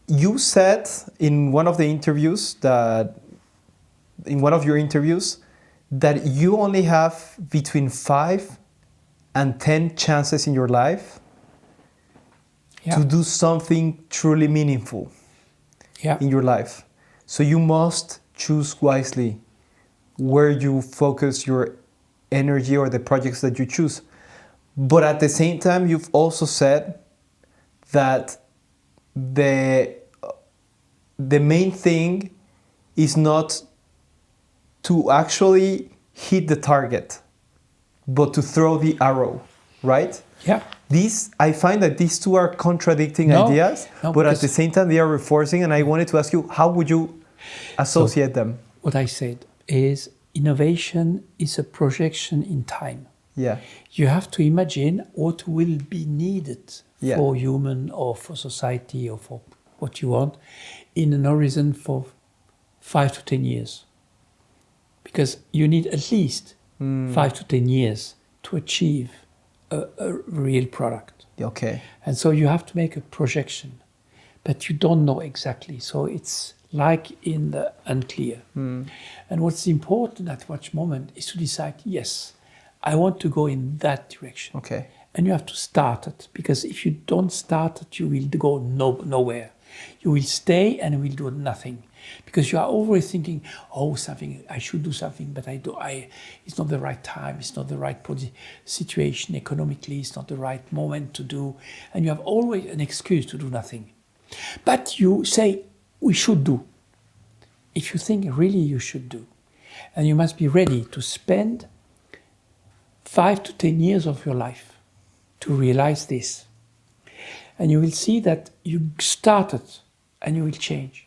Speaker 1: You said in one of your interviews that you only have between 5 and 10 chances in your life to do something truly meaningful in your life. So you must choose wisely where you focus your energy or the projects that you choose. But at the same time, you've also said that the main thing is not to actually hit the target, but to throw the arrow, right?
Speaker 2: Yeah.
Speaker 1: I find that these two are contradicting ideas, but at the same time they are reinforcing, and I wanted to ask you, how would you associate them?
Speaker 2: What I said is innovation is a projection in time.
Speaker 1: Yeah.
Speaker 2: You have to imagine what will be needed for human or for society or for what you want in an horizon for 5 to 10 years. Because you need at least 5 to 10 years to achieve a real product.
Speaker 1: Okay.
Speaker 2: And so you have to make a projection, but you don't know exactly. So it's like in the unclear. And what's important at which moment is to decide, yes, I want to go in that direction.
Speaker 1: Okay.
Speaker 2: And you have to start it, because if you don't start it, you will go nowhere. You will stay and will do nothing, because you are always thinking, I should do something, but it's not the right time, it's not the right situation economically, it's not the right moment to do, and you have always an excuse to do nothing. But you say, we should do. If you think really you should do, and you must be ready to spend 5 to 10 years of your life to realize this. And you will see that you started and you will change.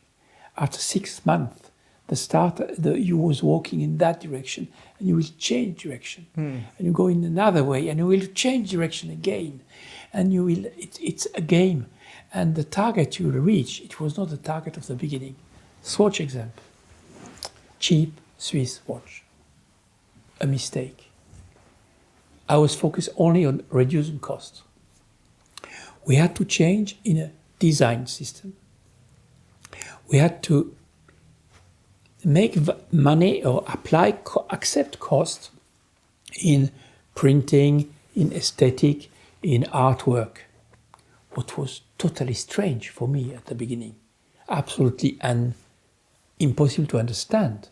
Speaker 2: After 6 months, you was walking in that direction, and you will change direction. And you go in another way, and you will change direction again. And it's a game. And the target you will reach, it was not the target of the beginning. Swatch example. Cheap Swiss watch. A mistake. I was focused only on reducing costs. We had to change in a design system. We had to make money or accept cost in printing, in aesthetic, in artwork. What was totally strange for me at the beginning. Absolutely impossible to understand.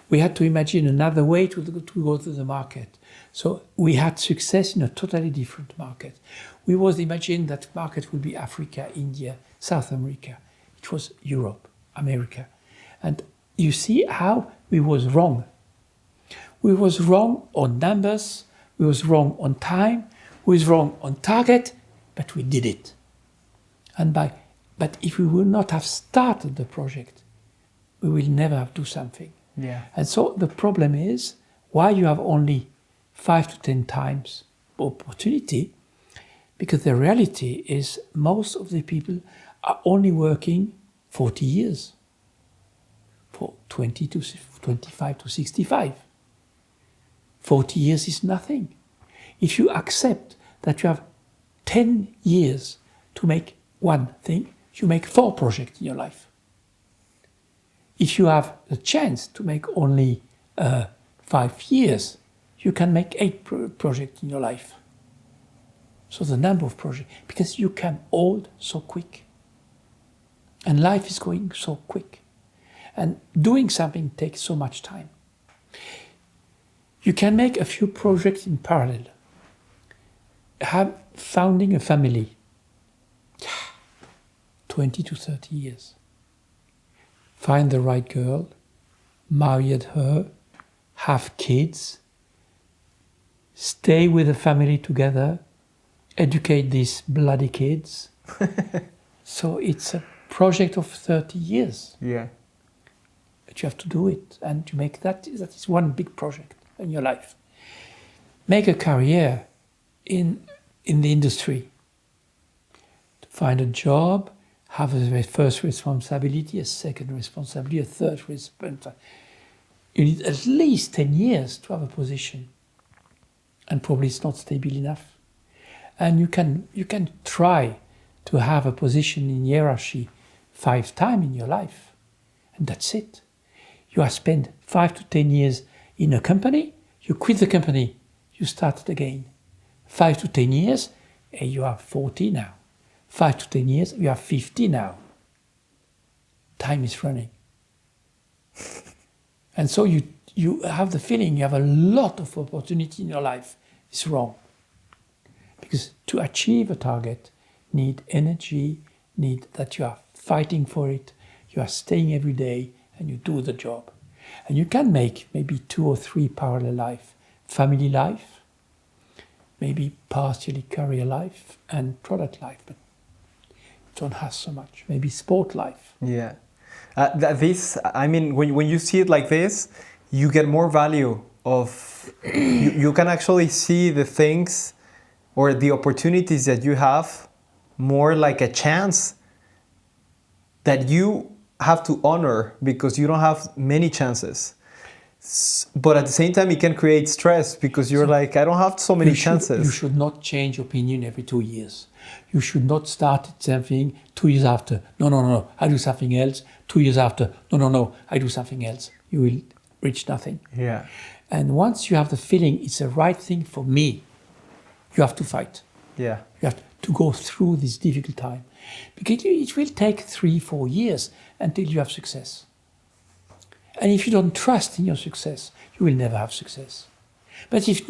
Speaker 2: We had to imagine another way to go to the market. So we had success in a totally different market. We was imagining that market would be Africa, India, South America. It was Europe, America. And you see how we was wrong. We was wrong on numbers, we was wrong on time, we was wrong on target, but we did it. But if we would not have started the project, we will never have do something.
Speaker 1: Yeah.
Speaker 2: And so the problem is why you have only 5 to 10 times opportunity, because the reality is most of the people are only working 40 years, for 20 to 25 to 65. 40 years is nothing. If you accept that you have 10 years to make one thing, you make 4 projects in your life. If you have the chance to make only 5 years, you can make 8 projects in your life. So the number of projects, because you can old so quick. And life is going so quick. And doing something takes so much time. You can make a few projects in parallel. Founding a family, 20 to 30 years. Find the right girl, marry her, have kids, stay with the family together, educate these bloody kids. So it's a project of 30 years.
Speaker 1: Yeah.
Speaker 2: But you have to do it, and you make that is one big project in your life. Make a career in the industry. Find a job, have a first responsibility, a second responsibility, a third responsibility. You need at least 10 years to have a position, and probably it's not stable enough. And you can try to have a position in hierarchy 5 times in your life, and that's it. You have spent 5 to 10 years in a company, you quit the company, you start it again. 5 to 10 years, and you are 40 now. 5 to 10 years, you are 50 now. Time is running. And so you have the feeling you have a lot of opportunity in your life. It's wrong. Because to achieve a target, need energy, need that you are fighting for it, you are staying every day, and you do the job. And you can make maybe 2 or 3 parallel life. Family life, maybe partially career life, and product life, but don't have so much. Maybe sport life.
Speaker 1: Yeah. When you see it like this, you get more value of, you can actually see the things or the opportunities that you have more like a chance that you have to honor because you don't have many chances. But at the same time, it can create stress because you're like, I don't have so many chances.
Speaker 2: You should not change opinion every 2 years. You should not start something 2 years after. No, I do something else. 2 years after. No, I do something else. You will reach nothing.
Speaker 1: Yeah.
Speaker 2: And once you have the feeling it's the right thing for me, you have to fight.
Speaker 1: Yeah.
Speaker 2: You have to go through this difficult time. Because it will take 3-4 years until you have success. And if you don't trust in your success, you will never have success. But if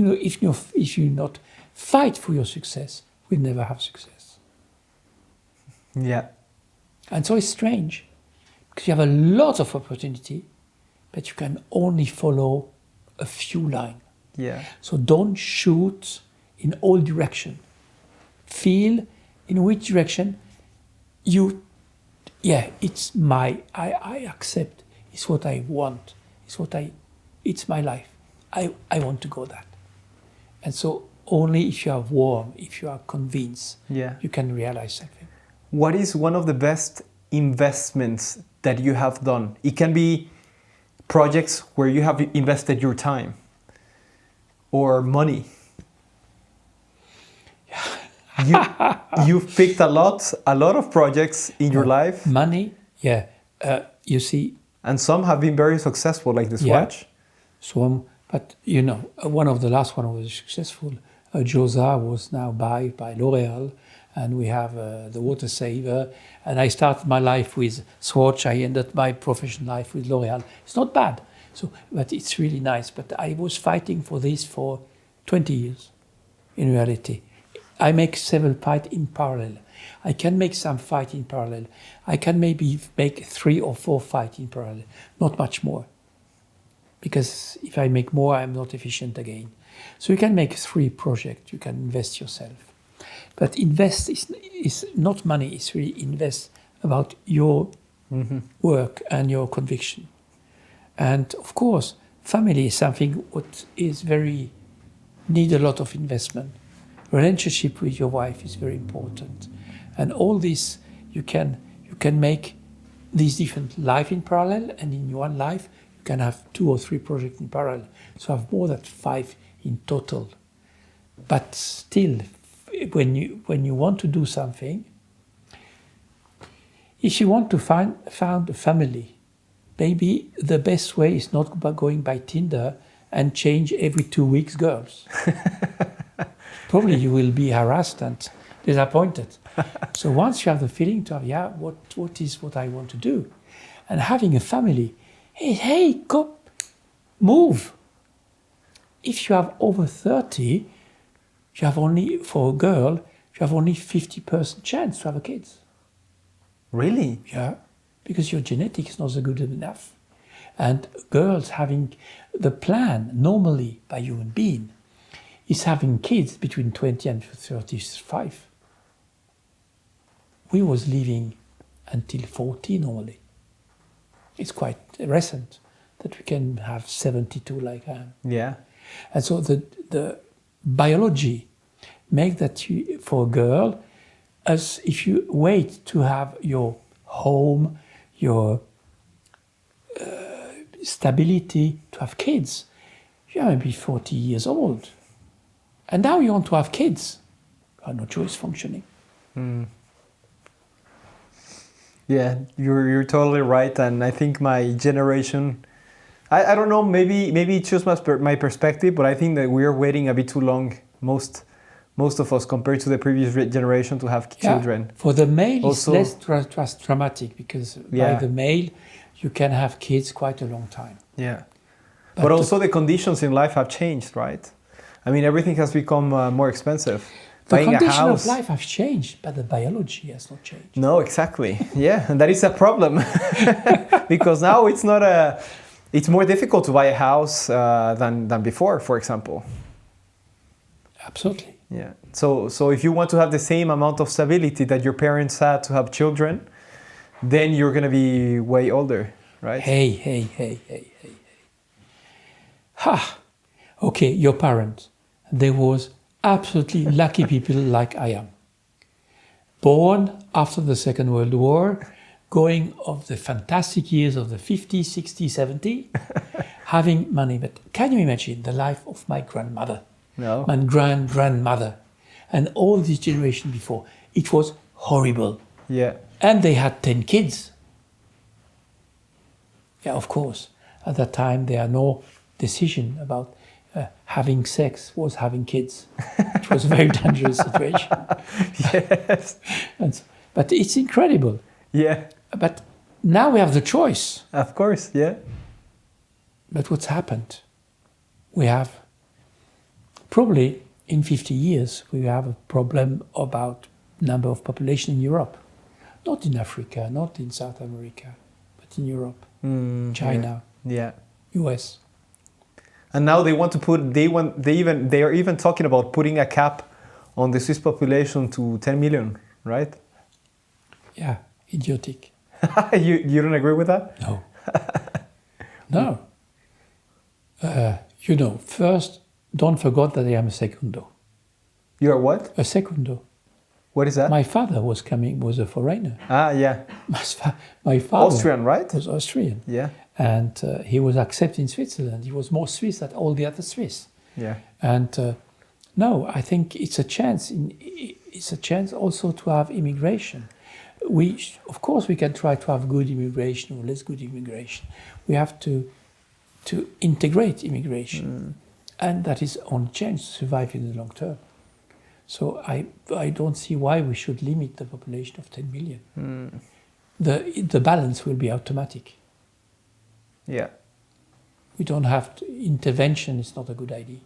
Speaker 2: you not fight for your success, you will never have success.
Speaker 1: Yeah.
Speaker 2: And so it's strange, because you have a lot of opportunity, but you can only follow a few lines.
Speaker 1: Yeah.
Speaker 2: So don't shoot in all directions. Feel in which direction I accept. It's what I want. It's my life. I want to go that. And so only if you are warm, if you are convinced, you can realize something.
Speaker 1: What is one of the best investments that you have done? It can be projects where you have invested your time or money. You've picked a lot of projects in your life.
Speaker 2: Money, you see.
Speaker 1: And some have been very successful, like the Swatch.
Speaker 2: Some, but one of the last one was successful. Josa was now by L'Oréal, and we have the water saver. And I started my life with Swatch. I ended my professional life with L'Oréal. It's not bad. So, but it's really nice. But I was fighting for this for 20 years in reality. I make several fights in parallel. I can make some fight in parallel. I can maybe make 3 or 4 fights in parallel, not much more. Because if I make more, I'm not efficient again. So you can make 3 projects, you can invest yourself. But invest is not money, it's really invest about your work and your conviction. And of course, family is something what is very, need a lot of investment. Relationship with your wife is very important. And all this, you can make these different life in parallel, and in one life, you can have 2 or 3 projects in parallel. So have more than 5 in total. But still, when you want to do something, if you want to found a family, maybe the best way is not by going by Tinder and change every 2 weeks girls. Probably you will be harassed and disappointed. So once you have the feeling to have, what is what I want to do? And having a family, hey, go, move. If you have over 30, you have only, for a girl, you have only 50% chance to have a kid.
Speaker 1: Really?
Speaker 2: Yeah, because your genetic is not so good enough. And girls having the plan normally by human being is having kids between 20 and 35. We was living until 40 normally. It's quite recent that we can have 72 like I am.
Speaker 1: Yeah.
Speaker 2: And so the biology make that for a girl, as if you wait to have your home, your stability, to have kids, you may be 40 years old. And now you want to have kids. You have no choice functioning.
Speaker 1: Yeah, you're totally right. And I think my generation, I don't know, maybe it's just my perspective, but I think that we're waiting a bit too long, most of us, compared to the previous generation, to have children.
Speaker 2: For the male,
Speaker 1: Also,
Speaker 2: it's less dramatic because by the male, you can have kids quite a long time.
Speaker 1: Yeah. But also the conditions in life have changed, right? I mean, everything has become more expensive.
Speaker 2: The condition of life has changed, but the biology has not changed.
Speaker 1: No, exactly. Yeah, and that is a problem. Because now it's more difficult to buy a house than before, for example.
Speaker 2: Absolutely.
Speaker 1: Yeah. So if you want to have the same amount of stability that your parents had to have children, then you're going to be way older, right?
Speaker 2: Hey. Ha! Okay, your parents. There was absolutely lucky people like I am. Born after the Second World War, going of the fantastic years of the 50s, 60s, 70s, having money. But can you imagine the life of my grandmother?
Speaker 1: No.
Speaker 2: My grandmother, and all this generation before? It was horrible.
Speaker 1: Yeah.
Speaker 2: And they had 10 kids. Yeah, of course. At that time, there are no decision about having sex was having kids. It was a very dangerous situation.
Speaker 1: Yes.
Speaker 2: But it's incredible.
Speaker 1: Yeah.
Speaker 2: But now we have the choice.
Speaker 1: Of course, yeah.
Speaker 2: But what's happened? We have, probably in 50 years, we have a problem about number of population in Europe. Not in Africa, not in South America, but in Europe, China, US.
Speaker 1: And now they want to put, they are even talking about putting a cap on the Swiss population to 10 million, right?
Speaker 2: Yeah, idiotic.
Speaker 1: You don't agree with that?
Speaker 2: No. No. First, don't forget that I am a secundo.
Speaker 1: You are what?
Speaker 2: A secundo.
Speaker 1: What is that?
Speaker 2: My father was a foreigner.
Speaker 1: Ah, yeah.
Speaker 2: My father
Speaker 1: Austrian, right?
Speaker 2: was Austrian.
Speaker 1: Yeah.
Speaker 2: And he was accepted in Switzerland. He was more Swiss than all the other Swiss.
Speaker 1: Yeah.
Speaker 2: And no, I think it's a chance. It's a chance also to have immigration. Of course, we can try to have good immigration or less good immigration. We have to integrate immigration, and that is only chance to survive in the long term. So I don't see why we should limit the population of 10 million. The balance will be automatic.
Speaker 1: Yeah.
Speaker 2: We don't have to, intervention is not a good idea.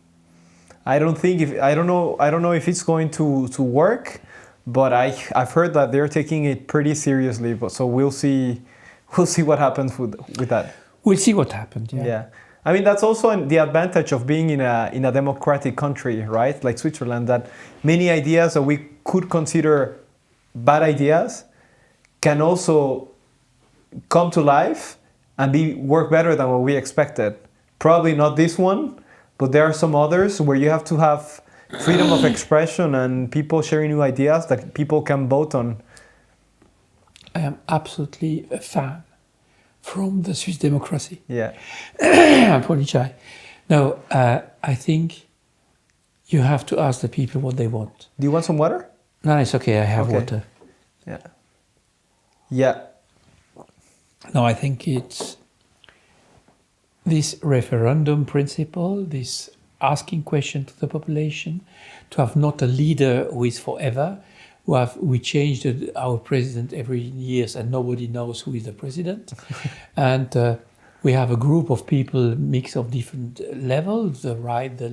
Speaker 1: I don't know if it's going to work, but I've heard that they're taking it pretty seriously. But so we'll see what happens with that.
Speaker 2: We'll see what happens. Yeah.
Speaker 1: Yeah. I mean, that's also the advantage of being in a democratic country, right? Like Switzerland, that many ideas that we could consider bad ideas can also come to life and work better than what we expected. Probably not this one, but there are some others where you have to have freedom of expression and people sharing new ideas that people can vote on.
Speaker 2: I am absolutely a fan from the Swiss democracy.
Speaker 1: Yeah.
Speaker 2: I apologize. No, I think you have to ask the people what they want.
Speaker 1: Do you want some water?
Speaker 2: No, it's okay. I have water.
Speaker 1: Yeah. Yeah.
Speaker 2: No, I think it's this referendum principle, this asking question to the population, to have not a leader who is forever. We changed our president every years and nobody knows who is the president. And we have a group of people, mix of different levels, the right, the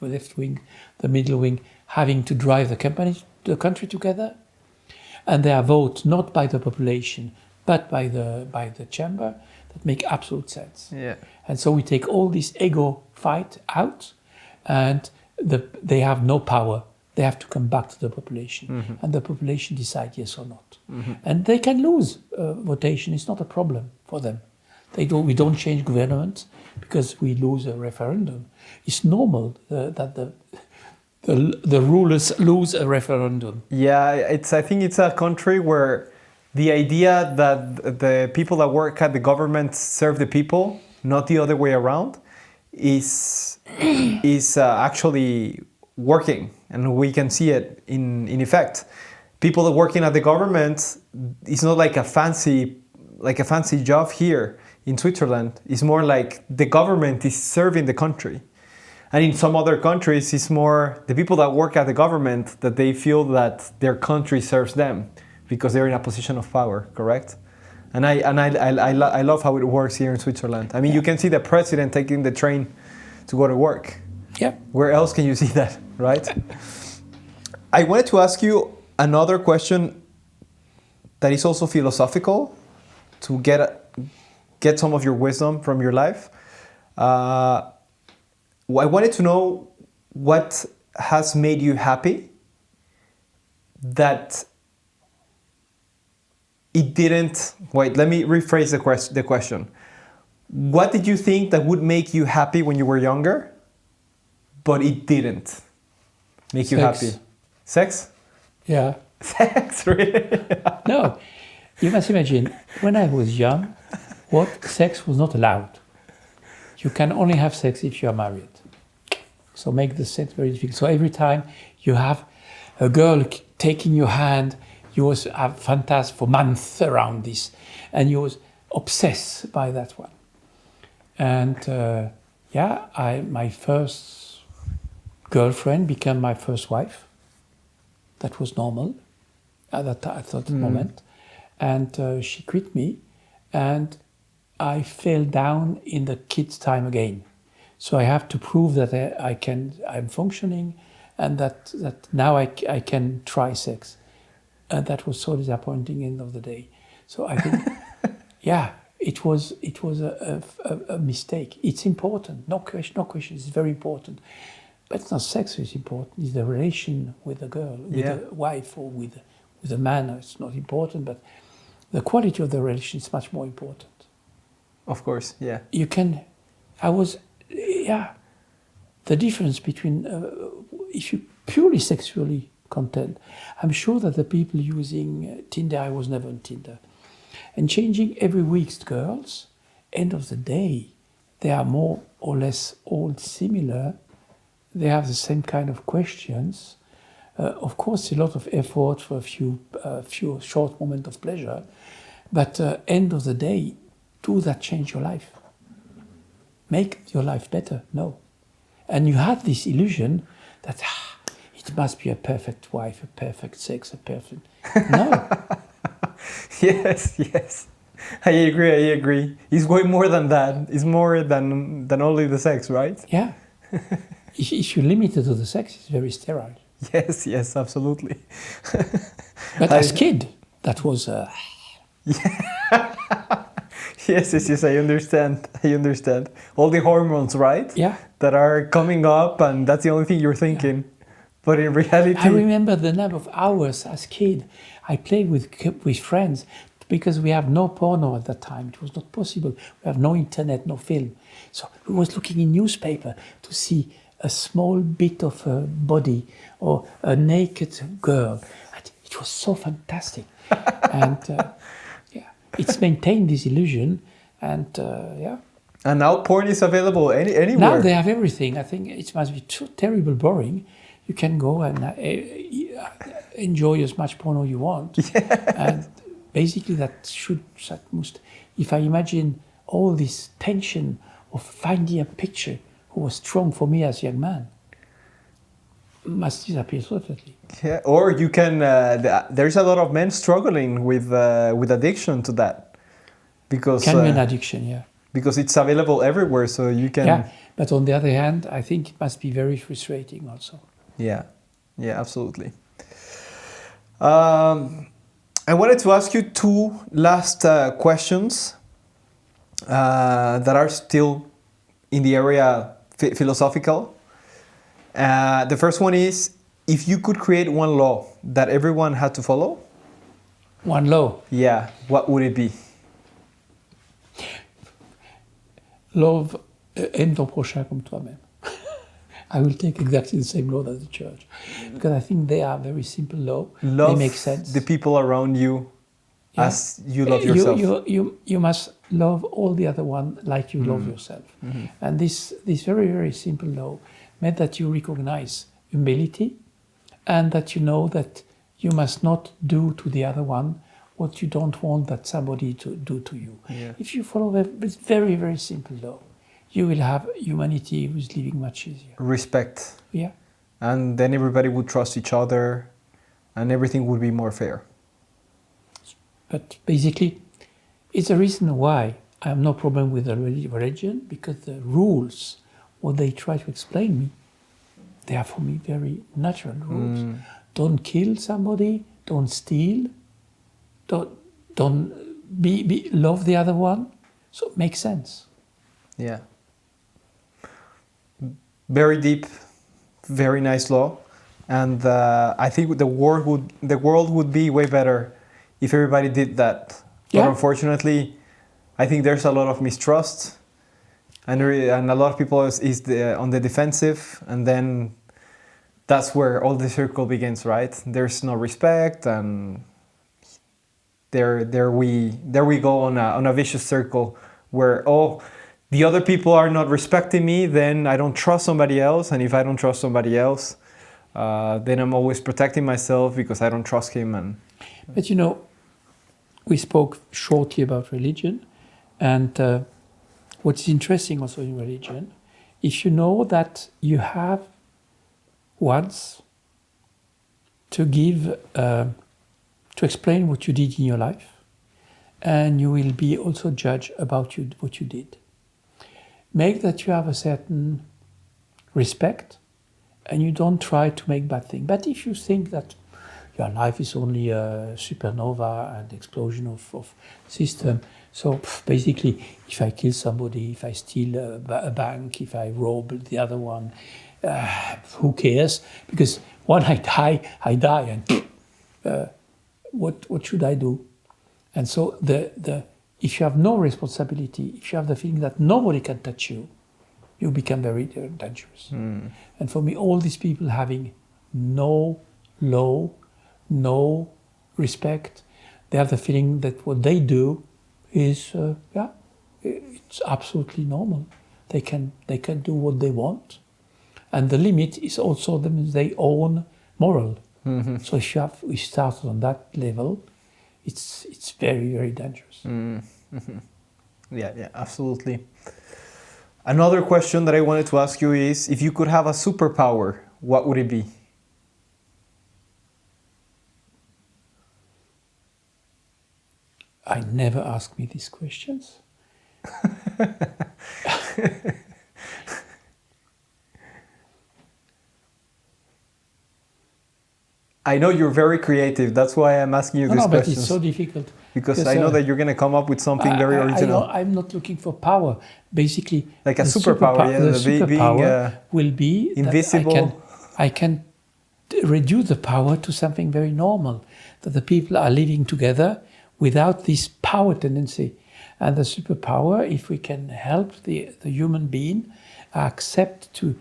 Speaker 2: left wing, the middle wing, having to drive the country together. And they are voted not by the population, but by the chamber, that make absolute sense.
Speaker 1: Yeah.
Speaker 2: And so we take all this ego fight out, and they have no power. They have to come back to the population, and the population decide yes or not. And they can lose votation. It's not a problem for them. We don't change government because we lose a referendum. It's normal that the rulers lose a referendum.
Speaker 1: Yeah, I think it's a country where the idea that the people that work at the government serve the people, not the other way around, is actually working, and we can see it in effect. People that working at the government, it's not like a fancy job here in Switzerland. It's more like the government is serving the country. And in some other countries, it's more the people that work at the government that they feel that their country serves them because they're in a position of power, correct? And I love how it works here in Switzerland. I mean, you can see the president taking the train to go to work.
Speaker 2: Yeah.
Speaker 1: Where else can you see that, right? I wanted to ask you another question that is also philosophical to get some of your wisdom from your life. I wanted to know what has made you happy that it didn't... Wait, let me rephrase the question. What did you think that would make you happy when you were younger, but it didn't make you happy? Sex?
Speaker 2: Yeah.
Speaker 1: Sex, really?
Speaker 2: No, you must imagine, when I was young, sex was not allowed. You can only have sex if you are married. So make the sex very difficult. So every time you have a girl taking your hand, you was fantastic for months around this, and you was obsessed by that one. And my first girlfriend became my first wife. That was normal at that moment. And she quit me, and I fell down in the kids' time again. So I have to prove that I'm functioning, and that now I can try sex. And that was so disappointing end of the day. So I think, it was a mistake. It's important, no question. It's very important, but it's not sex is important. It's the relation with the girl, with the wife, or with the man. It's not important, but the quality of the relation is much more important.
Speaker 1: Of course, yeah.
Speaker 2: The difference between if you purely sexually content, I'm sure that the people using Tinder, I was never on Tinder, and changing every week's girls, end of the day, they are more or less all similar. They have the same kind of questions. Of course, a lot of effort for a few short moments of pleasure, but end of the day, do that change your life? Make your life better? No. And you have this illusion that it must be a perfect wife, a perfect sex, a perfect... No.
Speaker 1: Yes. I agree. It's way more than that. It's more than only the sex, right?
Speaker 2: Yeah. if you limit it to the sex, it's very sterile.
Speaker 1: Yes, yes, absolutely.
Speaker 2: But as kid, that was
Speaker 1: Yes, yes, yes, I understand. I understand. All the hormones, right?
Speaker 2: yeah.
Speaker 1: That are coming up, and that's the only thing you're thinking. But in reality,
Speaker 2: I remember the number of hours as kid I played with friends because we have no porno at that time. It was not possible. We have no internet, no film. So we was looking in newspaper to see a small bit of a body or a naked girl. And it was so fantastic. And yeah, it's maintained this illusion. And yeah.
Speaker 1: and now porn is available anywhere.
Speaker 2: Now they have everything. I think it must be too terrible boring. You can go and enjoy as much porno you want. And basically that must, if I imagine all this tension of finding a picture who was strong for me as a young man, must disappear totally.
Speaker 1: Yeah, or you can. There's a lot of men struggling with addiction to that, because
Speaker 2: Can be an addiction, yeah.
Speaker 1: because it's available everywhere, so you can.
Speaker 2: Yeah, but on the other hand, I think it must be very frustrating also.
Speaker 1: Yeah, yeah, absolutely. I wanted to ask you two last questions that are still in the area philosophical. The first one is, if you could create one law that everyone had to follow,
Speaker 2: One law.
Speaker 1: yeah, what would it be?
Speaker 2: Love, aime ton prochain comme toi-même. I will take exactly the same law as the church, because I think they are very simple law.
Speaker 1: Love
Speaker 2: they make sense.
Speaker 1: the people around you
Speaker 2: Yeah.
Speaker 1: as you love yourself.
Speaker 2: You must love all the other one like you love yourself. And this very, very simple law meant that you recognize humility and that you know that you must not do to the other one what you don't want that somebody to do to you.
Speaker 1: Yeah.
Speaker 2: If you follow this very, very simple law, you will have humanity who is living much easier.
Speaker 1: Respect.
Speaker 2: Yeah.
Speaker 1: And then everybody would trust each other and everything would be more fair.
Speaker 2: But basically, it's a reason why I have no problem with the religion, because the rules, what they try to explain me, they are for me very natural rules. Don't kill somebody, don't steal, don't love the other one. So it makes sense.
Speaker 1: Yeah. Very deep, very nice law. And I think the world would be way better if everybody did that. But
Speaker 2: Yeah.
Speaker 1: unfortunately, I think there's a lot of mistrust, and a lot of people is on the defensive, and then that's where all the circle begins, right? There's no respect, and there we go on a vicious circle where the other people are not respecting me, then I don't trust somebody else, and if I don't trust somebody else, then I'm always protecting myself because I don't trust him.
Speaker 2: But you know, we spoke shortly about religion, and what's interesting also in religion, if you know that you have once to give, to explain what you did in your life, and you will be also judged about what you did. Make that you have a certain respect, and you don't try to make bad things. But if you think that your life is only a supernova and explosion of system, so basically, if I kill somebody, if I steal a bank, if I rob the other one, who cares? Because when I die, and what should I do? And so if you have no responsibility, if you have the feeling that nobody can touch you, you become very dangerous. And for me, all these people having no law, no respect, they have the feeling that what they do is, it's absolutely normal. They can do what they want, and the limit is also their own moral. So if we start on that level, it's very, very dangerous.
Speaker 1: Yeah, absolutely. Another question that I wanted to ask you is, if you could have a superpower, what would it be?
Speaker 2: I never ask me these questions.
Speaker 1: I know you're very creative. That's why I'm asking you
Speaker 2: No,
Speaker 1: these
Speaker 2: no, but
Speaker 1: questions.
Speaker 2: it's so difficult.
Speaker 1: Because I know that you're going to come up with something very original.
Speaker 2: I'm not looking for power. Basically,
Speaker 1: Like a
Speaker 2: the
Speaker 1: superpower, yeah,
Speaker 2: the
Speaker 1: being
Speaker 2: superpower will be
Speaker 1: invisible.
Speaker 2: that I can reduce the power to something very normal. That the people are living together without this power tendency. And the superpower, if we can help the human being accept to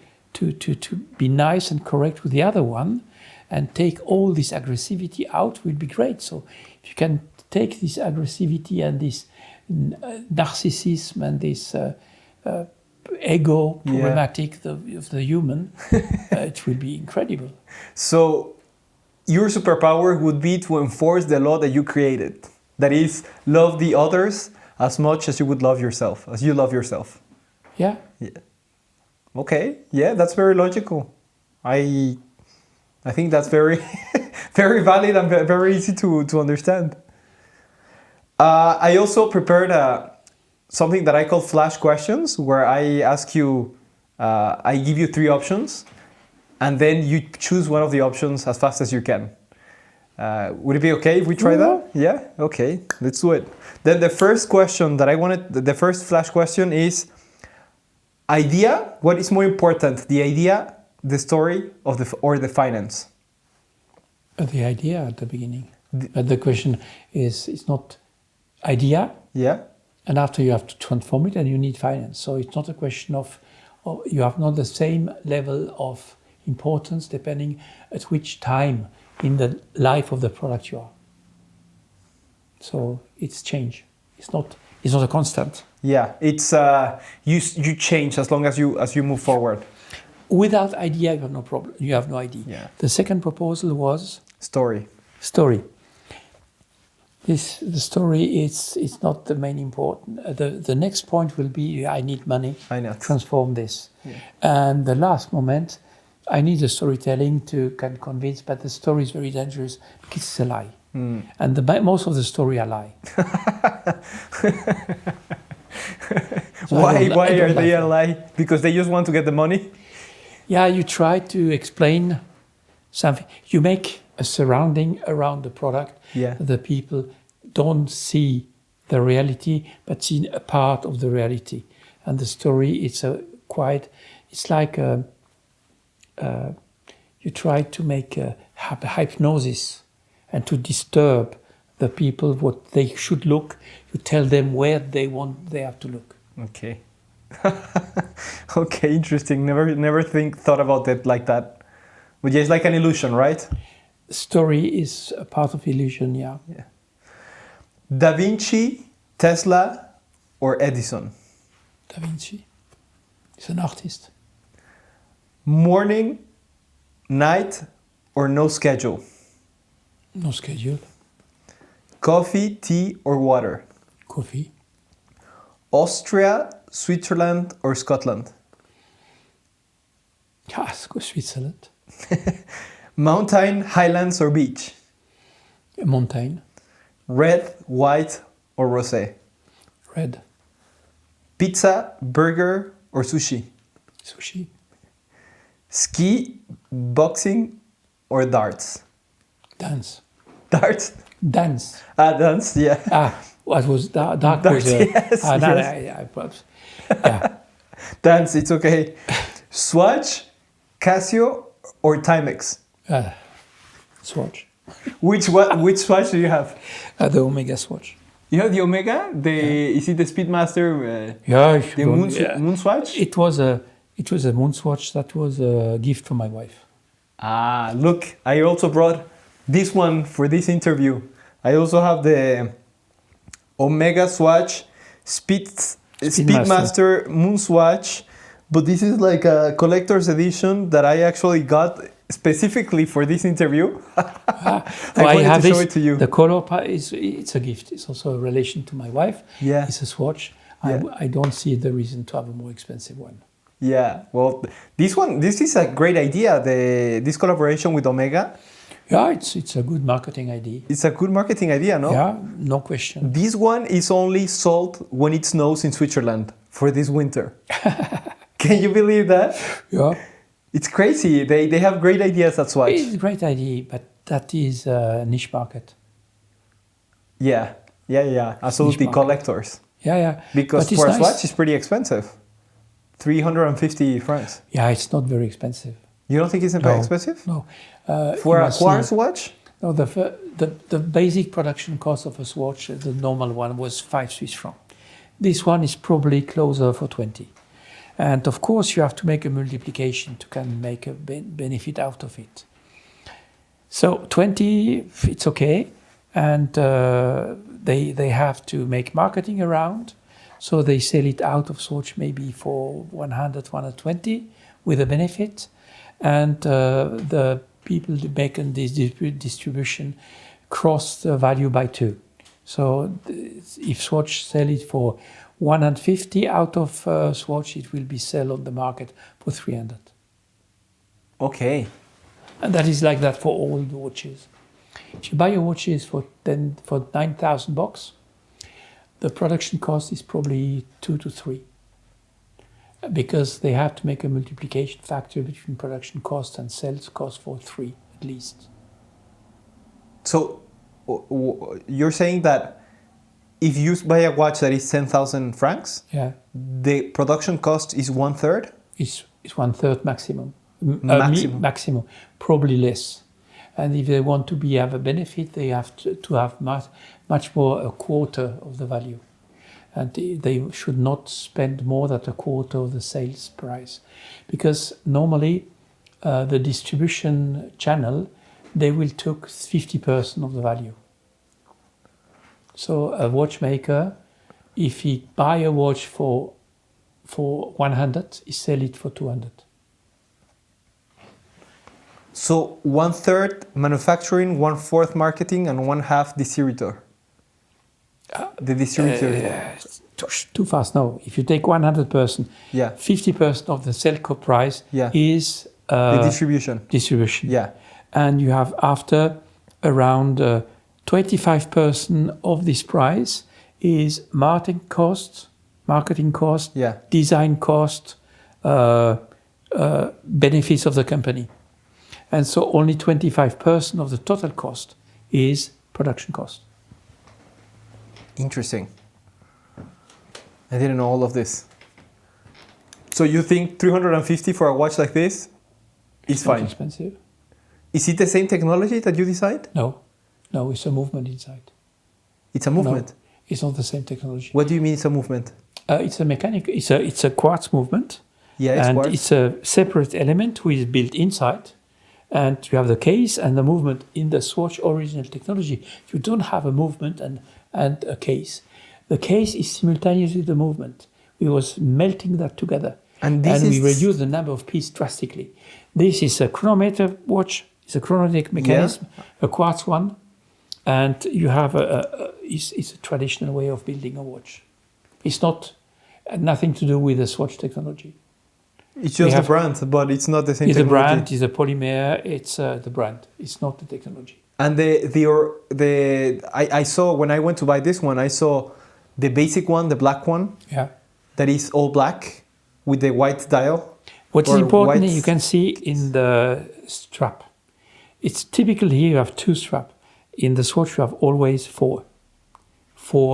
Speaker 2: be nice and correct with the other one, and take all this aggressivity out, will be great. So if you can take this aggressivity and this narcissism and this ego problematic of the human, it will be incredible.
Speaker 1: So your superpower would be to enforce the law that you created. That is, love the others as much as you would love yourself, as you love yourself.
Speaker 2: Yeah.
Speaker 1: Okay. Yeah, that's very logical. I think that's very, very valid and very easy to understand. I also prepared something that I call flash questions, where I ask you, I give you 3 options, and then you choose one of the options as fast as you can. Would it be okay if we try that? Yeah? Okay, let's do it. Then the first question that I wanted, the first flash question is, idea, what is more important, the idea, the story, or the finance?
Speaker 2: The idea at the beginning. But the question is, it's not idea.
Speaker 1: Yeah.
Speaker 2: And after you have to transform it and you need finance. So it's not a question of you have not the same level of importance depending at which time in the life of the product you are. So it's change. It's not a constant.
Speaker 1: Yeah, it's you change as long as you move forward.
Speaker 2: Without idea, you have no problem. You have no idea.
Speaker 1: Yeah.
Speaker 2: The second proposal was
Speaker 1: story.
Speaker 2: The story is not the main important. The next point will be I need money. Transform this. Yeah. And the last moment, I need the storytelling to can convince, but the story is very dangerous because it's a lie. And most of the story are lie.
Speaker 1: So why are they a lie? Because they just want to get the money?
Speaker 2: Yeah, you try to explain something. You make a surrounding around the product.
Speaker 1: Yeah.
Speaker 2: The people don't see the reality, but see a part of the reality. And the story, it's like you try to make a hypnosis and to disturb the people what they should look. You tell them where they have to look.
Speaker 1: Okay. Okay, interesting. Never thought about it like that. But yeah, it's like an illusion, right?
Speaker 2: Story is a part of illusion, yeah.
Speaker 1: Da Vinci, Tesla, or Edison?
Speaker 2: Da Vinci. He's an artist.
Speaker 1: Morning, night, or no schedule?
Speaker 2: No schedule.
Speaker 1: Coffee, tea, or water?
Speaker 2: Coffee.
Speaker 1: Austria, Switzerland, or Scotland?
Speaker 2: Let's go Switzerland.
Speaker 1: Mountain, highlands, or beach?
Speaker 2: A mountain.
Speaker 1: Red, white, or rosé?
Speaker 2: Red.
Speaker 1: Pizza, burger, or sushi?
Speaker 2: Sushi.
Speaker 1: Ski, boxing, or darts?
Speaker 2: Dance.
Speaker 1: Darts?
Speaker 2: Dance.
Speaker 1: Dance, yeah.
Speaker 2: What was dark?
Speaker 1: Darts,
Speaker 2: was
Speaker 1: yes.
Speaker 2: Yeah.
Speaker 1: Dance, it's okay. Swatch, Casio, or Timex?
Speaker 2: Swatch.
Speaker 1: Which Swatch do you have?
Speaker 2: The Omega Swatch.
Speaker 1: You have the Omega? Is it the Speedmaster? The Moon Swatch?
Speaker 2: It was a Moon Swatch that was a gift from my wife.
Speaker 1: Look, I also brought this one for this interview. I also have the Omega Swatch, Speedmaster Moon Swatch, but this is like a collector's edition that I actually got specifically for this interview. I wanted to show it to you.
Speaker 2: The color it's a gift. It's also a relation to my wife.
Speaker 1: Yeah.
Speaker 2: It's a Swatch. Yeah. I don't see the reason to have a more expensive one.
Speaker 1: Yeah, well, this is a great idea. This collaboration with Omega.
Speaker 2: Yeah, it's a good marketing idea.
Speaker 1: It's a good marketing idea, no?
Speaker 2: Yeah, no question.
Speaker 1: This one is only sold when it snows in Switzerland for this winter. Can you believe that?
Speaker 2: Yeah.
Speaker 1: It's crazy. They have great ideas at Swatch.
Speaker 2: It's a great idea, but that is a niche market.
Speaker 1: Yeah, absolutely,
Speaker 2: market.
Speaker 1: collectors.
Speaker 2: Yeah.
Speaker 1: Because
Speaker 2: But it's
Speaker 1: for a
Speaker 2: nice.
Speaker 1: Swatch, it's pretty expensive. 350 francs.
Speaker 2: Yeah, it's not very expensive.
Speaker 1: You don't think it's
Speaker 2: No.
Speaker 1: expensive?
Speaker 2: No.
Speaker 1: For
Speaker 2: You
Speaker 1: a
Speaker 2: must see-
Speaker 1: quartz watch?
Speaker 2: No, the basic production cost of a Swatch, the normal one, was 5 Swiss francs. This one is probably closer for 20. And of course, you have to make a multiplication to can make a benefit out of it. So 20, it's okay. And they have to make marketing around. So they sell it out of Swatch maybe for 100, 120 with a benefit. And the people making this distribution cross the value by 2. So if Swatch sell it for 150 out of Swatch, it will be sold on the market for 300.
Speaker 1: Okay.
Speaker 2: And that is like that for all the watches. If you buy your watches for 9,000 bucks, the production cost is probably 2 to 3. Because they have to make a multiplication factor between production cost and sales cost for 3 at least.
Speaker 1: So you're saying that if you buy a watch that is 10,000 francs,
Speaker 2: Yeah,
Speaker 1: the production cost is 1/3?
Speaker 2: it's 1/3 maximum.
Speaker 1: Maximum.
Speaker 2: Probably less. And if they want to have a benefit, they have to have much more, a quarter of the value. And they should not spend more than a quarter of the sales price. Because normally the distribution channel, they will take 50% of the value. So a watchmaker, if he buy a watch for 100, he sell it for 200.
Speaker 1: So 1/3 manufacturing, 1/4 marketing, and 1/2 distributor. The distributor.
Speaker 2: Too fast. No, if you take 100%,
Speaker 1: Yeah.
Speaker 2: 50% of the sell price
Speaker 1: Yeah.
Speaker 2: is
Speaker 1: The distribution.
Speaker 2: distribution.
Speaker 1: Yeah.
Speaker 2: And you have after around 25% of this price is marketing cost,
Speaker 1: Yeah.
Speaker 2: design cost, benefits of the company. And so only 25% of the total cost is production cost.
Speaker 1: Interesting. I didn't know all of this. So you think 350 for a watch like this is
Speaker 2: Not
Speaker 1: fine?
Speaker 2: expensive.
Speaker 1: Is it the same technology that you designed?
Speaker 2: No, it's a movement inside.
Speaker 1: It's a movement.
Speaker 2: No, it's not the same technology.
Speaker 1: What do you mean it's a movement?
Speaker 2: It's a mechanic. It's a quartz movement.
Speaker 1: Yeah, it's
Speaker 2: and
Speaker 1: quartz.
Speaker 2: it's a separate element which is built inside. And you have the case and the movement. In the Swatch original technology, you don't have a movement and a case. The case is simultaneously the movement. We was melting that together.
Speaker 1: And
Speaker 2: we reduce the number of pieces drastically. This is a chronometer watch. It's a chronometric mechanism, a quartz one. And you have it's a traditional way of building a watch. It's nothing to do with the Swatch technology.
Speaker 1: It's just the brand, but it's not the same
Speaker 2: it's
Speaker 1: technology.
Speaker 2: The brand, it's a polymer, it's the brand. It's not the technology.
Speaker 1: And I saw when I went to buy this one, I saw the basic one, the black one.
Speaker 2: Yeah.
Speaker 1: That is all black with the white dial.
Speaker 2: What is important, you can see in the strap. It's typical here you have 2 straps. In the Swatch you have always 4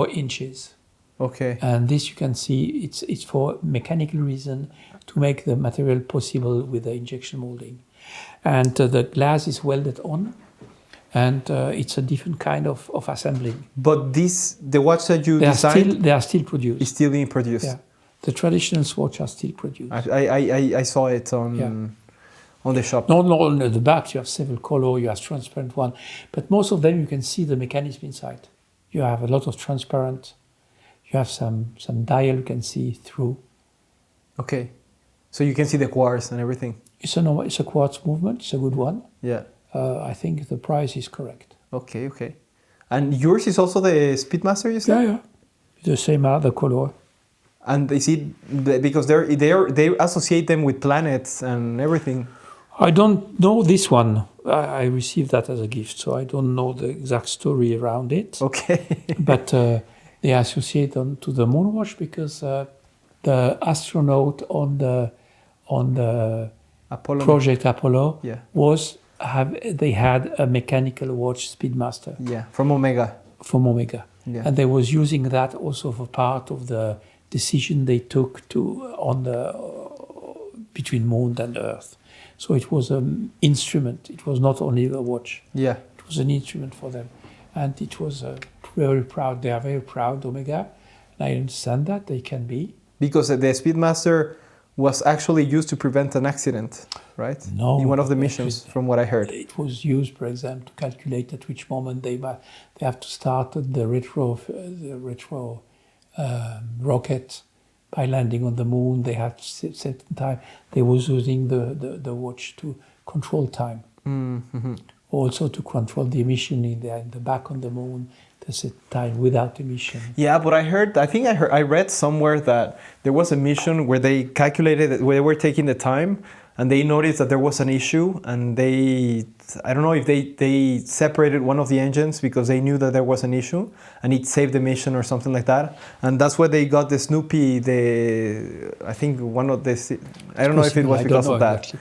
Speaker 2: inches.
Speaker 1: Okay.
Speaker 2: And this you can see it's for mechanical reason to make the material possible with the injection molding. And the glass is welded on, and it's a different kind of assembling.
Speaker 1: But the watch that you designed,
Speaker 2: they are still produced.
Speaker 1: Is still being produced.
Speaker 2: Yeah, the traditional Swatch are still produced.
Speaker 1: I saw it on the shop.
Speaker 2: No, on the back you have several color, you have transparent one, but most of them you can see the mechanism inside. You have a lot of transparent. You have some dial you can see through.
Speaker 1: Okay, so you can see the quartz and everything.
Speaker 2: It's a quartz movement. It's a good one.
Speaker 1: Yeah.
Speaker 2: I think the price is correct.
Speaker 1: Okay. And yours is also the Speedmaster, you said?
Speaker 2: Yeah. The same other color.
Speaker 1: And is it because they associate them with planets and everything?
Speaker 2: I don't know this one. I received that as a gift, so I don't know the exact story around it.
Speaker 1: Okay.
Speaker 2: But they associate them to the moon watch because the astronaut on the
Speaker 1: Apollo.
Speaker 2: Project Apollo was they had a mechanical watch Speedmaster
Speaker 1: Yeah, from Omega.
Speaker 2: from Omega,
Speaker 1: Yeah.
Speaker 2: and they was using that also for part of the decision they took to on the between Moon and Earth. So it was an instrument. It was not only a watch.
Speaker 1: Yeah.
Speaker 2: It was an instrument for them, and it was very proud. They are very proud, Omega, and I understand that they can be.
Speaker 1: Because the Speedmaster was actually used to prevent an accident, right?
Speaker 2: No,
Speaker 1: in one of the
Speaker 2: it
Speaker 1: missions,
Speaker 2: was-
Speaker 1: from what I heard.
Speaker 2: It was used, for example, to calculate at which moment they have to start the retro rocket by landing on the moon. They had set time. They was using the watch to control time.
Speaker 1: Mm-hmm.
Speaker 2: Also to control the emission in the back on the moon. They set time without emission.
Speaker 1: Yeah, but I read somewhere that there was a mission where they calculated, where they were taking the time, and they noticed that there was an issue, and I don't know if they separated one of the engines because they knew that there was an issue, and it saved the mission or something like that. And that's why they got the Snoopy, I think one of the, I don't know if it was
Speaker 2: I
Speaker 1: because
Speaker 2: don't
Speaker 1: of
Speaker 2: know
Speaker 1: that.
Speaker 2: exactly.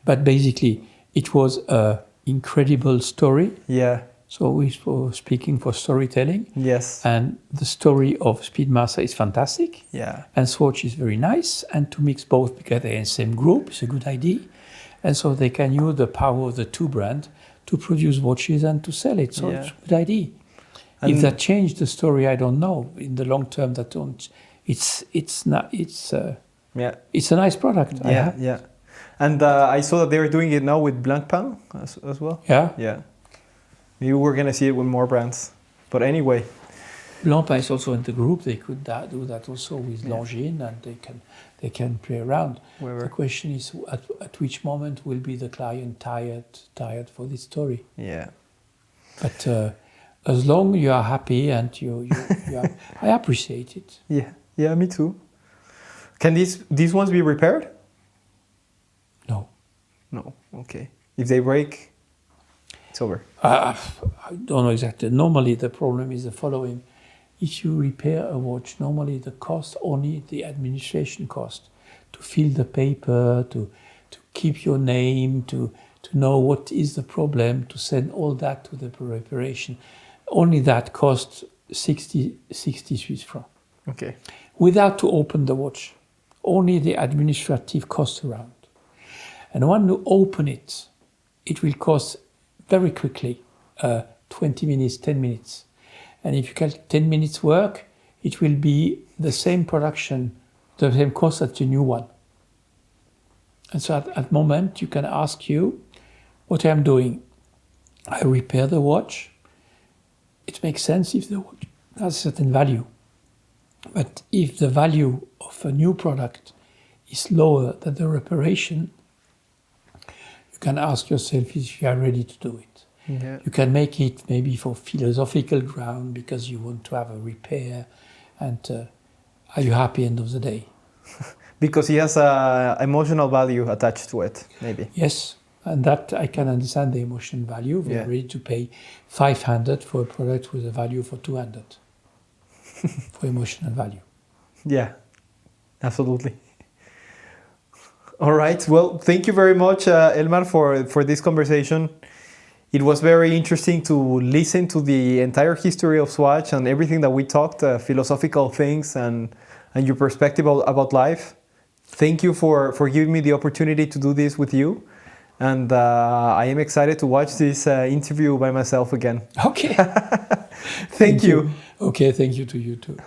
Speaker 2: But basically, it was an incredible story.
Speaker 1: Yeah,
Speaker 2: So we were speaking for storytelling.
Speaker 1: yes,
Speaker 2: And the story of Speedmaster is fantastic.
Speaker 1: yeah,
Speaker 2: And Swatch is very nice. And to mix both because they're in the same group is a good idea. And so they can use the power of the two brands to produce watches and to sell it. So
Speaker 1: Yeah.
Speaker 2: it's a good idea.
Speaker 1: And-
Speaker 2: If that changed the story, I don't know. In the long term, that don't. It's not.
Speaker 1: yeah,
Speaker 2: It's a nice product.
Speaker 1: yeah, yeah. And I saw that they were doing it now with Blancpain as well.
Speaker 2: Yeah.
Speaker 1: Yeah. Maybe we're going to see it with more brands. But anyway,
Speaker 2: Blancpain is also in the group. They could do that also with Longines, and they can play around.
Speaker 1: Wherever.
Speaker 2: The question is, at which moment will be the client tired for this story?
Speaker 1: yeah.
Speaker 2: But as long you are happy and you are, I appreciate it.
Speaker 1: Yeah, yeah, me too. Can these ones be repaired?
Speaker 2: No,
Speaker 1: No, okay. If they break, it's over.
Speaker 2: I don't know exactly. Normally the problem is the following: if you repair a watch, normally the cost only the administration cost to fill the paper, to keep your name, to know what is the problem, to send all that to the reparation. Only that costs 60 Swiss francs.
Speaker 1: Okay.
Speaker 2: Without to open the watch. Only the administrative cost around. And when you open it, it will cost very quickly 20 minutes, 10 minutes. And if you calculate 10 minutes work, it will be the same production, the same cost as the new one. And so at moment, you can ask you, what I'm doing, I repair the watch. It makes sense if the watch has a certain value. But if the value of a new product is lower than the reparation, you can ask yourself if you are ready to do it.
Speaker 1: Yeah.
Speaker 2: You can make it maybe for philosophical ground because you want to have a repair, and are you happy end of the day?
Speaker 1: Because he has a emotional value attached to it, maybe.
Speaker 2: Yes, and that I can understand the emotion value. We're
Speaker 1: Yeah.
Speaker 2: ready to pay 500 for a product with a value for 200 for emotional value.
Speaker 1: Yeah, absolutely. All right. Well, thank you very much, Elmar, for this conversation. It was very interesting to listen to the entire history of Swatch and everything that we talked, philosophical things and your perspective about life. Thank you for giving me the opportunity to do this with you. And I am excited to watch this interview by myself again.
Speaker 2: Okay.
Speaker 1: Thank you.
Speaker 2: Okay, thank you to you too.